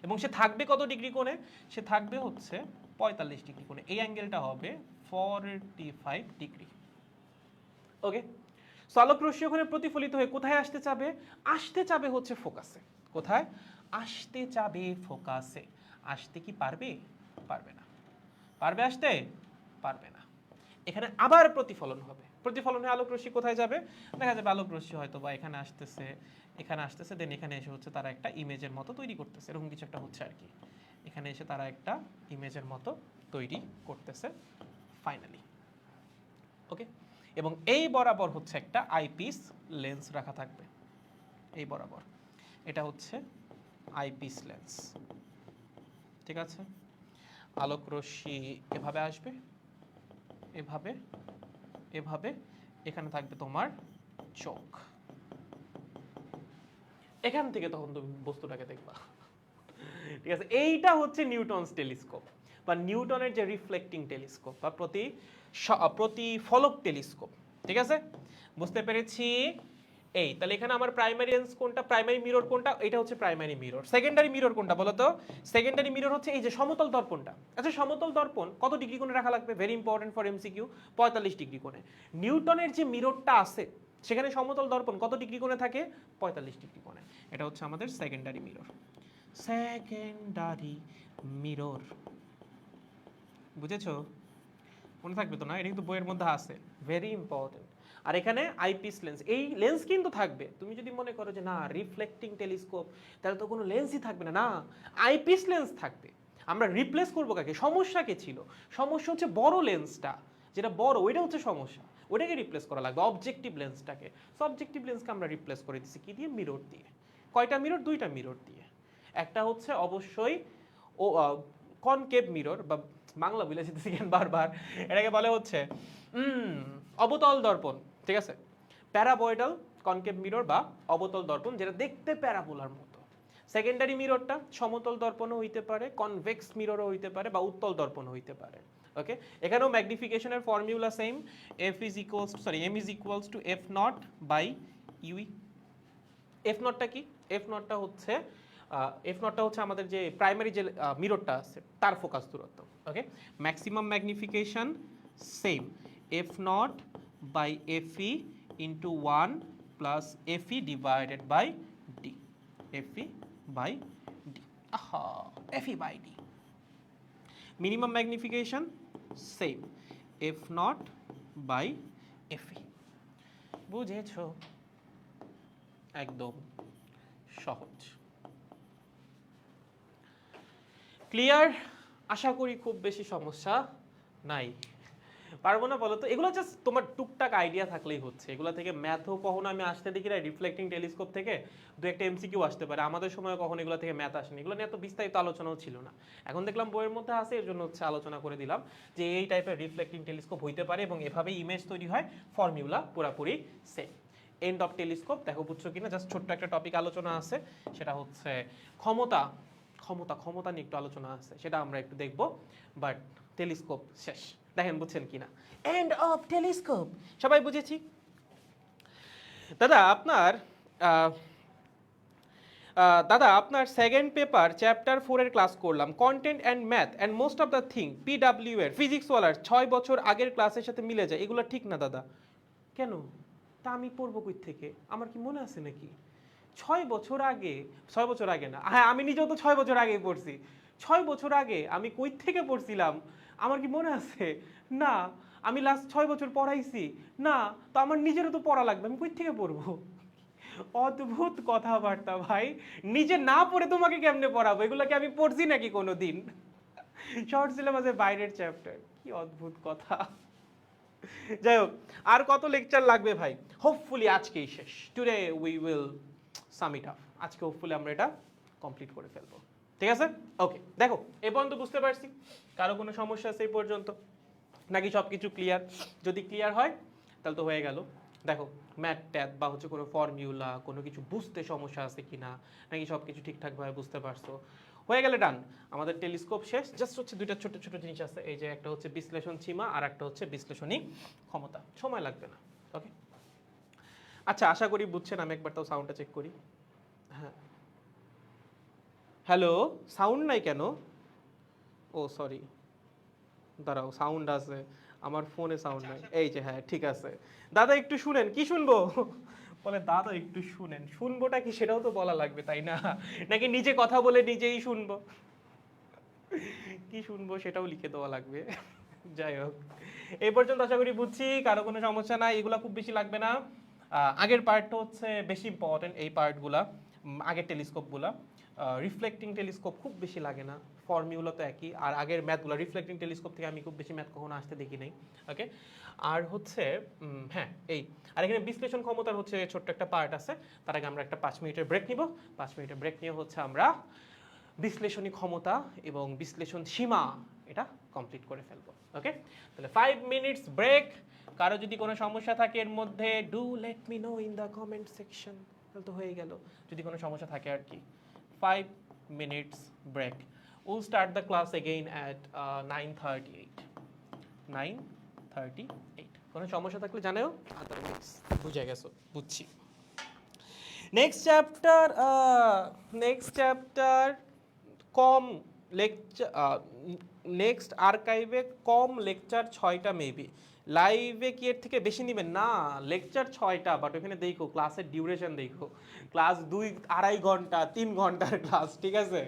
এবং সে থাকবে কত ডিগ্রি কোণে? সে থাকবে হচ্ছে 45 ডিগ্রি কোণে। এই অ্যাঙ্গেলটা হবে 45 ডিগ্রি। ওকে, সো আলোক রশ্মি ওখানে প্রতিফলিত হয়ে কোথায় আসতে চাবে? আসতে চাবে হচ্ছে ফোকাসে। কোথায় আসতে চাবে? ফোকাসে। আসতে কি পারবে? পারবে না। পারবে আসতে? পারবে না। এখানে আবার প্রতিফলন হবে। প্রতিফলন হয়ে আলোক রশ্মি কোথায় যাবে? দেখা যাবে আলোক রশ্মি হয়তো বা এখানে আসতেছে, এখানে আসতেছে, দেন এখানে এসে হচ্ছে তারা একটা ইমেজের মতো তৈরি করতেছে, এরকম কিছু একটা হচ্ছে আর কি। এখানে এসে তারা একটা ইমেজের মতো তৈরি করতেছে ফাইনালি। ওকে, এবং এই বরাবর হচ্ছে একটা আইপিস লেন্স রাখা থাকবে। এই বরাবর এটা হচ্ছে আইপিস লেন্স, ঠিক আছে। আলোক রশ্মি এভাবে আসবে, এভাবে, এভাবে, এখানে থাকবে তোমার চোখ। এখান থেকে তখন তুমি বস্তুটাকে দেখবা, ঠিক আছে। এইটা হচ্ছে নিউটনস টেলিস্কোপ বা নিউটনের যে রিফ্লেক্টিং টেলিস্কোপ বা প্রতিফলক টেলিস্কোপ, ঠিক আছে। বুঝতে পেরেছি? এই তাহলে এখানে আমার প্রাইমারি লেন্স কোনটা, প্রাইমারি মিরর কোনটা? এটা হচ্ছে প্রাইমারি মিরর। সেকেন্ডারি মিরর কোনটা বলো তো? সেকেন্ডারি মিরর হচ্ছে এই যে সমতল দর্পণটা। আচ্ছা, সমতল দর্পণ কত ডিগ্রি কোণে রাখা লাগবে? Very important for MCQ, 45 degree কোণে। নিউটনের যে মিররটা আছে সেখানে সমতল দর্পণ কত ডিগ্রি কোণে থাকে? 45 ডিগ্রি কোণে। এটা হচ্ছে আমাদের সেকেন্ডারি মিরর। সেকেন্ডারি মিরর, বুঝেছো? মনে থাকবে তো না? এটা কিন্তু বইয়ের মধ্যে আছে, ভেরি ইম্পর্টেন্ট। আর এখানে আইপিস লেন্স, এই লেন্স কিন্তু থাকবে। তুমি যদি মনে করো যে না রিফ্লেক্টিং টেলিস্কোপ, তাহলে তো কোনো লেন্সই থাকবে না, না আইপিস লেন্স থাকবে। আমরা রিপ্লেস করবো কাকে? সমস্যা কে ছিল? সমস্যা হচ্ছে বড় লেন্সটা, যেটা বড় ওইটা হচ্ছে সমস্যা, ওটাকে রিপ্লেস করা লাগবে, অবজেক্টিভ লেন্সটাকে। সো অবজেক্টিভ লেন্সকে আমরা রিপ্লেস করে দিচ্ছি কি দিয়ে? মিরর দিয়ে। কয়টা মিরর? দুইটা মিরর দিয়ে। একটা হচ্ছে অবশ্যই ও কনকেভ মিরর, বা বাংলা বলে যেতেছি কেন বারবার, এটাকে বলে হচ্ছে অবতল দর্পণ, ঠিক আছে। প্যারাবয়েডাল কনকেভ মিরর বা অবতল দর্পণ, যেটা দেখতে প্যারাবোলার মতো। সেকেন্ডারি মিররটা সমতল দর্পণও হইতে পারে, কনভেক্স মিররও হইতে পারে, বা উত্তল দর্পণ হইতে পারে। ওকে, এখানেও ম্যাগনিফিকেশনের formula same, m is equals to f naught by ue। F নটটা কি? এফ নটটা হচ্ছে আমাদের যে প্রাইমারি যে মিররটা আছে তার ফোকাস দূরত্ব। Okay, maximum magnification same, F naught by F E into 1 plus F E divided by D. F E by D, F E by D. Minimum magnification same, F naught by F E. বুঝেছো? একদম সহজ, ক্লিয়ার? আশা করি খুব বেশি সমস্যা নাই। পারবো না বলো তো? এগুলো জাস্ট তোমার টুকটাক আইডিয়া থাকলেই হচ্ছে। এগুলো থেকে ম্যাথও কখনো আমি আসতে দেখি না, রিফ্লেক্টিং টেলিস্কোপ থেকে দু একটা এমসিকিউ আসতে পারে। আমাদের সময় কখনো এগুলো থেকে ম্যাথ আসেনি, এগুলো নিয়ে এত বিস্তারিত আলোচনাও ছিল না। এখন দেখলাম বইয়ের মধ্যে আছে, এর জন্য হচ্ছে আলোচনা করে দিলাম যে এই টাইপের রিফ্লেক্টিং টেলিস্কোপ হইতে পারে এবং এভাবেই ইমেজ তৈরি হয়। ফর্মুলা পুরাপুরি সেম। এন্ড অফ টেলিস্কোপ দেখো বুঝছো কিনা, জাস্ট ছোট্ট একটা টপিক আলোচনা আছে, সেটা হচ্ছে ক্ষমতা নিয়ে একটু আলোচনা আছে, সেটা আমরা একটু দেখব। বাট টেলিস্কোপ শেষ, দেখেন বুঝছেন কিনা। এন্ড অফ টেলিস্কোপ, সবাই বুঝেছি? দাদা আপনার দাদা আপনার সেকেন্ড পেপার চ্যাপ্টার 4 এর ক্লাস করলাম, content and math and most of the thing PW এর ফিজিক্স ওয়ালার 6 বছর আগের ক্লাসের সাথে মিলে যায়, এগুলো ঠিক না দাদা। কেন? তা আমি পড়বো কই থেকে? আমার কি মনে আছে নাকি? 6 বছর আগে, 6 বছর আগে না, হ্যাঁ আমি নিজেও তো 6 বছর আগেই পড়ছি। 6 বছর আগে আমি কই থেকে পড়ছিলাম আমার কি মনে আছে? না। আমি লাস্ট 6 বছর পড়াইছি না, তো আমার নিজেরও তো পড়া লাগবে, আমি কই থেকে পড়বো? অদ্ভুত কথাবার্তা ভাই, নিজে না পড়ে তোমাকে কেমনে পড়াবো? এগুলোকে আমি পড়ছি নাকি কোনোদিন? শর্ট সিলেবাসের বাইরের চ্যাপ্টার, কি অদ্ভুত কথা। যাই হোক, আর কত লেকচার লাগবে ভাই? হোপফুলি আজকেই শেষ, today we will some it up. আজকে হোপফুলি আমরা এটা কমপ্লিট করে ফেলবো, ঠিক আছে? ওকে, দেখো এ পর্যন্ত বুঝতে পারছি, কারো কোনো সমস্যা আছে এই পর্যন্ত নাকি সব কিছু ক্লিয়ার? যদি ক্লিয়ার হয় তাহলে তো হয়ে গেল। দেখো ম্যাথ ট্যাথ বা হচ্ছে কোনো ফর্মিউলা কোনো কিছু বুঝতে সমস্যা আছে কিনা, নাকি সব কিছু ঠিকঠাকভাবে বুঝতে পারছো, হয়ে গেলে ডান। আমাদের টেলিস্কোপ শেষ, জাস্ট হচ্ছে দুইটা ছোট ছোট জিনিস আছে, এই যে একটা হচ্ছে বিশ্লেষণ সীমা আর একটা হচ্ছে বিশ্লেষণী ক্ষমতা, সময় লাগবে না। ওকে, আচ্ছা আশা করি বুঝছেন। আমি একবার তাও সাউন্ডটা চেক করি। হ্যাঁ, হ্যালো, সাউন্ড নাই কেন? ও সরি, দাঁড়াও, সাউন্ড আছে আমার ফোনে, সাউন্ড নাই। এই যে হ্যাঁ ঠিক আছে। দাদা একটু শুনেন। কি শুনবো? বলে দাদা একটু শুনেন, শুনবোটা কি সেটাও তো বলা লাগবে তাই না? নাকি নিজে কথা বলে নিজেই শুনবো? কি শুনবো সেটাও লিখে দেওয়া লাগবে। যাই হোক, এই পর্যন্ত আশা করি বুঝছি, কারো কোনো সমস্যা নাই, এগুলা খুব বেশি লাগবে না। আগের পার্টটা হচ্ছে বেশি ইম্পর্টেন্ট, এই পার্টগুলা আগের টেলিস্কোপগুলা। রিফ্লেক্টিং টেলিস্কোপ খুব বেশি লাগে না, ফর্মিউলা তো একই। আর আগের ম্যাথগুলো রিফ্লেক্টিং টেলিস্কোপ থেকে আমি খুব বেশি ম্যাথ কখনো আসতে দেখি নাই। ওকে, আর হচ্ছে হ্যাঁ এই, আর এখানে বিশ্লেষণ ক্ষমতার হচ্ছে ছোট্ট একটা পার্ট আছে। তার আগে আমরা একটা 5 মিনিটের ব্রেক নিব। 5 মিনিটের ব্রেক নিয়ে হচ্ছে আমরা বিশ্লেষণী ক্ষমতা এবং বিশ্লেষণ সীমা এটা কমপ্লিট করে ফেলবো। ওকে, তাহলে 5 মিনিটস ব্রেক। কারো যদি কোনো সমস্যা থাকে এর মধ্যে do let me know in the comment section, তাহলে তো হয়ে গেল। যদি কোনো সমস্যা থাকে আর কি। 5 minutes break. Will start the class again at 9:38। 9:38। কোনো সমস্যা থাকলে জানাও, আদারওয়াইজ বুঝে গেছো, বুঝছি। নেক্সট চ্যাপ্টার কম লেকচার, নেক্সট আর্কাইভে কম লেকচার 6টা মেবি। লাইভে কি এর থেকে বেশি নেবেন? না, লেকচার 6টা, বাট ওখানে দেখো ক্লাসের ডিউরেশন দেখো, ক্লাস 2-2.5 ঘন্টা 3 ঘন্টার ক্লাস, ঠিক আছে?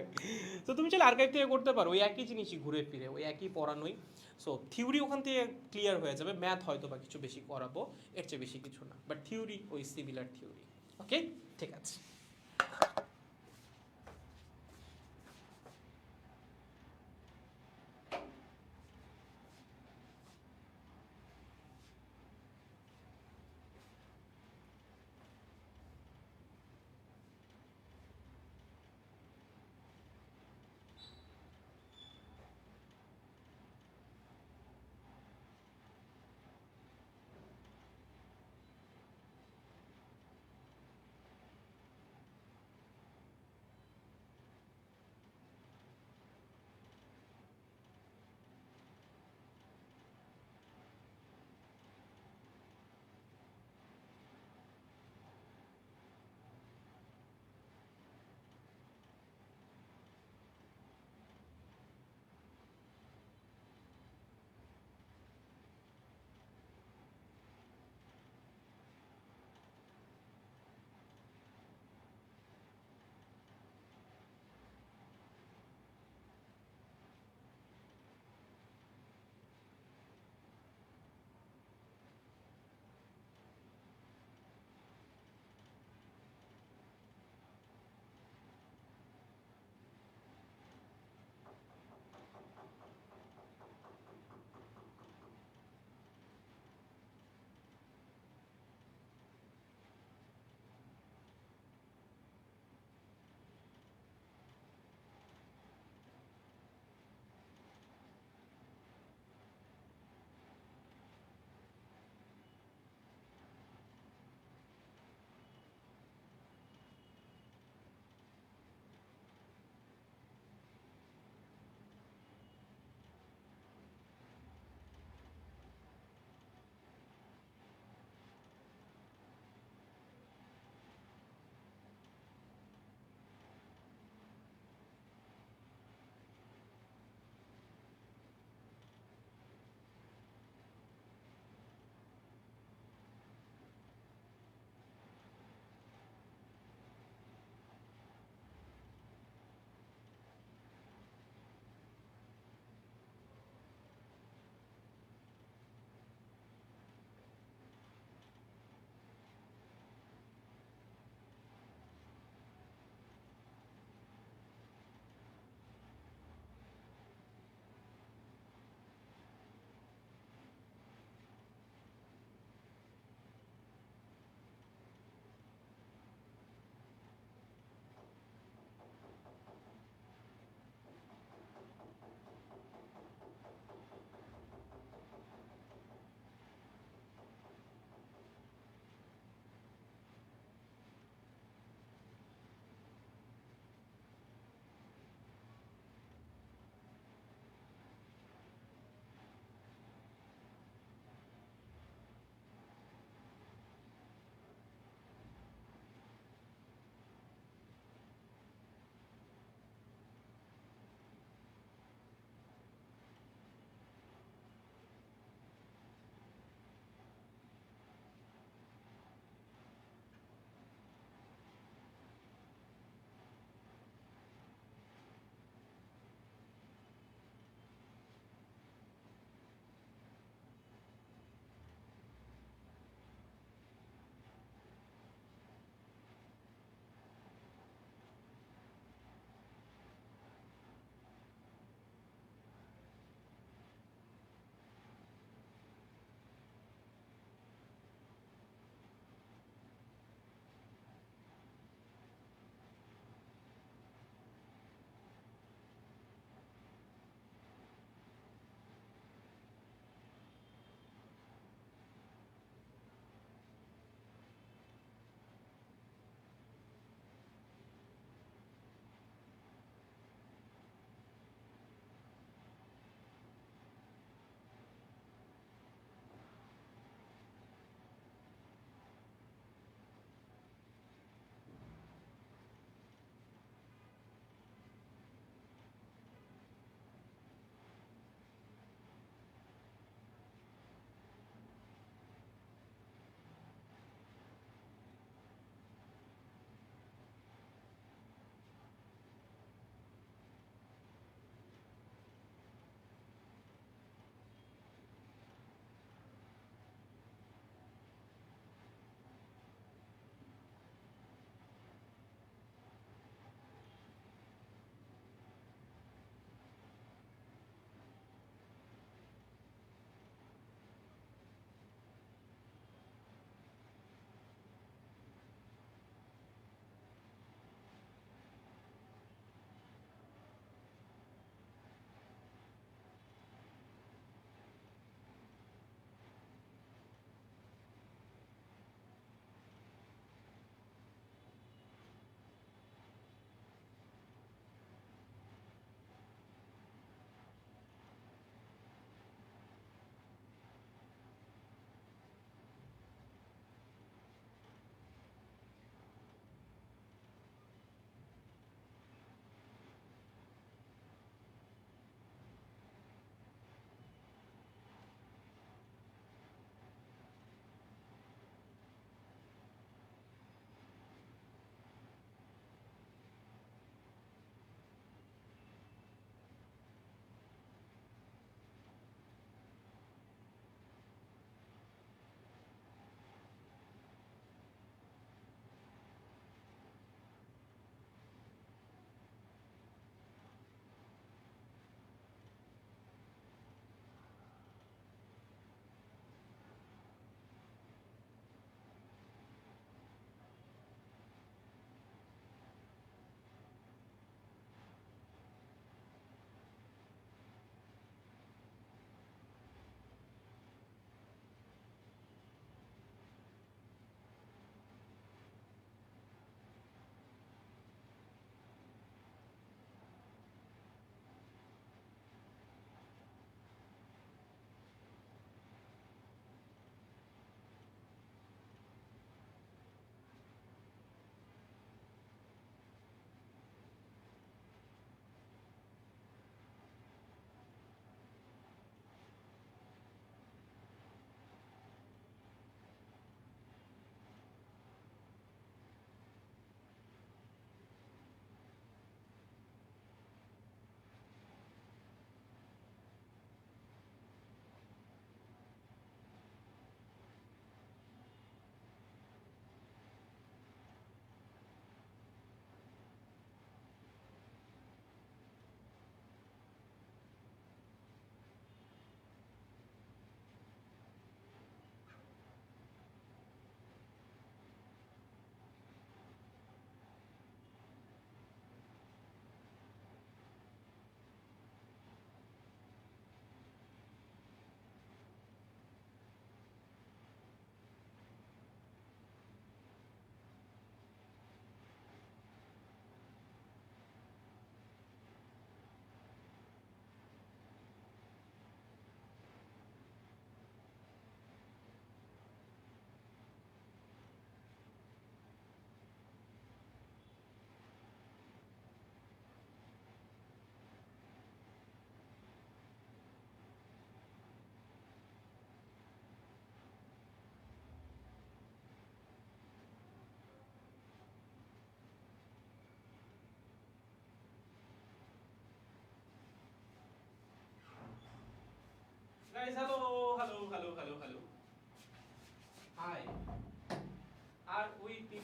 তো তুমি চাইলে আর্কাইভ থেকে করতে পারো, ওই একই জিনিসই ঘুরে ফিরে, ওই একই পড়ানোই। সো থিওরি ওখান থেকে ক্লিয়ার হয়ে যাবে, ম্যাথ হয়তো বা কিছু বেশি করাবো, এর চেয়ে বেশি কিছু না, বাট থিওরি ওই সিমিলার থিওরি। ওকে, ঠিক আছে।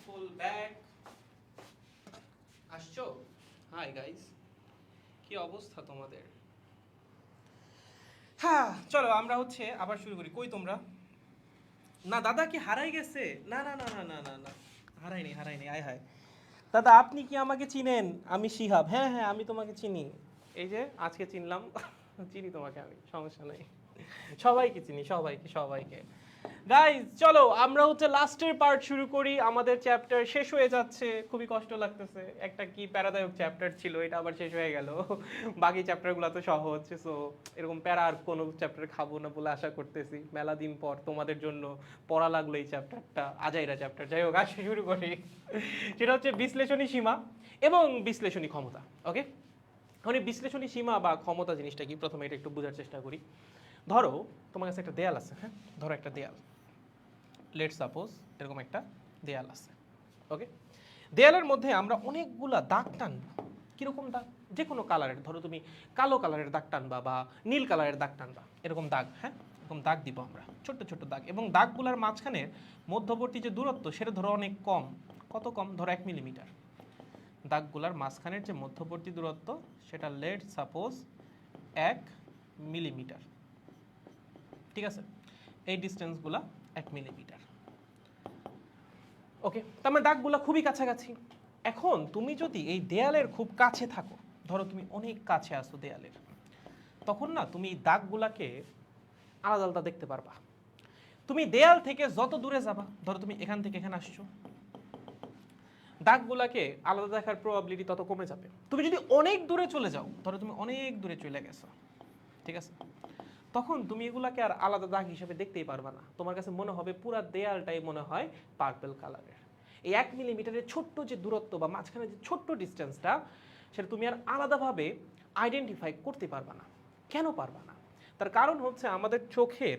Full back. আসছো? হাই গাইস, কি অবস্থা তোমাদের? হ্যাঁ চলো আমরা হচ্ছে আবার শুরু করি। কই তোমরা? না দাদা কি হারাই গেছে? না না না না না না না, হারাইনি হারাইনি, আয় হায়। দাদা আপনি কি আমাকে চিনেন? আমি শিহাব। হ্যাঁ হ্যাঁ আমি তোমাকে চিনি, এই যে আজকে চিনলাম। চিনি তোমাকে আমি, সমস্যা নেই। সবাইকে চিনি, সবাইকে সবাইকে। গাইজ চলো আমরা হচ্ছে লাস্টের পার্ট শুরু করি। আমাদের চ্যাপ্টার শেষ হয়ে যাচ্ছে, খুবই কষ্ট লাগতেছে। একটা কি প্যারাদায়ক চ্যাপ্টার ছিল, এটা আবার শেষ হয়ে গেল। বাকি চ্যাপ্টারগুলো তো সহজ, সো এরকম প্যারা আর কোনো চ্যাপ্টার খাবো না বলে আশা করতেছি। মেলা দিন পর তোমাদের জন্য পড়া লাগলো এই চ্যাপ্টারটা, আজাইরা চ্যাপ্টার। যাই হোক আসে শুরু করি। সেটা হচ্ছে বিশ্লেষণী সীমা এবং বিশ্লেষণী ক্ষমতা। ওকে, এখন এই বিশ্লেষণী সীমা বা ক্ষমতা জিনিসটা কি, প্রথমে এটা একটু বোঝার চেষ্টা করি। ধরো তোমার কাছে একটা দেয়াল আছে, হ্যাঁ ধরো একটা দেয়াল, লেট সাপোজ এরকম একটা দেয়াল আছে। ওকে, দেয়ালের মধ্যে আমরা অনেকগুলা দাগ টানবো। কিরকম দাগ? যে কোনো কালারের, ধরো তুমি কালো কালারের দাগ টানবা বা নীল কালারের দাগ টানবা, এরকম দাগ, হ্যাঁ এরকম দাগ দিব আমরা, ছোট্ট ছোট্ট দাগ। এবং দাগগুলার মাঝখানের মধ্যবর্তী যে দূরত্ব সেটা ধরো অনেক কম। কত কম? ধরো 1 মিলিমিটার। দাগগুলার মাঝখানের যে মধ্যবর্তী দূরত্ব সেটা লেট সাপোজ 1 মিলিমিটার। ঠিক আছে, এই ডিস্টেন্সগুলা 1 মিলিমিটার। ওকে, তার মানে দাগগুলা খুবই কাছাকাছি। এখন তুমি যদি এই দেয়ালের খুব কাছে থাকো, ধরো তুমি অনেক কাছে আসো দেয়ালের, তখন না তুমি এই দাগগুলাকে আলাদা আলাদা দেখতে পারবা। তুমি দেয়াল থেকে যত দূরে যাবা, ধরো তুমি এখান থেকে এখানে আসছো, দাগগুলাকে আলাদা দেখার প্রবাবিলিটি তত কমে যাবে। তুমি যদি অনেক দূরে চলে যাও, ধরো তুমি অনেক দূরে চলে গেছো, ঠিক আছে, তখন তুমি এগুলাকে আর আলাদা দাগ হিসেবে দেখতেই পারবা না। তোমার কাছে মনে হবে পুরো দেয়ালটাই মনে হয় পার্পল কালারের। এই 1 মিলিমিটারের ছোট্ট যে দূরত্ব বা মাঝখানে যে ছোট্ট ডিস্টেন্সটা, সেটা তুমি আর আলাদাভাবে আইডেন্টিফাই করতে পারবা না। কেন পারবা না? তার কারণ হচ্ছে আমাদের চোখের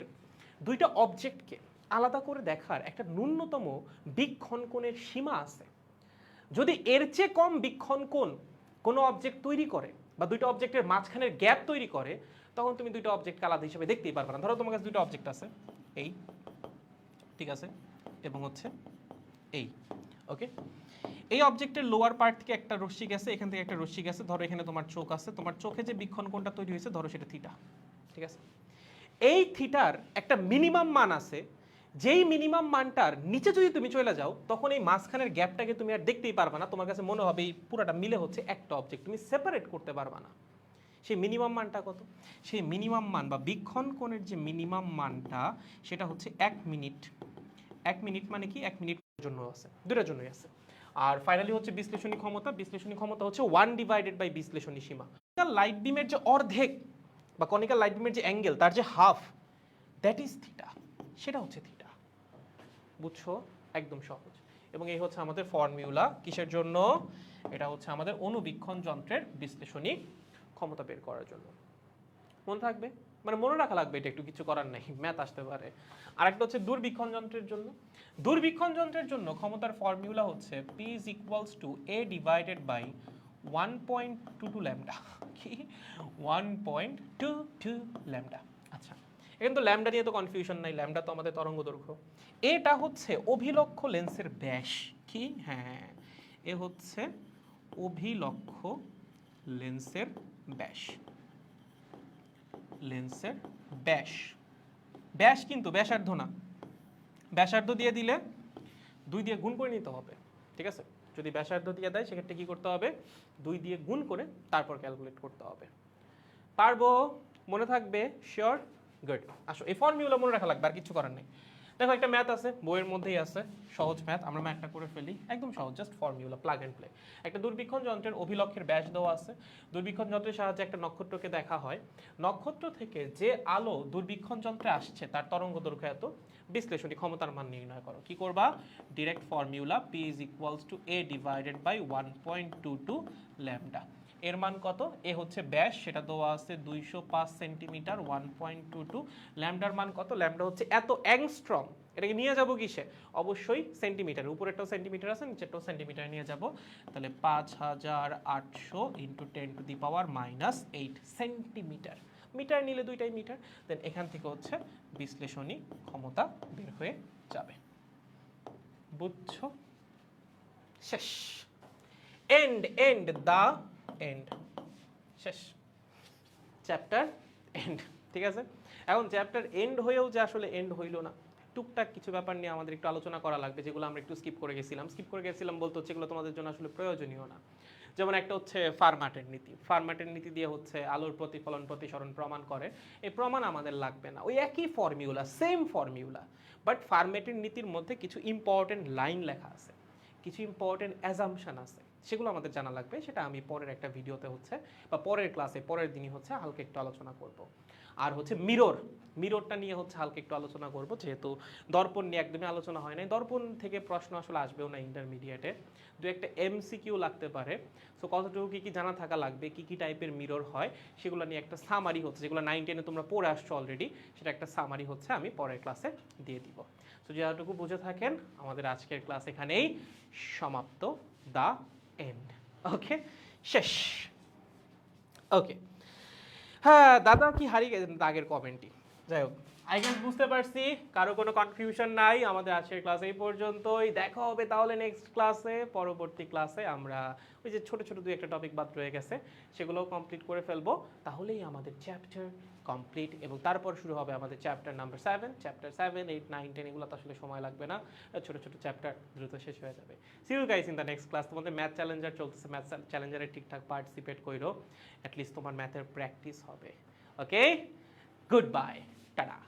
দুইটা অবজেক্টকে আলাদা করে দেখার একটা ন্যূনতম বীক্ষণ কোণের সীমা আছে। যদি এর চেয়ে কম বীক্ষণ কোণ কোনো অবজেক্ট তৈরি করে বা দুইটা অবজেক্টের মাঝখানের গ্যাপ তৈরি করে, তখন তুমি দুইটা অবজেক্টকে আলাদা হিসেবে দেখতেই পারবে না। ধরো তোমার কাছে দুইটা অবজেক্ট আছে, এই, ঠিক আছে, এবং হচ্ছে এই। ওকে, এই অবজেক্টের লোয়ার পার্ট থেকে একটা রশ্মি গেছে, এখান থেকে একটা রশ্মি গেছে। ধরো এখানে তোমার চোখ আছে, তোমার চোখে যে বীক্ষণ কোণটা তৈরি হয়েছে ধরো সেটা থিটা। ঠিক আছে, এই থিটার একটা মিনিমাম মান আছে, যেই মিনিমাম মানটার নিচে যদি তুমি চলে যাও, তখন এই মাঝখানের গ্যাপটাকে তুমি আর দেখতেই পারবে না। তোমার কাছে মনে হবে এই পুরোটা মিলে হচ্ছে একটা অবজেক্ট, তুমি সেপারেট করতে পারবে না। সেই মিনিমাম মানটা কত? সেই মিনিমাম মান বা বীক্ষণ কোণের যে মিনিমাম মানটা সেটা হচ্ছে 1 মিনিট। 1 মিনিট মানে কি? 1 মিনিট জন্য আছে, দুটোর জন্যই আছে। আর ফাইনালি হচ্ছে বিশ্লেষণী ক্ষমতা। বিশ্লেষণী ক্ষমতা হচ্ছে 1 ডিভাইডেড বাই বিশ্লেষণী সীমা। লাইট বিমের যে অর্ধেক বা কনিক্যাল লাইট বিমের যে অ্যাঙ্গেল, তার যে হাফ, দ্যাট ইজ থিটা। সেটা হচ্ছে থিটা। বুঝছো? একদম সহজ। এবং এই হচ্ছে আমাদের ফর্মুলা কিসের জন্য? এটা হচ্ছে আমাদের অণুবীক্ষণ যন্ত্রের বিশ্লেষণী ক্ষমতা বের করার জন্য। মনে থাকবে, মানে মনে রাখা লাগবে, এটা একটু কিছু করার নেই, ম্যাথ আসতে পারে। আর একটা হচ্ছে দূরবীক্ষণ যন্ত্রের জন্য। দূরবীক্ষণ যন্ত্রের জন্য ক্ষমতার ফর্মুলা হচ্ছে P is equals to A divided by 1.22 lambda. কি? 1.22 ল্যামডা। আচ্ছা, এখানে তো ল্যামডা নিয়ে তো কনফিউশন নাই, ল্যামডা তো আমাদের তরঙ্গ দৈর্ঘ্য। এটা হচ্ছে অভিলক্ষ লেন্সের ব্যাস। কি? হ্যাঁ, এ হচ্ছে অভিলক্ষ লেন্সের ব্যাস। লেন্সের ব্যাস, ব্যাস কিন্তু ব্যাসার্ধ না। ব্যাসার্ধ দিয়ে দিলে 2 দিয়ে গুণ করে নিতে হবে। ঠিক আছে, যদি ব্যাসার্ধ দিয়ে দেয় সেক্ষেত্রে কি করতে হবে? 2 দিয়ে গুণ করে তারপর ক্যালকুলেট করতে হবে। পারবো? মনে থাকবে? শিওর? গুড। আসো, এই ফর্মুলা মনে রাখা লাগবে, আর কিছু করার নেই। দেখো একটা ম্যাথ আছে, বইয়ের মধ্যেই আছে, সহজ ম্যাথ। আমরা ম্যাথটা করে ফেলি, একদম সহজ, just formula, plug and play. একটা দূরবীক্ষণ যন্ত্রের অভিলক্ষের ব্যাস দেওয়া আছে। দূরবীক্ষণ যন্ত্রের সাহায্যে একটা নক্ষত্রকে দেখা হয়। নক্ষত্র থেকে যে আলো দূরবীক্ষণ যন্ত্রে আসছে তার তরঙ্গ দৈর্ঘ্য এত। বিশ্লেষণী ক্ষমতার মান নির্ণয় করো। কি করবা? Direct formula P is equals to A divided by 1.22 lambda. এর মান কত? এ হচ্ছে ব্যাস, সেটা দেওয়া আছে 205 সেন্টিমিটার। 1.22 ল্যামডার মান কত? ল্যামডা হচ্ছে এত অ্যাংস্ট্রম। এটাকে নিয়ে যাব কিসে? অবশ্যই সেন্টিমিটার। উপরেরটাও সেন্টিমিটার আছে, নিচেরটাও সেন্টিমিটার নিয়ে যাব। তাহলে 5800 into 10 to the power -8 centimetre. Metre নিলে দুইটাই মিটার। দেন এখান থেকে হচ্ছে বিশ্লেষণী ক্ষমতা বের হয়ে যাবে। বুঝছো? শেষ। এন্ড এন্ড দা এন্ড, শেষ চ্যাপ্টার এন্ড। ঠিক আছে, এখন চ্যাপ্টার এন্ড হয়েও যে আসলে এন্ড হইল না, টুকটাক কিছু ব্যাপার নিয়ে আমাদের একটু আলোচনা করা লাগবে, যেগুলো আমরা একটু স্কিপ করে গেছিলাম বলতে হচ্ছে এগুলো তোমাদের জন্য আসলে প্রয়োজনীয় না। যেমন একটা হচ্ছে ফার্মাটের নীতি। ফার্মাটের নীতি দিয়ে হচ্ছে আলোর প্রতিফলন প্রতিসরণ প্রমাণ করে, এই প্রমাণ আমাদের লাগবে না, ওই একই ফর্মিউলা, সেম ফর্মিউলা, বাট ফার্মেটের নীতির মধ্যে কিছু ইম্পর্টেন্ট লাইন লেখা আছে, কিছু ইম্পর্টেন্ট অ্যাজাম্পশন আছে, সেগুলো আমাদের জানা লাগবে। সেটা আমি পরের একটা ভিডিওতে হচ্ছে বা পরের ক্লাসে পরের দিনই হচ্ছে হালকা একটু আলোচনা করব। আর হচ্ছে মিররটা নিয়ে হচ্ছে হালকা একটু আলোচনা করব, যেহেতু দর্পণ নিয়ে একদমই আলোচনা হয় নাই। দর্পণ থেকে প্রশ্ন আসলে আসবেও না ইন্টারমিডিয়েটে, দু একটা এমসিকিউ লাগতে পারে। সো কতটুকু কী কী জানা থাকা লাগবে, কী কী টাইপের মিরর হয়, সেগুলো নিয়ে একটা সামারি হচ্ছে, যেগুলো 9-10-এ তোমরা পড়ে আসছো অলরেডি, সেটা একটা সামারি হচ্ছে আমি পরের ক্লাসে দিয়ে দিব। সো যতটুকু বুঝে থাকেন, আমাদের আজকের ক্লাস এখানেই সমাপ্ত, দা এন্ড। ওকে, শেষ। ওকে, হ্যাঁ দাদা কি হারিয়ে গেছেন দাগের কমেন্টই, যাই হোক আই গেস বুঝতে পারছি, কারো কোনো কনফিউশন নাই। আমাদের আজকের ক্লাস এই পর্যন্তই, দেখা হবে তাহলে নেক্সট ক্লাসে। পরবর্তী ক্লাসে আমরা ওই যে ছোট ছোট দুই একটা টপিক বাদ রয়ে গেছে সেগুলোও কমপ্লিট করে ফেলবো, তাহলেই আমাদের চ্যাপ্টার কমপ্লিট, এবং তারপর শুরু হবে আমাদের চ্যাপ্টার নাম্বার 7। চ্যাপ্টার 7, 8, 9, 10 এগুলো তো আসলে সময় লাগবে না, ছোট ছোট চ্যাপ্টার দ্রুত শেষ হয়ে যাবে। See you guys in the next class. তোমাদের ম্যাথ চ্যালেঞ্জার চলতেছে, ম্যাথ চ্যালেঞ্জারে ঠিকঠাক পার্টিসিপেট করো, অ্যাটলিস্ট তোমার ম্যাথের প্র্যাকটিস হবে। Okay, good bye, tata.